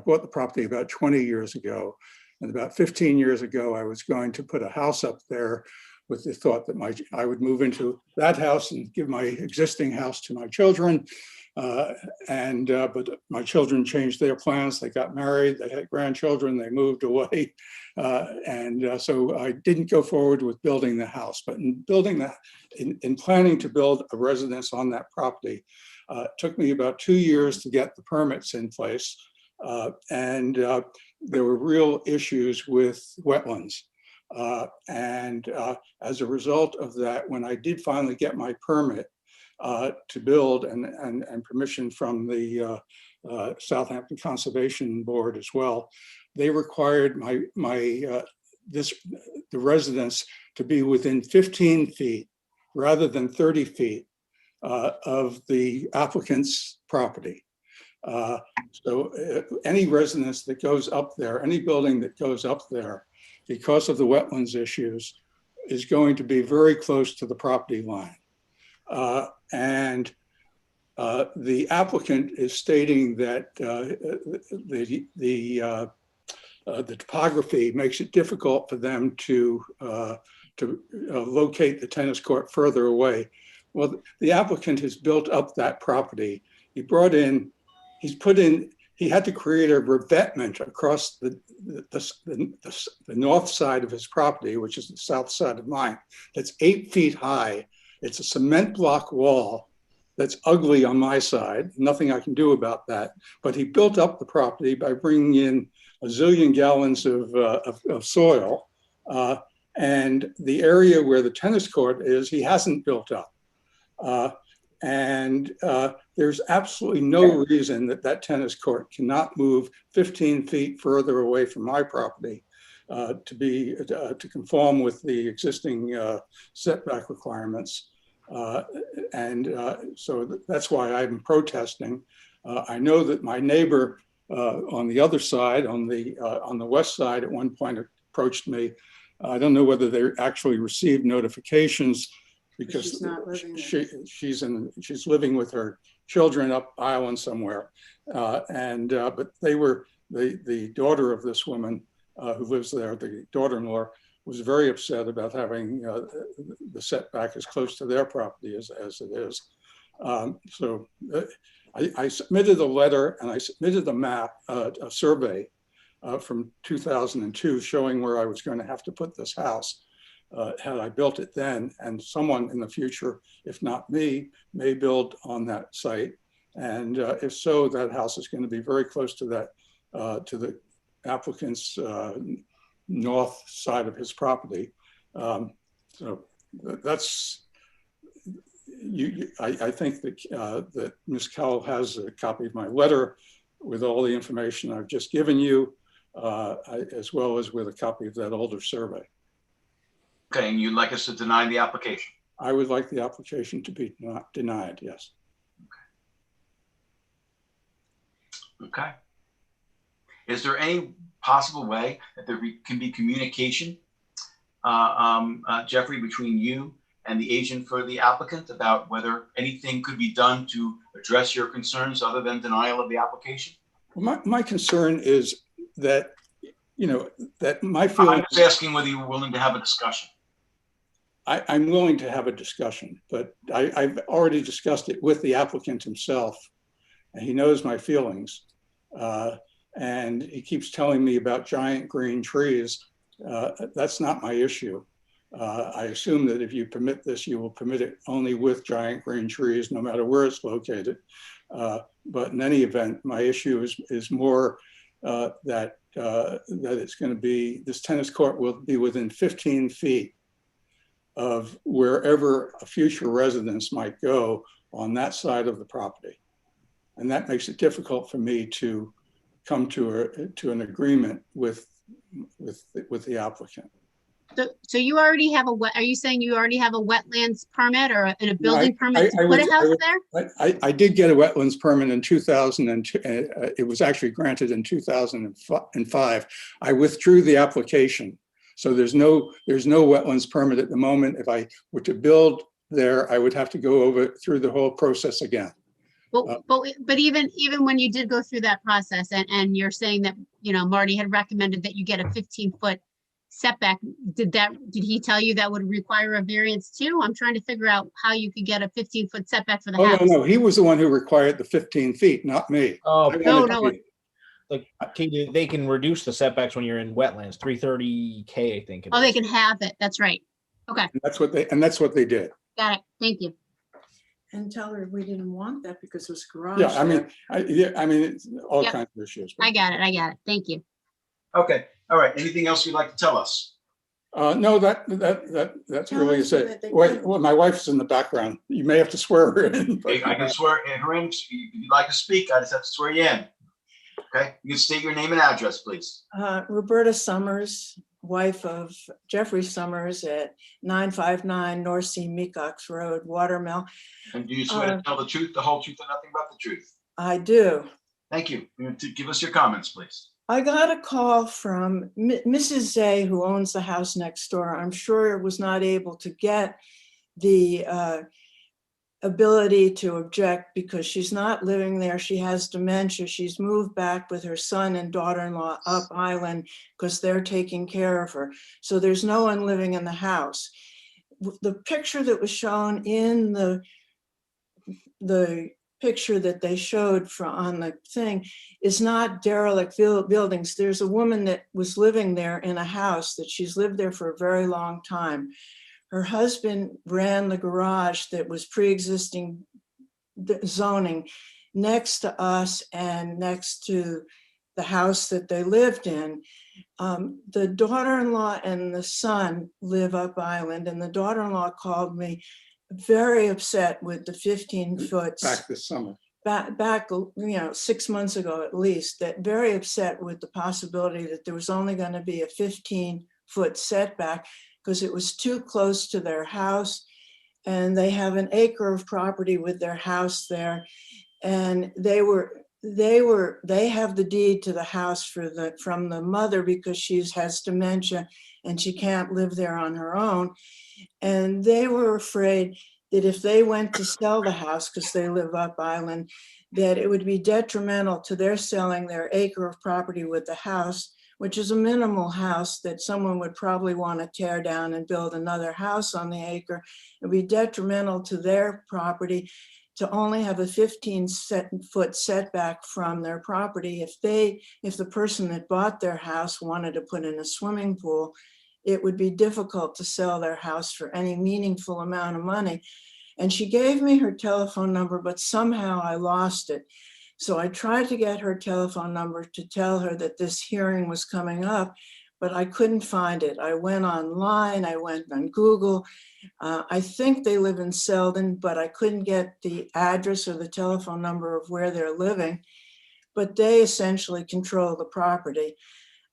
bought the property about 20 years ago, and about 15 years ago, I was going to put a house up there with the thought that I would move into that house and give my existing house to my children. But my children changed their plans. They got married, they had grandchildren, they moved away. So I didn't go forward with building the house. But in planning to build a residence on that property, it took me about 2 years to get the permits in place. There were real issues with wetlands. As a result of that, when I did finally get my permit to build and permission from the Southampton Conservation Board as well, they required the residence to be within 15 feet rather than 30 feet of the applicant's property. So any residence that goes up there, any building that goes up there, because of the wetlands issues, is going to be very close to the property line. The applicant is stating that the topography makes it difficult for them to locate the tennis court further away. Well, the applicant has built up that property. He had to create a revetment across the north side of his property, which is the south side of mine, that's 8 feet high. It's a cement block wall that's ugly on my side. Nothing I can do about that. But he built up the property by bringing in a zillion gallons of soil. And the area where the tennis court is, he hasn't built up. There's absolutely no reason that tennis court cannot move 15 feet further away from my property to conform with the existing setback requirements. So that's why I'm protesting. I know that my neighbor on the other side, on the west side, at one point approached me. I don't know whether they actually received notifications because she's not living there. she's living with her children up island somewhere. But they were the daughter of this woman who lives there, the daughter-in-law, was very upset about having the setback as close to their property as it is. So I submitted a letter and I submitted a map, a survey from 2002 showing where I was going to have to put this house had I built it then, and someone in the future, if not me, may build on that site. And if so, that house is going to be very close to that, to the applicant's north side of his property. So that's, I think that Ms. Cowell has a copy of my letter with all the information I've just given you, as well as with a copy of that older survey. Okay, and you'd like us to deny the application? I would like the application to be not denied, yes. Okay. Is there any possible way that there can be communication, Jeffrey, between you and the agent for the applicant about whether anything could be done to address your concerns other than denial of the application? Well, my concern is that, you know, that my feeling. I'm just asking whether you're willing to have a discussion. I'm willing to have a discussion, but I've already discussed it with the applicant himself, and he knows my feelings. And he keeps telling me about giant green trees. That's not my issue. I assume that if you permit this, you will permit it only with giant green trees, no matter where it's located. But in any event, my issue is more that it's going to be, this tennis court will be within 15 feet of wherever a future residence might go on that side of the property. And that makes it difficult for me to come to an agreement with the applicant. So you already have are you saying you already have a wetlands permit or a building permit to put a house there? I did get a wetlands permit in 2002. It was actually granted in 2005. I withdrew the application. So there's no wetlands permit at the moment. If I were to build there, I would have to go through the whole process again. But even when you did go through that process and you're saying that, you know, Marty had recommended that you get a 15-foot setback, did he tell you that would require a variance too? I'm trying to figure out how you could get a 15-foot setback for the house. No, he was the one who required the 15 feet, not me. Oh, no. Like, they can reduce the setbacks when you're in wetlands, 330K, I think. They can have it. That's right. Okay. And that's what they did. Got it. Thank you. And tell her we didn't want that because it was garage. Yeah, I mean, it's all kinds of issues. I got it. Thank you. Okay. All right. Anything else you'd like to tell us? No, that's really is it. Wait, well, my wife's in the background. You may have to swear her in. But I can swear her in. If you'd like to speak, I just have to swear you in. Okay. You can state your name and address, please. Roberta Summers, wife of Jeffrey Summers at 959 North Sea Mecox Road, Watermill. And do you swear to tell the truth, the whole truth, and nothing but the truth? I do. Thank you. Give us your comments, please. I got a call from Mrs. Zay, who owns the house next door. I'm sure was not able to get the ability to object because she's not living there. She has dementia. She's moved back with her son and daughter-in-law up island because they're taking care of her. So there's no one living in the house. The picture that was shown in the picture that they showed on the thing is not derelict buildings. There's a woman that was living there in a house that she's lived there for a very long time. Her husband ran the garage that was pre-existing zoning next to us and next to the house that they lived in. The daughter-in-law and the son live up island, and the daughter-in-law called me very upset with the 15-foot. Back this summer. Back, 6 months ago at least, that very upset with the possibility that there was only going to be a 15-foot setback because it was too close to their house, and they have an acre of property with their house there, and they were they have the deed to the house from the mother because she has dementia and she can't live there on her own. And they were afraid that if they went to sell the house, because they live up island, that it would be detrimental to their selling their acre of property with the house, which is a minimal house that someone would probably want to tear down and build another house on the acre. It would be detrimental to their property to only have a 15-foot setback from their property. If the person that bought their house wanted to put in a swimming pool, it would be difficult to sell their house for any meaningful amount of money. And she gave me her telephone number, but somehow I lost it. So I tried to get her telephone number to tell her that this hearing was coming up, but I couldn't find it. I went online, I went on Google. I think they live in Selden, but I couldn't get the address or the telephone number of where they're living. But they essentially control the property.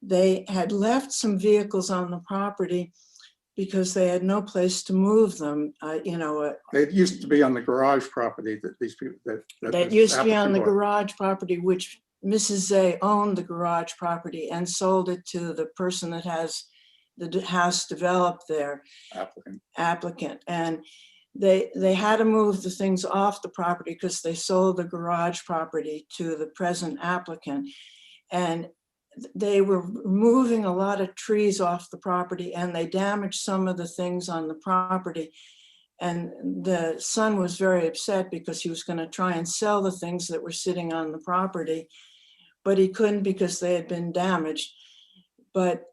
They had left some vehicles on the property because they had no place to move them. It used to be on the garage property that these people, that That this used to be on applicant the bought. garage property, which Mrs. Zay owned the garage property and sold it to the person that has the house developed there, applicant. And they had to move the things off the property because they sold the garage property to the present applicant. And they were removing a lot of trees off the property and they damaged some of the things on the property. And the son was very upset because he was going to try and sell the things that were sitting on the property, but he couldn't because they had been damaged. But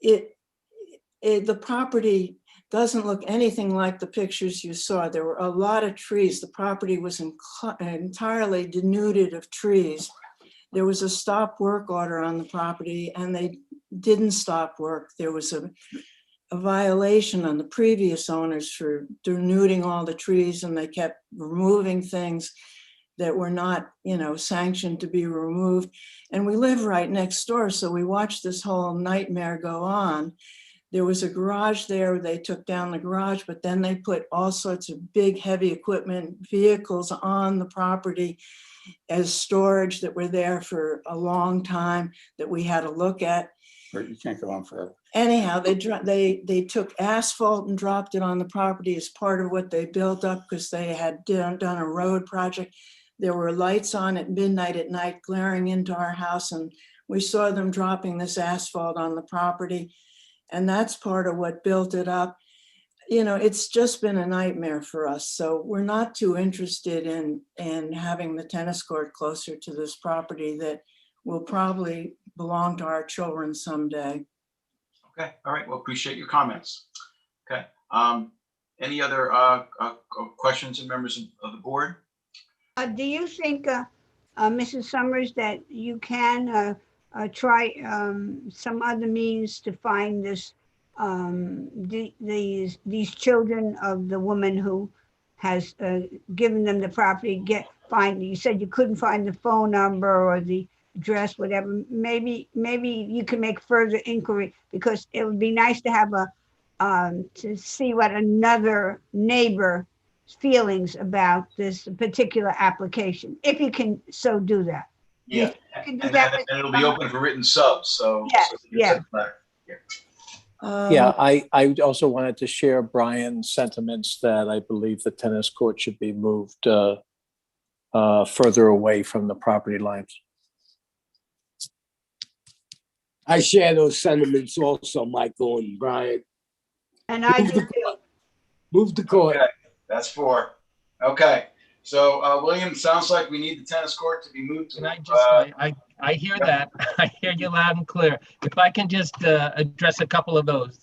the property doesn't look anything like the pictures you saw. There were a lot of trees. The property was entirely denuded of trees. There was a stop work order on the property and they didn't stop work. There was a violation on the previous owners for denuding all the trees and they kept removing things that were not, sanctioned to be removed. And we live right next door, so we watched this whole nightmare go on. There was a garage there, they took down the garage, but then they put all sorts of big, heavy equipment, vehicles on the property as storage that were there for a long time that we had to look at. Right, you can't go on forever. Anyhow, they took asphalt and dropped it on the property as part of what they built up because they had done a road project. There were lights on at midnight at night glaring into our house and we saw them dropping this asphalt on the property. And that's part of what built it up. It's just been a nightmare for us. So we're not too interested in having the tennis court closer to this property that will probably belong to our children someday. Okay, all right, well, appreciate your comments. Okay, any other questions and members of the board? Do you think, Mrs. Summers, that you can try some other means to find this these children of the woman who has given them the property? You said you couldn't find the phone number or the address, whatever. Maybe you can make further inquiry because it would be nice to have to see what another neighbor's feelings about this particular application, if you can so do that. Yeah, You can do and that and it'll be open for written subs, so. Yes, so yes. Yeah, I also wanted to share Brian's sentiments that I believe the tennis court should be moved further away from the property lines. I share those sentiments also, Michael and Brian. And I do. Move the court. Okay, that's 4. Okay, so William, sounds like we need the tennis court to be moved to. And I hear that. I hear you loud and clear. If I can just address a couple of those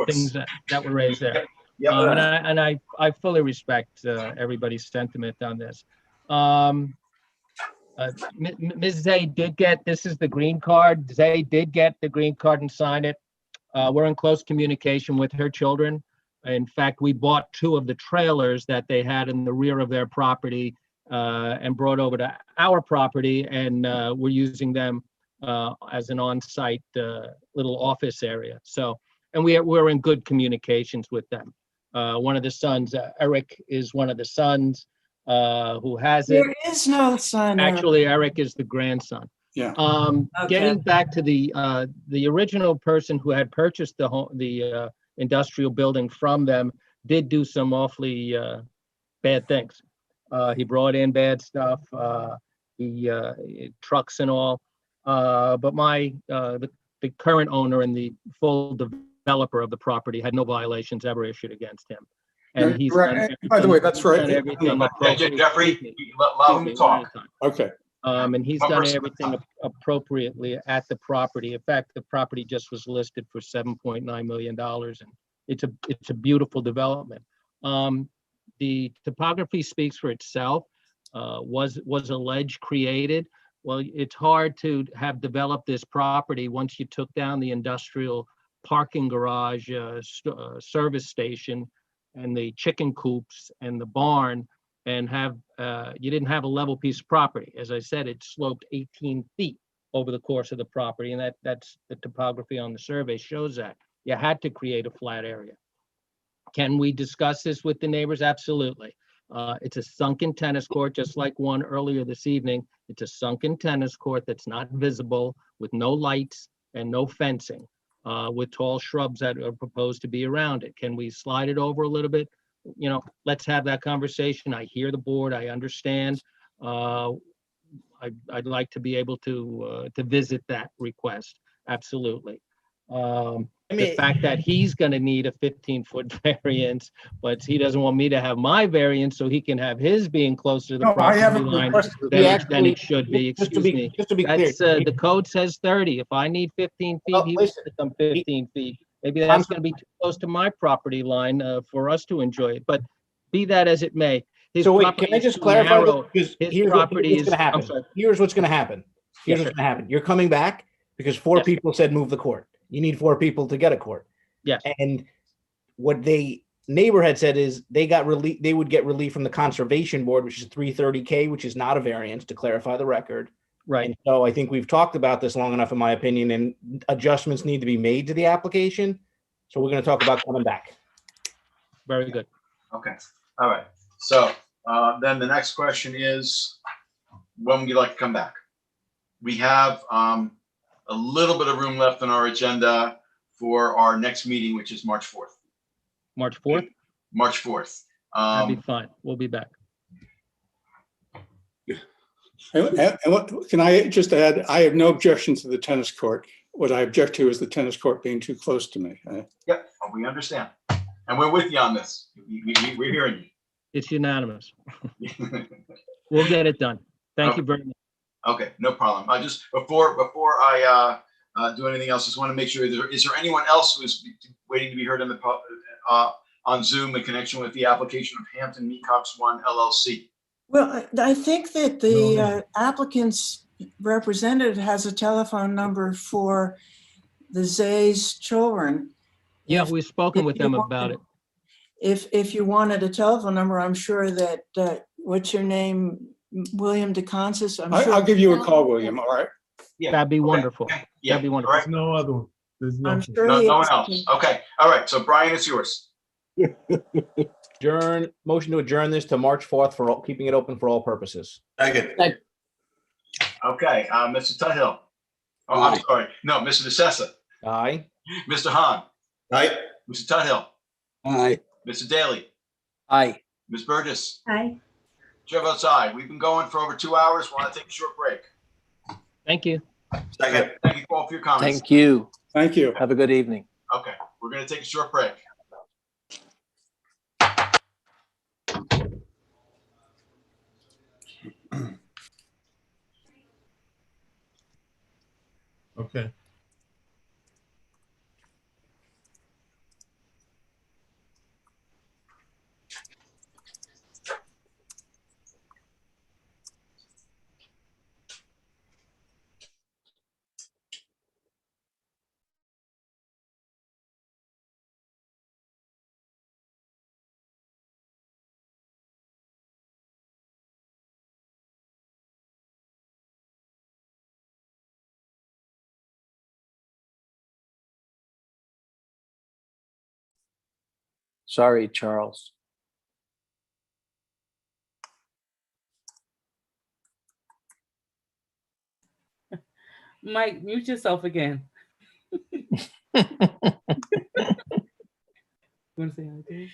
things that were raised there. And I fully respect everybody's sentiment on this. Ms. Zay did get, this is the green card. Zay did get the green card and signed it. We're in close communication with her children. In fact, we bought 2 of the trailers that they had in the rear of their property and brought over to our property, and we're using them as an on-site little office area. So, and we're in good communications with them. One of the sons, Eric, is one of the sons. who has it. There is no son. Actually, Eric is the grandson. Yeah. Getting back to the original person who had purchased the industrial building from them did do some awfully bad things. He brought in bad stuff, trucks and all. But the current owner and the full developer of the property had no violations ever issued against him. And he's right. By the way, that's right. Jeffrey, allow him to talk. Okay. And he's done everything appropriately at the property. In fact, the property just was listed for $7.9 million, and it's a beautiful development. The topography speaks for itself. Was a ledge created? Well, it's hard to have developed this property once you took down the industrial parking garage, service station, and the chicken coops and the barn, and you didn't have a level piece of property. As I said, it sloped 18 feet over the course of the property, and that's the topography on the survey shows that. You had to create a flat area. Can we discuss this with the neighbors? Absolutely. It's a sunken tennis court, just like one earlier this evening. It's a sunken tennis court that's not visible, with no lights and no fencing, with tall shrubs that are proposed to be around it. Can we slide it over a little bit? You know, let's have that conversation. I hear the board. I understand. I'd like to be able to visit that request. Absolutely. The fact that he's going to need a 15-foot variance, but he doesn't want me to have my variance so he can have his being closer to the property line than it should be. Excuse me. Just to be clear, The code says 30. If I need 15 feet, he wants to come 15 feet. Maybe that's going to be too close to my property line for us to enjoy it. But be that as it may, his so wait, property can I is just too clarify? narrow. Because His here's property what's going to happen. I'm sorry. Here's what's going to happen. Here's Yes, what's going to happen. You're coming back because four people said move the court. You need 4 people to get a court. Yes. And what neighbor had said is they got relief. They would get relief from the conservation board, which is 330K, which is not a variance, to clarify the record. Right. And so I think we've talked about this long enough, in my opinion, and adjustments need to be made to the application. So we're going to talk about coming back. Very good. Okay. All right. So then the next question is, when would you like to come back? We have a little bit of room left on our agenda for our next meeting, which is March 4th. March 4th? March 4th. That'd be fine. We'll be back. And what, can I just add, I have no objection to the tennis court. What I object to is the tennis court being too close to me. Yep, we understand. And we're with you on this. We're hearing you. It's unanimous. We'll get it done. Thank you very much. Okay, no problem. I just, before I do anything else, just want to make sure, is there anyone else who's waiting to be heard on Zoom in connection with the application of Hampton Mecox 1 LLC? Well, I think that the applicant's representative has a telephone number for the Zay's children. Yeah, we've spoken with them about it. If you wanted a telephone number, I'm sure that, what's your name? William DeConsis? I'll give you a call, William, all right? Yeah. That'd be wonderful. Yeah. That'd be wonderful. Right. No other one. There's no. I'm sure No, he no is. one else. Okay. All right. So Brian, it's yours. Motion to adjourn this to March 4th for keeping it open for all purposes. Second. Okay. Mr. Tuthill. Oh, I'm sorry. No, Mr. DeSessa. Aye. Mr. Hahn. Aye. Mr. Tuthill. Aye. Mr. Daly. Aye. Ms. Burgess. Aye. Chair votes aye. We've been going for over 2 hours. Want to take a short break. Thank you. Second. Thank you all for your comments. Thank you. Thank you. Have a good evening. Okay. We're going to take a short break. Okay. Sorry, Charles. Mike, mute yourself again. You want to say hi, too?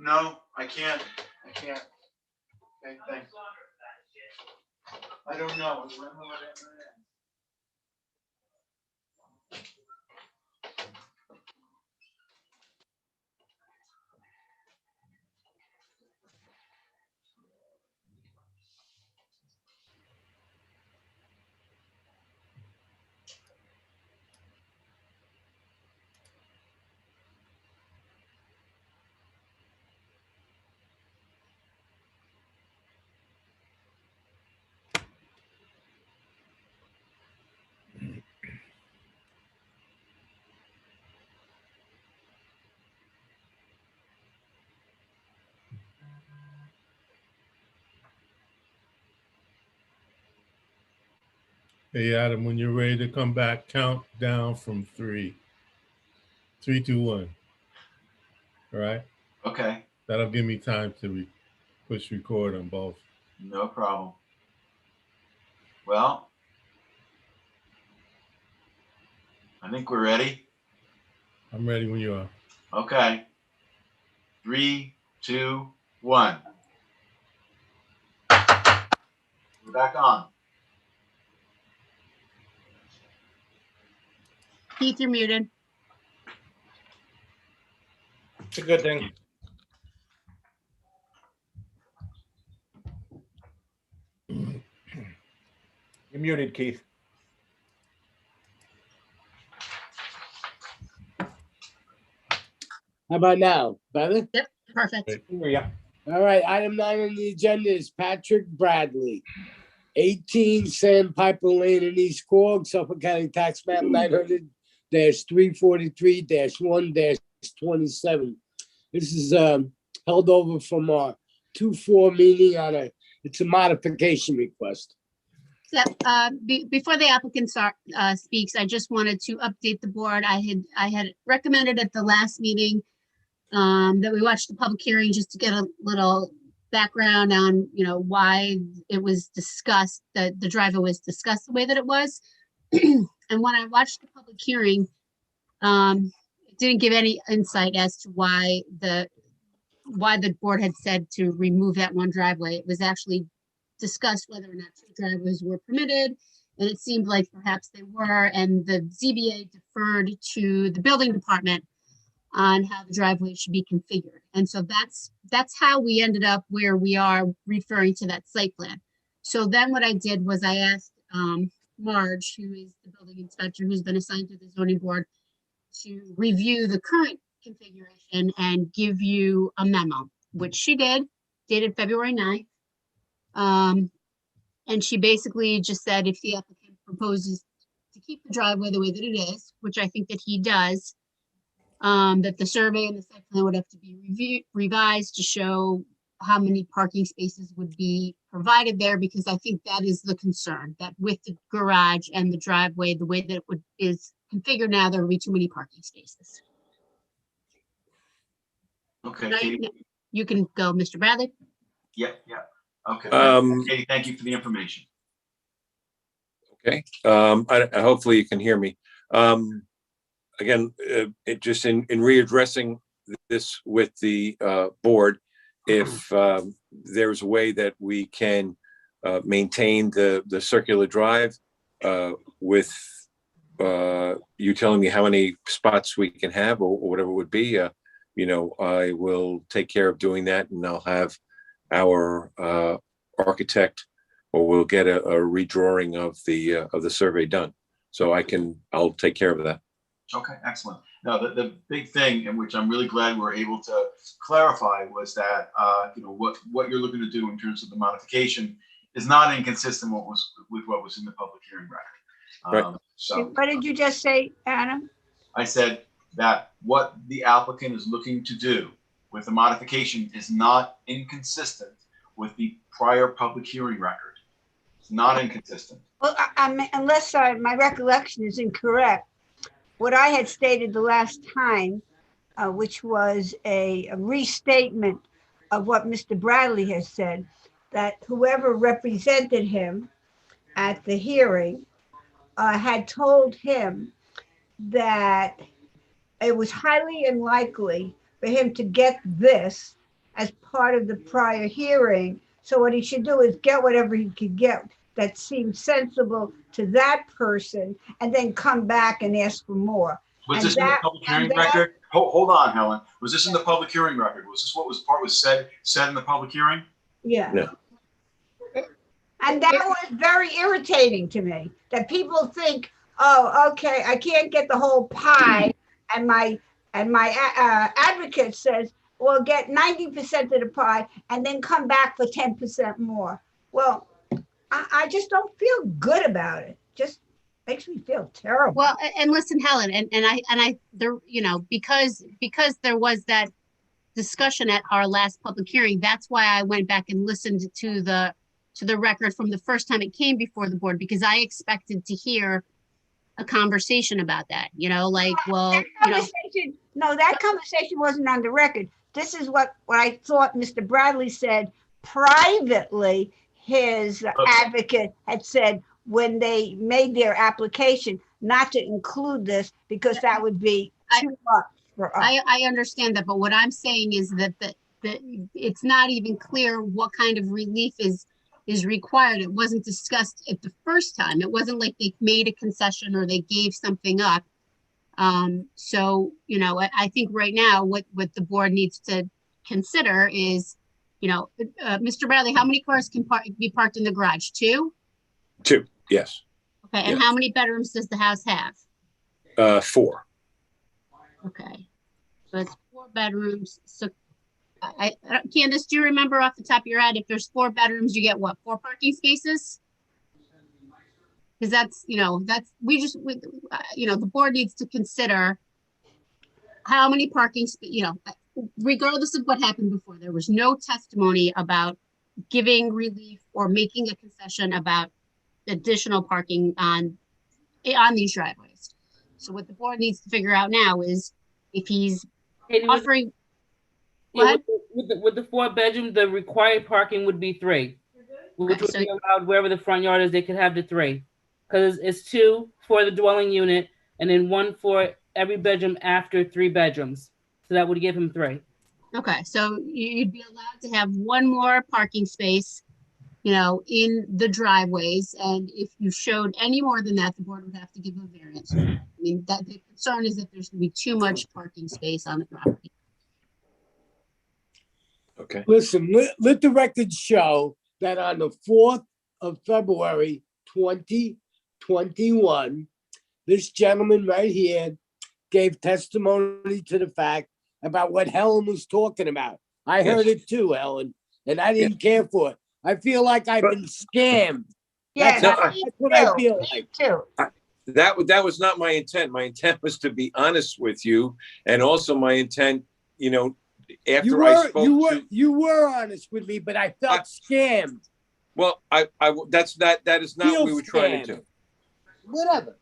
No, I can't. Okay, thanks. I don't know. Hey, Adam, when you're ready to come back, count down from 3. 3, 2, 1. All right? Okay, That'll give me time to push record on both. no problem. Well, I think we're ready. I'm ready when you are. Okay. 3, 2, 1. We're back on. Keith, you're muted. It's a good thing. You're muted, Keith. How about now? Better? Yep, perfect. Yeah. All right, item 9 on the agenda is Patrick Bradley, 18 Sandpiper Lane in East Quogue, Suffolk County Tax Map 900-343-1-27. This is held over from our 2-4 meeting it's a modification request. Yep. Before the applicant speaks, I just wanted to update the board. I had recommended at the last meeting that we watch the public hearing just to get a little background on, why it was discussed, that the driveway was discussed the way that it was. And when I watched the public hearing, it didn't give any insight as to why the board had said to remove that one driveway. It was actually discussed whether or not 2 driveways were permitted, and it seemed like perhaps they were, and the ZBA deferred to the building department on how the driveway should be configured. And so that's how we ended up where we are, referring to that site plan. So then what I did was I asked Marge, who is the building inspector who's been assigned to the zoning board, to review the current configuration and give you a memo, which she did, dated February 9th. And she basically just said if the applicant proposes to keep the driveway the way that it is, which I think that he does, that the survey and the site plan would have to be revised to show how many parking spaces would be provided there, because I think that is the concern, that with the garage and the driveway, the way that it is configured now, there will be too many parking spaces. Okay, Now Katie. you can go, Mr. Bradley. Yep. Okay. Katie, thank you for the information. Okay, hopefully you can hear me. Again, it just in readdressing this with the board, if there's a way that we can maintain the circular drive with you telling me how many spots we can have or whatever it would be, I will take care of doing that, and I'll have our architect, or we'll get a redrawing of the survey done. So I'll take care of that. Okay, excellent. Now, the big thing, in which I'm really glad we're able to clarify, was that what you're looking to do in terms of the modification is not inconsistent with what was in the public hearing record. Right. So What did you just say, Adam? I said that what the applicant is looking to do with the modification is not inconsistent with the prior public hearing record. It's not inconsistent. Well, unless my recollection is incorrect, what I had stated the last time, which was a restatement of what Mr. Bradley has said, that whoever represented him at the hearing had told him that it was highly unlikely for him to get this as part of the prior hearing. So what he should do is get whatever he could get that seems sensible to that person and then come back and ask for more. Was And this in the that- public and hearing that- record? Hold on, Helen. Was this in the public hearing record? Was this what was said in the public hearing? Yeah. No. And that was very irritating to me, that people think, oh, okay, I can't get the whole pie. And my advocate says, well, get 90% of the pie and then come back for 10% more. Well, I just don't feel good about it. Just makes me feel terrible. Well, and listen, Helen, and I, there, you know, because there was that discussion at our last public hearing, that's why I went back and listened to the record from the first time it came before the board, because I expected to hear a conversation about that, you know, like, well, that conversation wasn't on the record. This is what I thought Mr. Bradley said privately. His advocate had said when they made their application not to include this because that would be too much for us. I understand that, but what I'm saying is that it's not even clear what kind of relief is required. It wasn't discussed at the first time. It wasn't like they made a concession or they gave something up. So, you know, I think right now what the board needs to consider is, you know, Mr. Bradley, how many cars can be parked in the garage? 2? 2, yes. Okay, and Yes. how many bedrooms does the house have? 4. Okay, so it's 4 bedrooms. So, Candace, do you remember off the top of your head, if there's 4 bedrooms, you get what, 4 parking spaces? Because that's, you know, the board needs to consider how many parking, regardless of what happened before, there was no testimony about giving relief or making a concession about additional parking on these driveways. So what the board needs to figure out now is if he's offering. Yeah, with the 4 bedrooms, the required parking would be 3, which would be allowed wherever the front yard is. They could have the 3, because it's 2 for the dwelling unit and then 1 for every bedroom after 3 bedrooms. So that would give him 3. Okay, so you'd be allowed to have 1 more parking space, you know, in the driveways, and if you showed any more than that, the board would have to give a variance. I mean, that the concern is that there's going to be too much parking space on the property. Okay. Listen, let the record show that on the 4th of February, 2021, this gentleman right here gave testimony to the fact about what Helen was talking about. I heard it too, Helen, and I didn't care for it. I feel like I've been scammed. Yeah, That's what I feel like. Too. That was not my intent. My intent was to be honest with you, and also my intent, you know, after you were honest with me, but I felt scammed. Well, that is not what we were trying to do. Whatever.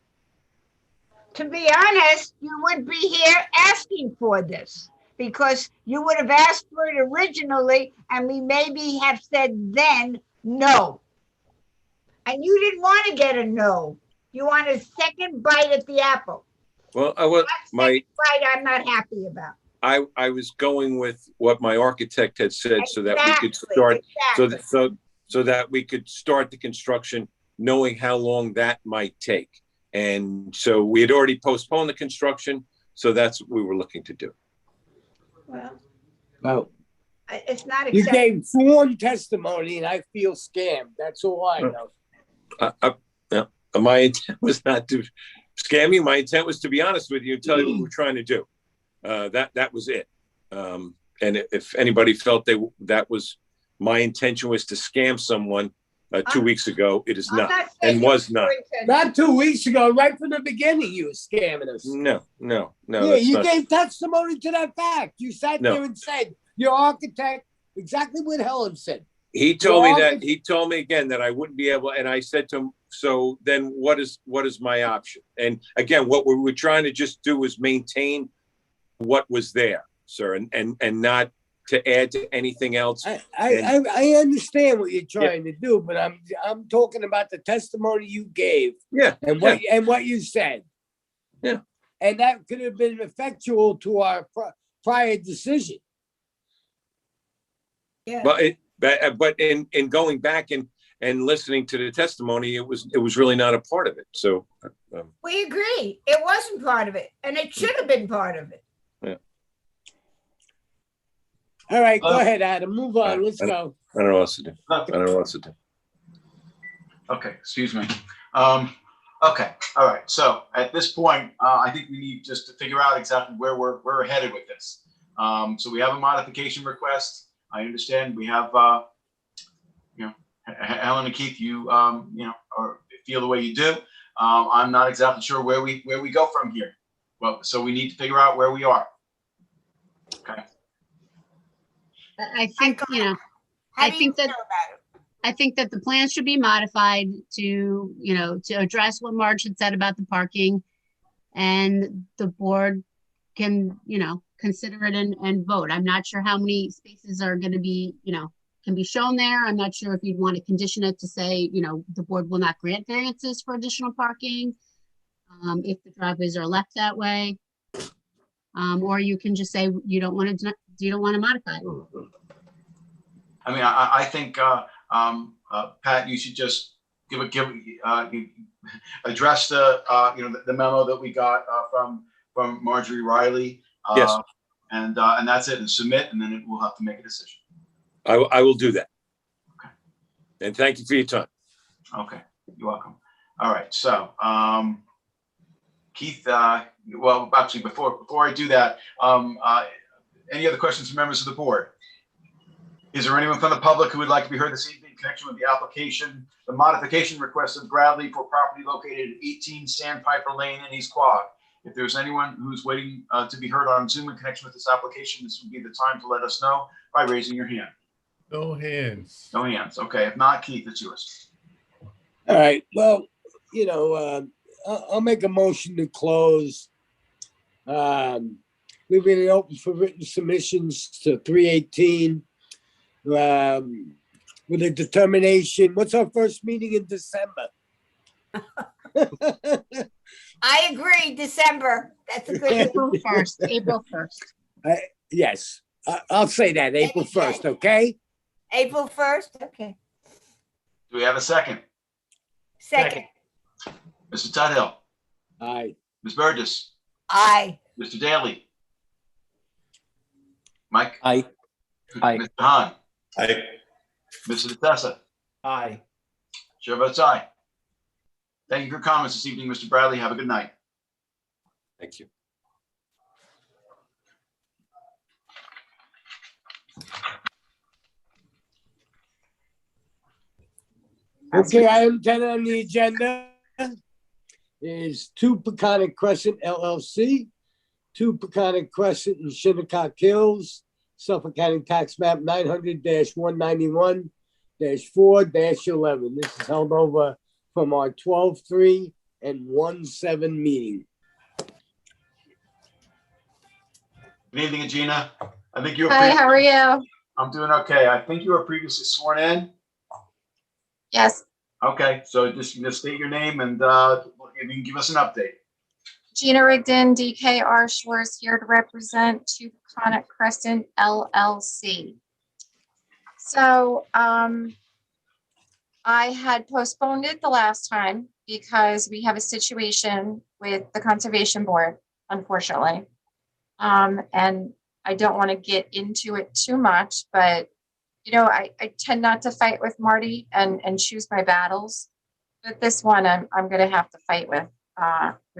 To be honest, you would be here asking for this because you would have asked for it originally and we maybe have said then no. And you didn't want to get a no. You want a second bite at the apple. Well, Bite I'm not happy about. I was going with what my architect had said so that we could start so that we could start the construction knowing how long that might take. And so we had already postponed the construction, so that's what we were looking to do. Well, it's not you acceptable. gave sworn testimony and I feel scammed. That's all I know. My intent was not to scam you. My intent was to be honest with you and tell you what we're trying to do. That was it. And if anybody felt that was my intention was to scam someone 2 weeks ago, it is not and was not. Not 2 weeks ago, right from the beginning, you were scamming us. No. Yeah, you gave testimony to that fact. You sat there and said, your architect, exactly what Helen said. He told me again that I wouldn't be able, and I said to him, so then what is my option? And again, what we were trying to just do was maintain what was there, sir, and not to add to anything else. I understand what you're trying to do, but I'm talking about the testimony you gave. Yeah. And what you said. Yeah. And that could have been effectual to our prior decision. Yeah. But in going back and listening to the testimony, it was really not a part of it. So We agree. It wasn't part of it, and it should have been part of it. yeah. All right, go ahead, Adam. Move on. Let's I go. don't know what else to do. I don't know what else to do. Okay, excuse me. Okay, all right. So at this point, I think we need just to figure out exactly where we're headed with this. So we have a modification request. I understand we have, you know, Helen and Keith, you know, or feel the way you do. I'm not exactly sure where we go from here. Well, so we need to figure out where we are. Okay. I think, you know, I think that the plan should be modified to, you know, to address what Marge had said about the parking, and the board can, you know, consider it and vote. I'm not sure how many spaces are going to be, you know, can be shown there. I'm not sure if you'd want to condition it to say, you know, the board will not grant variances for additional parking, if the driveways are left that way. Or you can just say you don't want to modify it. I mean, I think, Pat, you should just address the, you know, the memo that we got from Marjorie Riley. Yes. And that's it, and submit, and then we'll have to make a decision. I will do that. Okay. And thank you for your time. Okay, you're welcome. All right, so Keith, well, actually, before I do that, any other questions from members of the board? Is there anyone from the public who would like to be heard this evening in connection with the application, the modification request of Bradley for property located at 18 Sandpiper Lane in East Quogue? If there's anyone who's waiting to be heard on Zoom in connection with this application, this would be the time to let us know by raising your hand. No hands. No hands. Okay. If not, Keith, it's yours. All right. Well, you know, I'll make a motion to close, leaving it open for written submissions to 3/18, with a determination. What's our first meeting in December? I agree, December. That's a good. April 1st, April 1st. Yes, I'll say that, April 1st, okay? April 1st, okay. Do we have a second? Second. Mr. Tudhill. Aye. Ms. Burgess. Aye. Mr. Daly. Mike. Aye. Aye. Mr. Hahn. Aye. Mr. DeTessa. Aye. Chair votes aye. Thank you for your comments this evening, Mr. Bradley. Have a good night. Thank you. Okay, item 10 on the agenda is 2 Peconic Crescent LLC, 2 Peconic Crescent in Shinnecock Hills, Suffolk County Tax Map 900-191-4-11. This is held over from our 12/3 and 1/7 meeting. Good evening, Gina. I think you were. Hi, how are you? I'm doing okay. I think you were previously sworn in. Yes, Okay, so just state your name and you can give us an update. Gina Rigdon, DKR Shores, here to represent 2 Peconic Crescent LLC. So I had postponed it the last time because we have a situation with the Conservation Board, unfortunately. And I don't want to get into it too much, but you know, I tend not to fight with Marty and choose my battles, but this one I'm going to have to fight with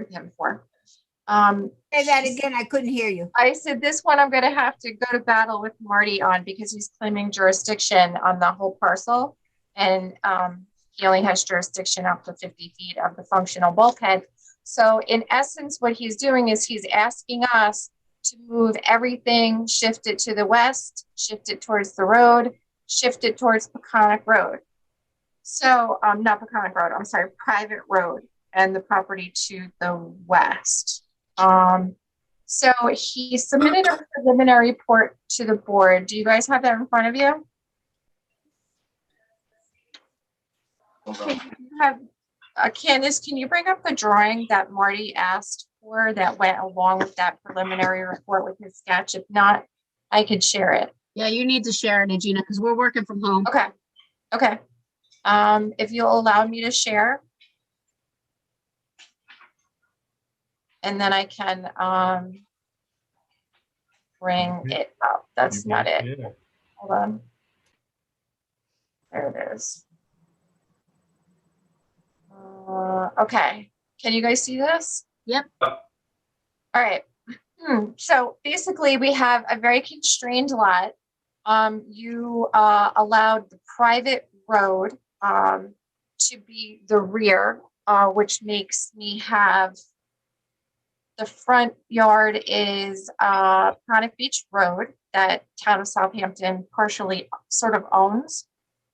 him for. Say that again. I couldn't hear you. I said this one I'm going to have to go to battle with Marty on because he's claiming jurisdiction on the whole parcel, and he only has jurisdiction up to 50 feet of the functional bulkhead. So in essence, what he's doing is he's asking us to move everything, shift it to the west, shift it towards the road, shift it towards Peconic Road. So, not Peconic Road, I'm sorry, private road, and the property to the west. So he submitted a preliminary report to the board. Do you guys have that in front of you? Candace, can you bring up the drawing that Marty asked for that went along with that preliminary report with his sketch? If not, I could share it. Yeah, you need to share it, Gina, because we're working from home. Okay, okay. If you'll allow me to share. And then I can bring it up. That's not it. Hold on. There it is. Okay. Can you guys see this? Yep. All right. So basically, we have a very constrained lot. You allowed the private road to be the rear, which makes me have the front yard is Chronic Beach Road that Town of Southampton partially sort of owns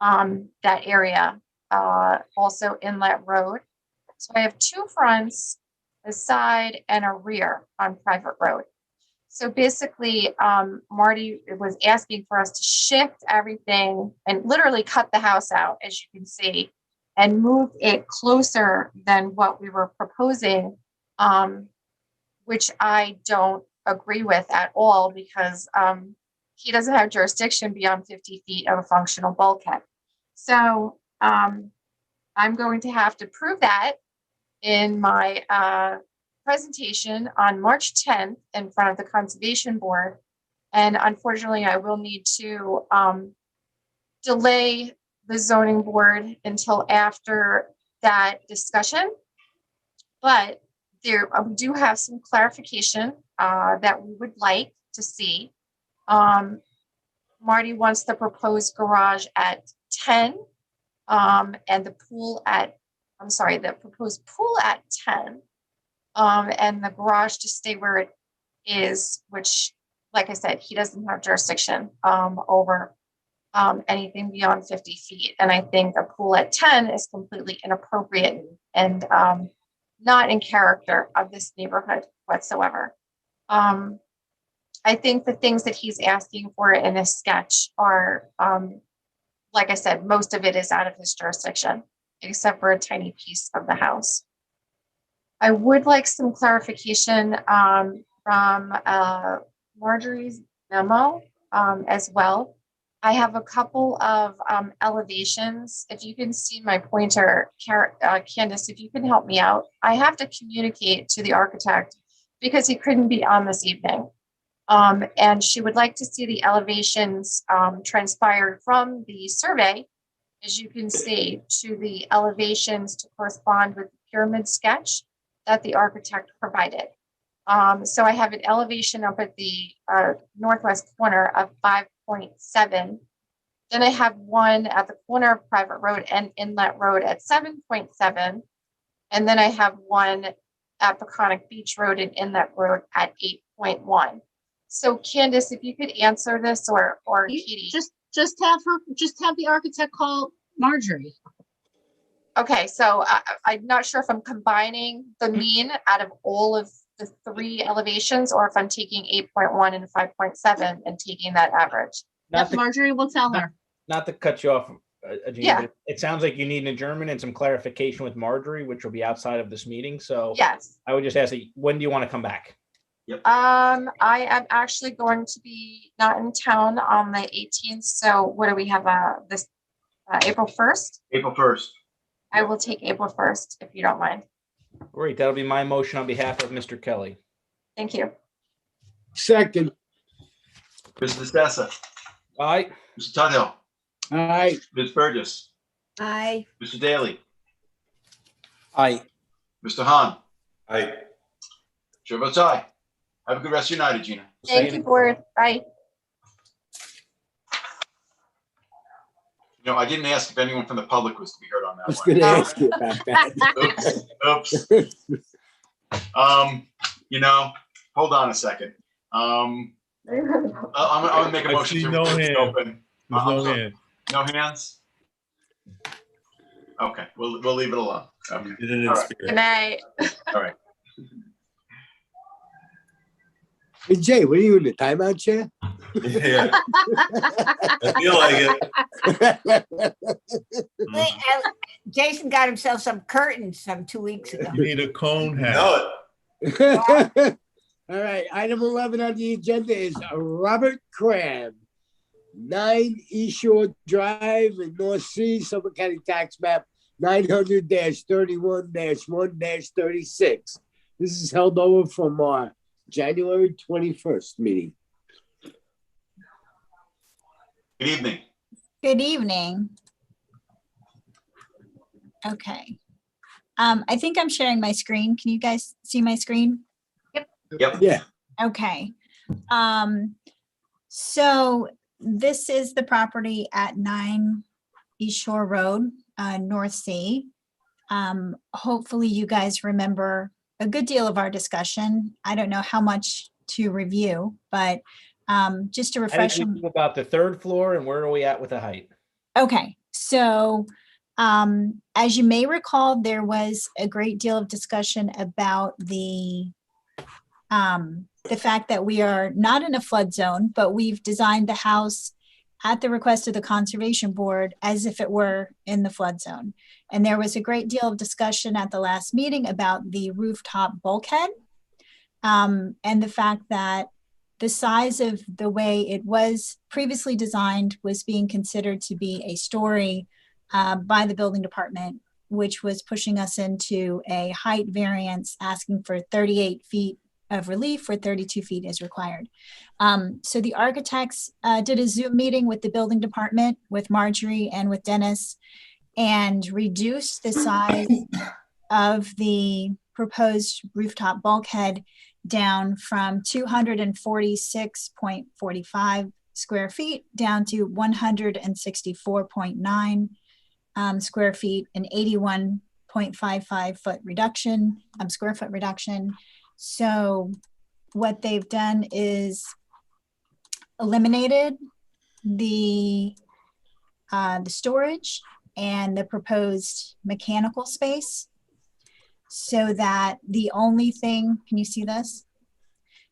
that area, also Inlet Road. So I have two fronts, a side and a rear on private road. So basically, Marty was asking for us to shift everything and literally cut the house out, as you can see, and move it closer than what we were proposing, which I don't agree with at all because he doesn't have jurisdiction beyond 50 feet of a functional bulkhead. So I'm going to have to prove that in my presentation on March 10th in front of the Conservation Board. And unfortunately, I will need to delay the zoning board until after that discussion. But there, we do have some clarification that we would like to see. Marty wants the proposed garage at 10 and the pool at, I'm sorry, the proposed pool at 10 and the garage to stay where it is, which, like I said, he doesn't have jurisdiction over anything beyond 50 feet. And I think a pool at 10 is completely inappropriate and not in character of this neighborhood whatsoever. I think the things that he's asking for in this sketch are, like I said, most of it is out of his jurisdiction, except for a tiny piece of the house. I would like some clarification from Marjorie's memo as well. I have a couple of elevations. If you can see my pointer, Candace, if you can help me out. I have to communicate to the architect because he couldn't be on this evening. And she would like to see the elevations transpired from the survey, as you can see, to the elevations to correspond with the pyramid sketch that the architect provided. So I have an elevation up at the northwest corner of 5.7. Then I have one at the corner of Private Road and Inlet Road at 7.7. And then I have one at Peconic Beach Road and Inlet Road at 8.1. So Candace, if you could answer this, or Katie. Just have the architect call Marjorie. Okay, so I'm not sure if I'm combining the mean out of all of the three elevations or if I'm taking 8.1 and 5.7 and taking that average. Marjorie will tell her. Not to cut you off, Gina, Yeah. but it sounds like you need an adjournment and some clarification with Marjorie, which will be outside of this meeting. So yes, I would just ask that, when do you want to come back? I am actually going to be not in town on the 18th. So what do we have? This April 1st? April 1st. I will take April 1st if you don't mind. Great. That'll be my motion on behalf of Mr. Kelly. Thank you. Second. Mrs. Dessa. Aye. Mr. Tudhill. Aye. Ms. Burgess. Aye. Mr. Daly. Aye. Mr. Hahn. Aye. Chair votes aye. Have a good rest of your night, Gina. Thank you, board. Bye. You know, I didn't ask if anyone from the public was to be heard on that I was one. going to ask you about that. Oops. You know, hold on a second. I'm gonna make a I motion see to no to hand. open. There's I'm no sorry. hand. No hands? Okay, we'll leave it alone. Okay. Did it in All right. spirit. Good night. All right. Hey, Jay, what are you in the timeout chair? Yeah, I feel like it. Wait, Jason got himself some curtains some 2 weeks ago. You need a cone hat. No, All right, item 11 on the agenda is Robert Crabb. 9 East Shore Drive in North Sea, Suffolk County Tax Map 900-31-1-36. This is held over from our January 21st meeting. Good evening. Good evening. Okay. I think I'm sharing my screen. Can you guys see my screen? Yep. Yeah. Okay. So this is the property at 9 East Shore Road, North Sea. Hopefully you guys remember a good deal of our discussion. I don't know how much to review, but just to refresh. I didn't know about the third floor and where are we at with the height? Okay, so as you may recall, there was a great deal of discussion about the fact that we are not in a flood zone, but we've designed the house at the request of the Conservation Board as if it were in the flood zone. And there was a great deal of discussion at the last meeting about the rooftop bulkhead and the fact that the size of the way it was previously designed was being considered to be a story by the building department, which was pushing us into a height variance, asking for 38 feet of relief where 32 feet is required. So the architects did a Zoom meeting with the building department, with Marjorie and with Dennis, and reduced the size of the proposed rooftop bulkhead down from 246.45 square feet down to 164.9 square feet, an 81.55 foot reduction, square foot reduction. So what they've done is eliminated the storage and the proposed mechanical space, so that the only thing, can you see this?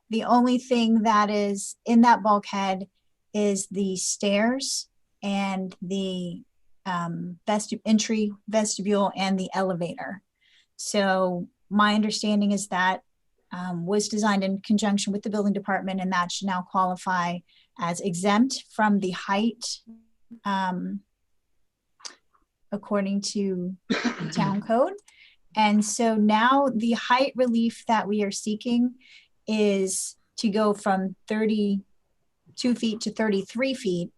The only thing that is in that bulkhead is the stairs and the entry vestibule and the elevator. So my understanding is that was designed in conjunction with the building department, and that should now qualify as exempt from the height according to town code. And so now the height relief that we are seeking is to go from 32 feet to 33 feet.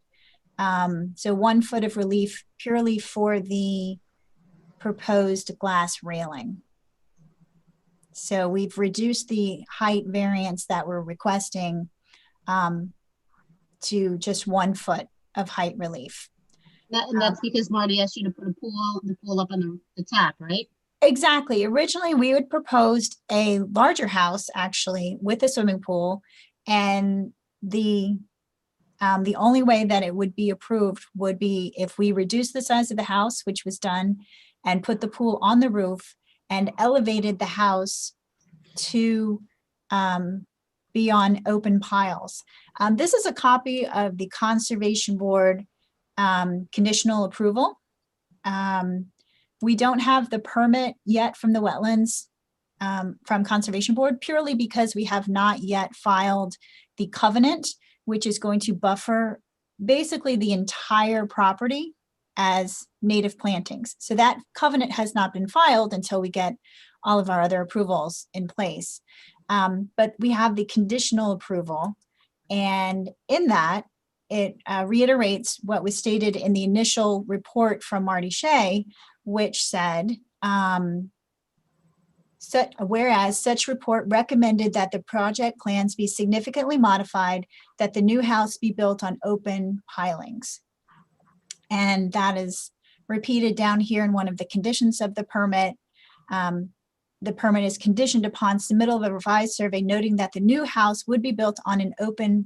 So 1 foot of relief purely for the proposed glass railing. So we've reduced the height variance that we're requesting to just 1 foot of height relief. And that's because Marty asked you to put the pool up on the top, right? Exactly. Originally, we had proposed a larger house, actually, with a swimming pool, and the only way that it would be approved would be if we reduced the size of the house, which was done, and put the pool on the roof and elevated the house to be on open piles. This is a copy of the Conservation Board conditional approval. We don't have the permit yet from the wetlands from Conservation Board, purely because we have not yet filed the covenant, which is going to buffer basically the entire property as native plantings. So that covenant has not been filed until we get all of our other approvals in place. But we have the conditional approval, and in that, it reiterates what was stated in the initial report from Marty Shea, which said, whereas such report recommended that the project plans be significantly modified, that the new house be built on open pilings. And that is repeated down here in one of the conditions of the permit. The permit is conditioned upon submittal of a revised survey noting that the new house would be built on an open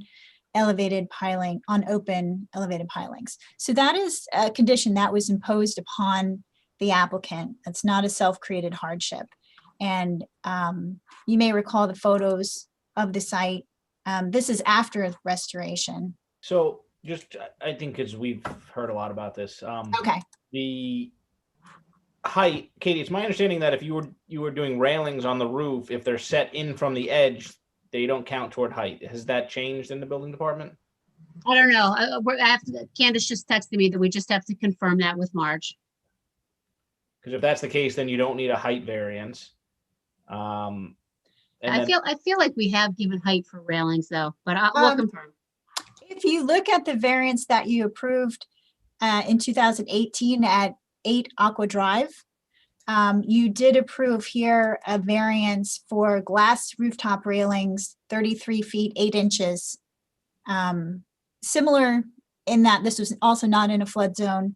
elevated piling, on open elevated pilings. So that is a condition that was imposed upon the applicant. It's not a self-created hardship. And you may recall the photos of the site. This is after restoration. So just, I think, because we've heard a lot about this. Okay. The height, Katie, it's my understanding that if you were doing railings on the roof, if they're set in from the edge, they don't count toward height. Has that changed in the building department? I don't know. Candace just texted me that we just have to confirm that with Marge. Because if that's the case, then you don't need a height variance. And I then, feel like we have given height for railings though, but we'll confirm. If you look at the variance that you approved in 2018 at 8 Aqua Drive, you did approve here a variance for glass rooftop railings, 33 feet, 8 inches. Similar in that this was also not in a flood zone,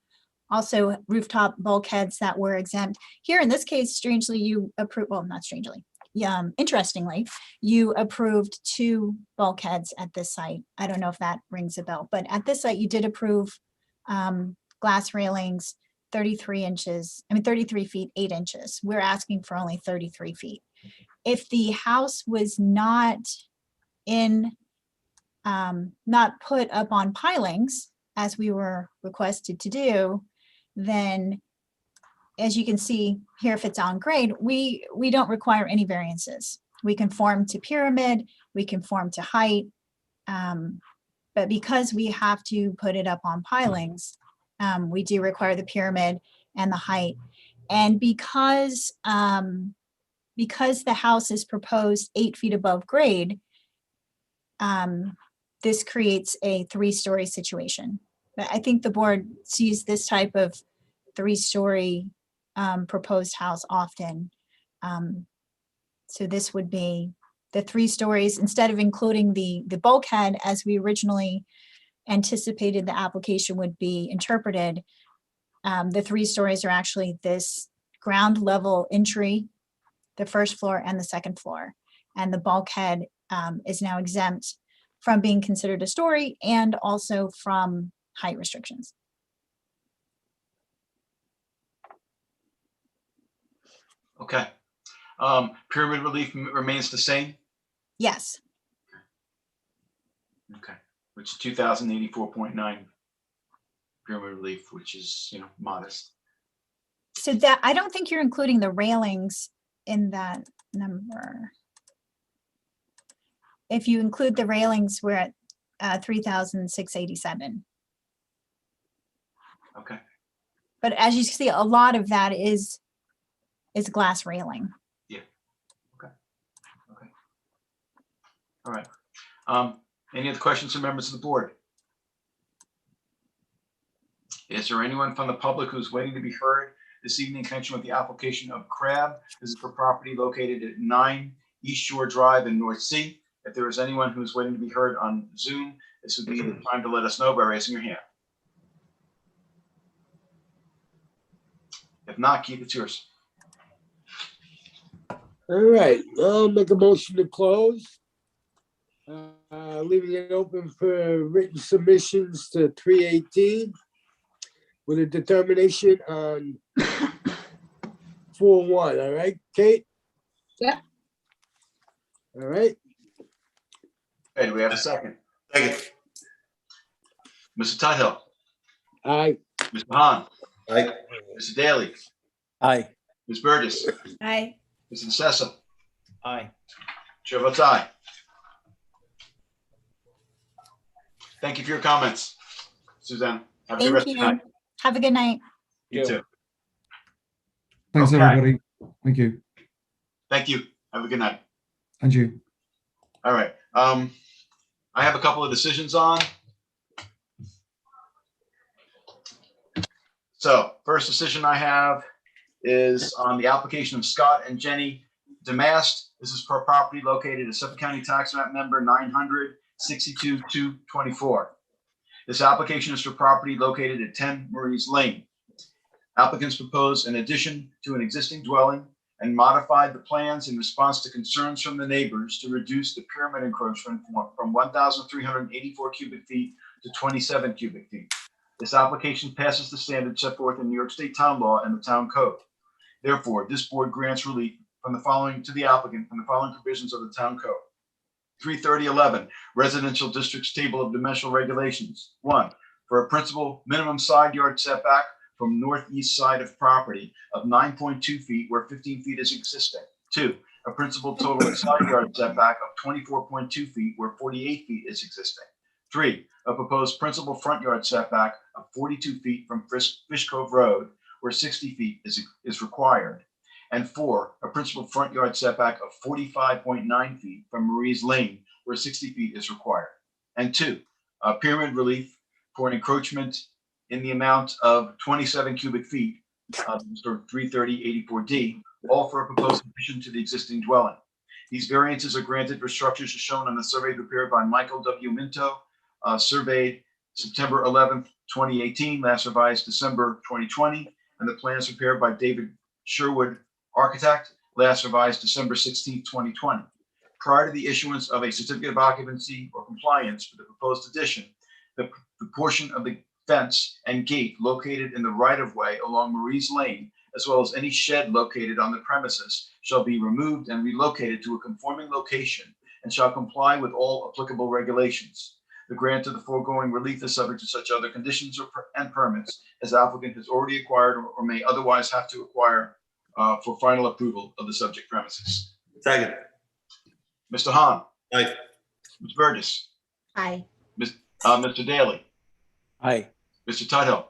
also rooftop bulkheads that were exempt. Here in this case, strangely, you approved, well, not strangely, interestingly, you approved 2 bulkheads at this site. I don't know if that rings a bell, but at this site, you did approve glass railings, 33 feet, 8 inches. We're asking for only 33 feet. If the house was not put up on pilings, as we were requested to do, then as you can see here, if it's on grade, we don't require any variances. We conform to pyramid, we conform to height, but because we have to put it up on pilings, we do require the pyramid and the height. And because the house is proposed 8 feet above grade, this creates a 3-story situation. But I think the board sees this type of 3-story proposed house often. So this would be the 3 stories, instead of including the bulkhead as we originally anticipated the application would be interpreted. The 3 stories are actually this ground level entry, the first floor and the second floor. And the bulkhead is now exempt from being considered a story and also from height restrictions. Okay. Pyramid relief remains the same? Yes. Okay. Which is 2,084.9 pyramid relief, which is, modest. So that, I don't think you're including the railings in that number. If you include the railings, we're at 3,687. Okay. But as you see, a lot of that is glass railing. Yeah. Okay. Okay. All right. Any other questions from members of the board? Is there anyone from the public who's waiting to be heard this evening in connection with the application of Crab? This is for property located at 9 East Shore Drive in North Sea. If there is anyone who's waiting to be heard on Zoom, this would be the time to let us know by raising your hand. If not, Keith, it's yours. All right, I'll make a motion to close. Leaving it open for written submissions to 3/18 with a determination on 4/1. All right, Kate? Yeah. All right. Okay, do we have a second? Second. Mr. Tuthill. Aye. Mr. Hahn. Aye. Mr. Daly. Aye. Ms. Burgess. Aye. Mr. DeSessa. aye. Chair votes aye. Thank you for your comments, Suzanne. Have a good Thank rest of the you. night. Have a good night. You too. Thanks, Okay. everybody. Thank you. Thank you. Have a good night. And you. All right. I have a couple of decisions on. So first decision I have is on the application of Scott and Jenny Damast. This is for property located at Suffolk County Tax Map number 900-62-224. This application is for property located at 10 Marie's Lane. Applicants propose an addition to an existing dwelling and modified the plans in response to concerns from the neighbors to reduce the pyramid encroachment from 1,384 cubic feet to 27 cubic feet. This application passes the standards set forth in New York State Town Law and the Town Code. Therefore, this board grants relief from the following to the applicant from the following provisions of the Town Code. 33011, Residential Districts Table of Dimensional Regulations. 1, for a principal minimum side yard setback from northeast side of property of 9.2 feet where 15 feet is existing. 2, a principal total side yard setback of 24.2 feet where 48 feet is existing. 3, a proposed principal front yard setback of 42 feet from Fish Cove Road, where 60 feet is required. And 4, a principal front yard setback of 45.9 feet from Marie's Lane, where 60 feet is required. And 2, pyramid relief for an encroachment in the amount of 27 cubic feet, for 330-84D, all for a proposed addition to the existing dwelling. These variances are granted for structures as shown on the survey prepared by Michael W. Minto, surveyed September 11th, 2018, last revised December 2020, and the plans prepared by David Sherwood, architect, last revised December 16th, 2020. Prior to the issuance of a certificate of occupancy or compliance for the proposed addition, the portion of the fence and gate located in the right-of-way along Marie's Lane, as well as any shed located on the premises, shall be removed and relocated to a conforming location and shall comply with all applicable regulations. The grant of the foregoing relief is subject to such other conditions and permits as applicant has already acquired or may otherwise have to acquire for final approval of the subject premises. Second. Mr. Hahn. Aye. Ms. Burgess. Aye. Mr. Daly. Aye. Mr. Tuthill.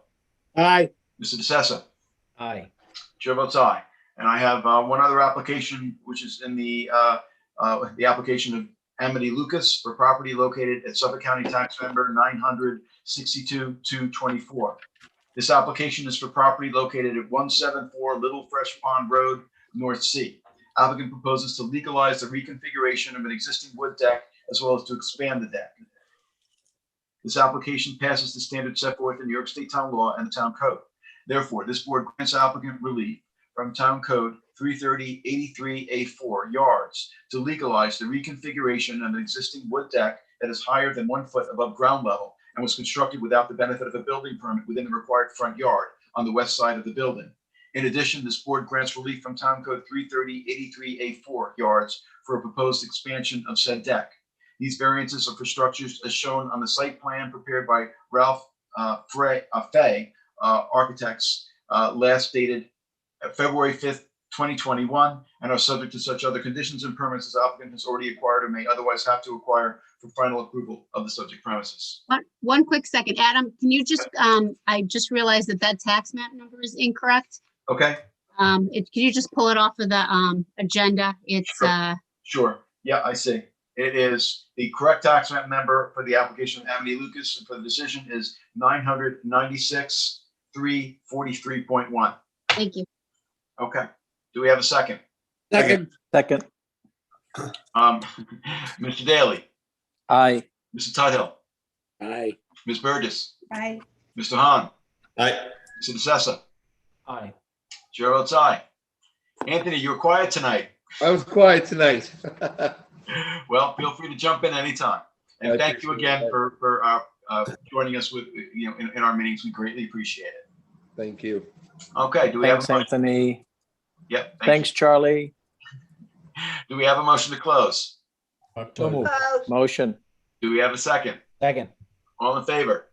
Aye. Mr. DeSessa. Aye. Chair votes aye. And I have one other application, which is in the application of Amity Lucas for property located at Suffolk County Tax Number 962-224. This application is for property located at 174 Little Fresh Pond Road, North Sea. Applicant proposes to legalize the reconfiguration of an existing wood deck as well as to expand the deck. This application passes the standards set forth in New York State Town Law and the Town Code. Therefore, this board grants applicant relief from Town Code 330-83A4 yards to legalize the reconfiguration of an existing wood deck that is higher than 1 foot above ground level and was constructed without the benefit of a building permit within the required front yard on the west side of the building. In addition, this board grants relief from Town Code 330-83A4 yards for a proposed expansion of said deck. These variances are for structures as shown on the site plan prepared by Ralph Fay, architects, last dated February 5th, 2021, and are subject to such other conditions and permits as applicant has already acquired or may otherwise have to acquire for final approval of the subject premises. One quick second, Adam, can you just, I just realized that tax map number is incorrect. Okay. Can you just pull it off of the agenda? It's Sure. Yeah, I see. It is the correct tax map number for the application of Amity Lucas and for the decision is 996-343.1. Thank you. Okay. Do we have a second? Second. Second. Mr. Daly. Aye. Mr. Tuthill. Aye. Ms. Burgess. Aye. Mr. Hahn. Aye. Mr. DeSessa. Aye. Chair votes aye. Anthony, you were quiet tonight. I was quiet tonight. Well, feel free to jump in anytime. And I thank you appreciate again that. for joining us with in our meetings. We greatly appreciate it. Thank you. Okay. Do we Thanks, have a motion? Anthony. Yep. Thanks, Charlie. Do we have a motion to close? So moved. Motion. Do we have a second? Second. All in favor?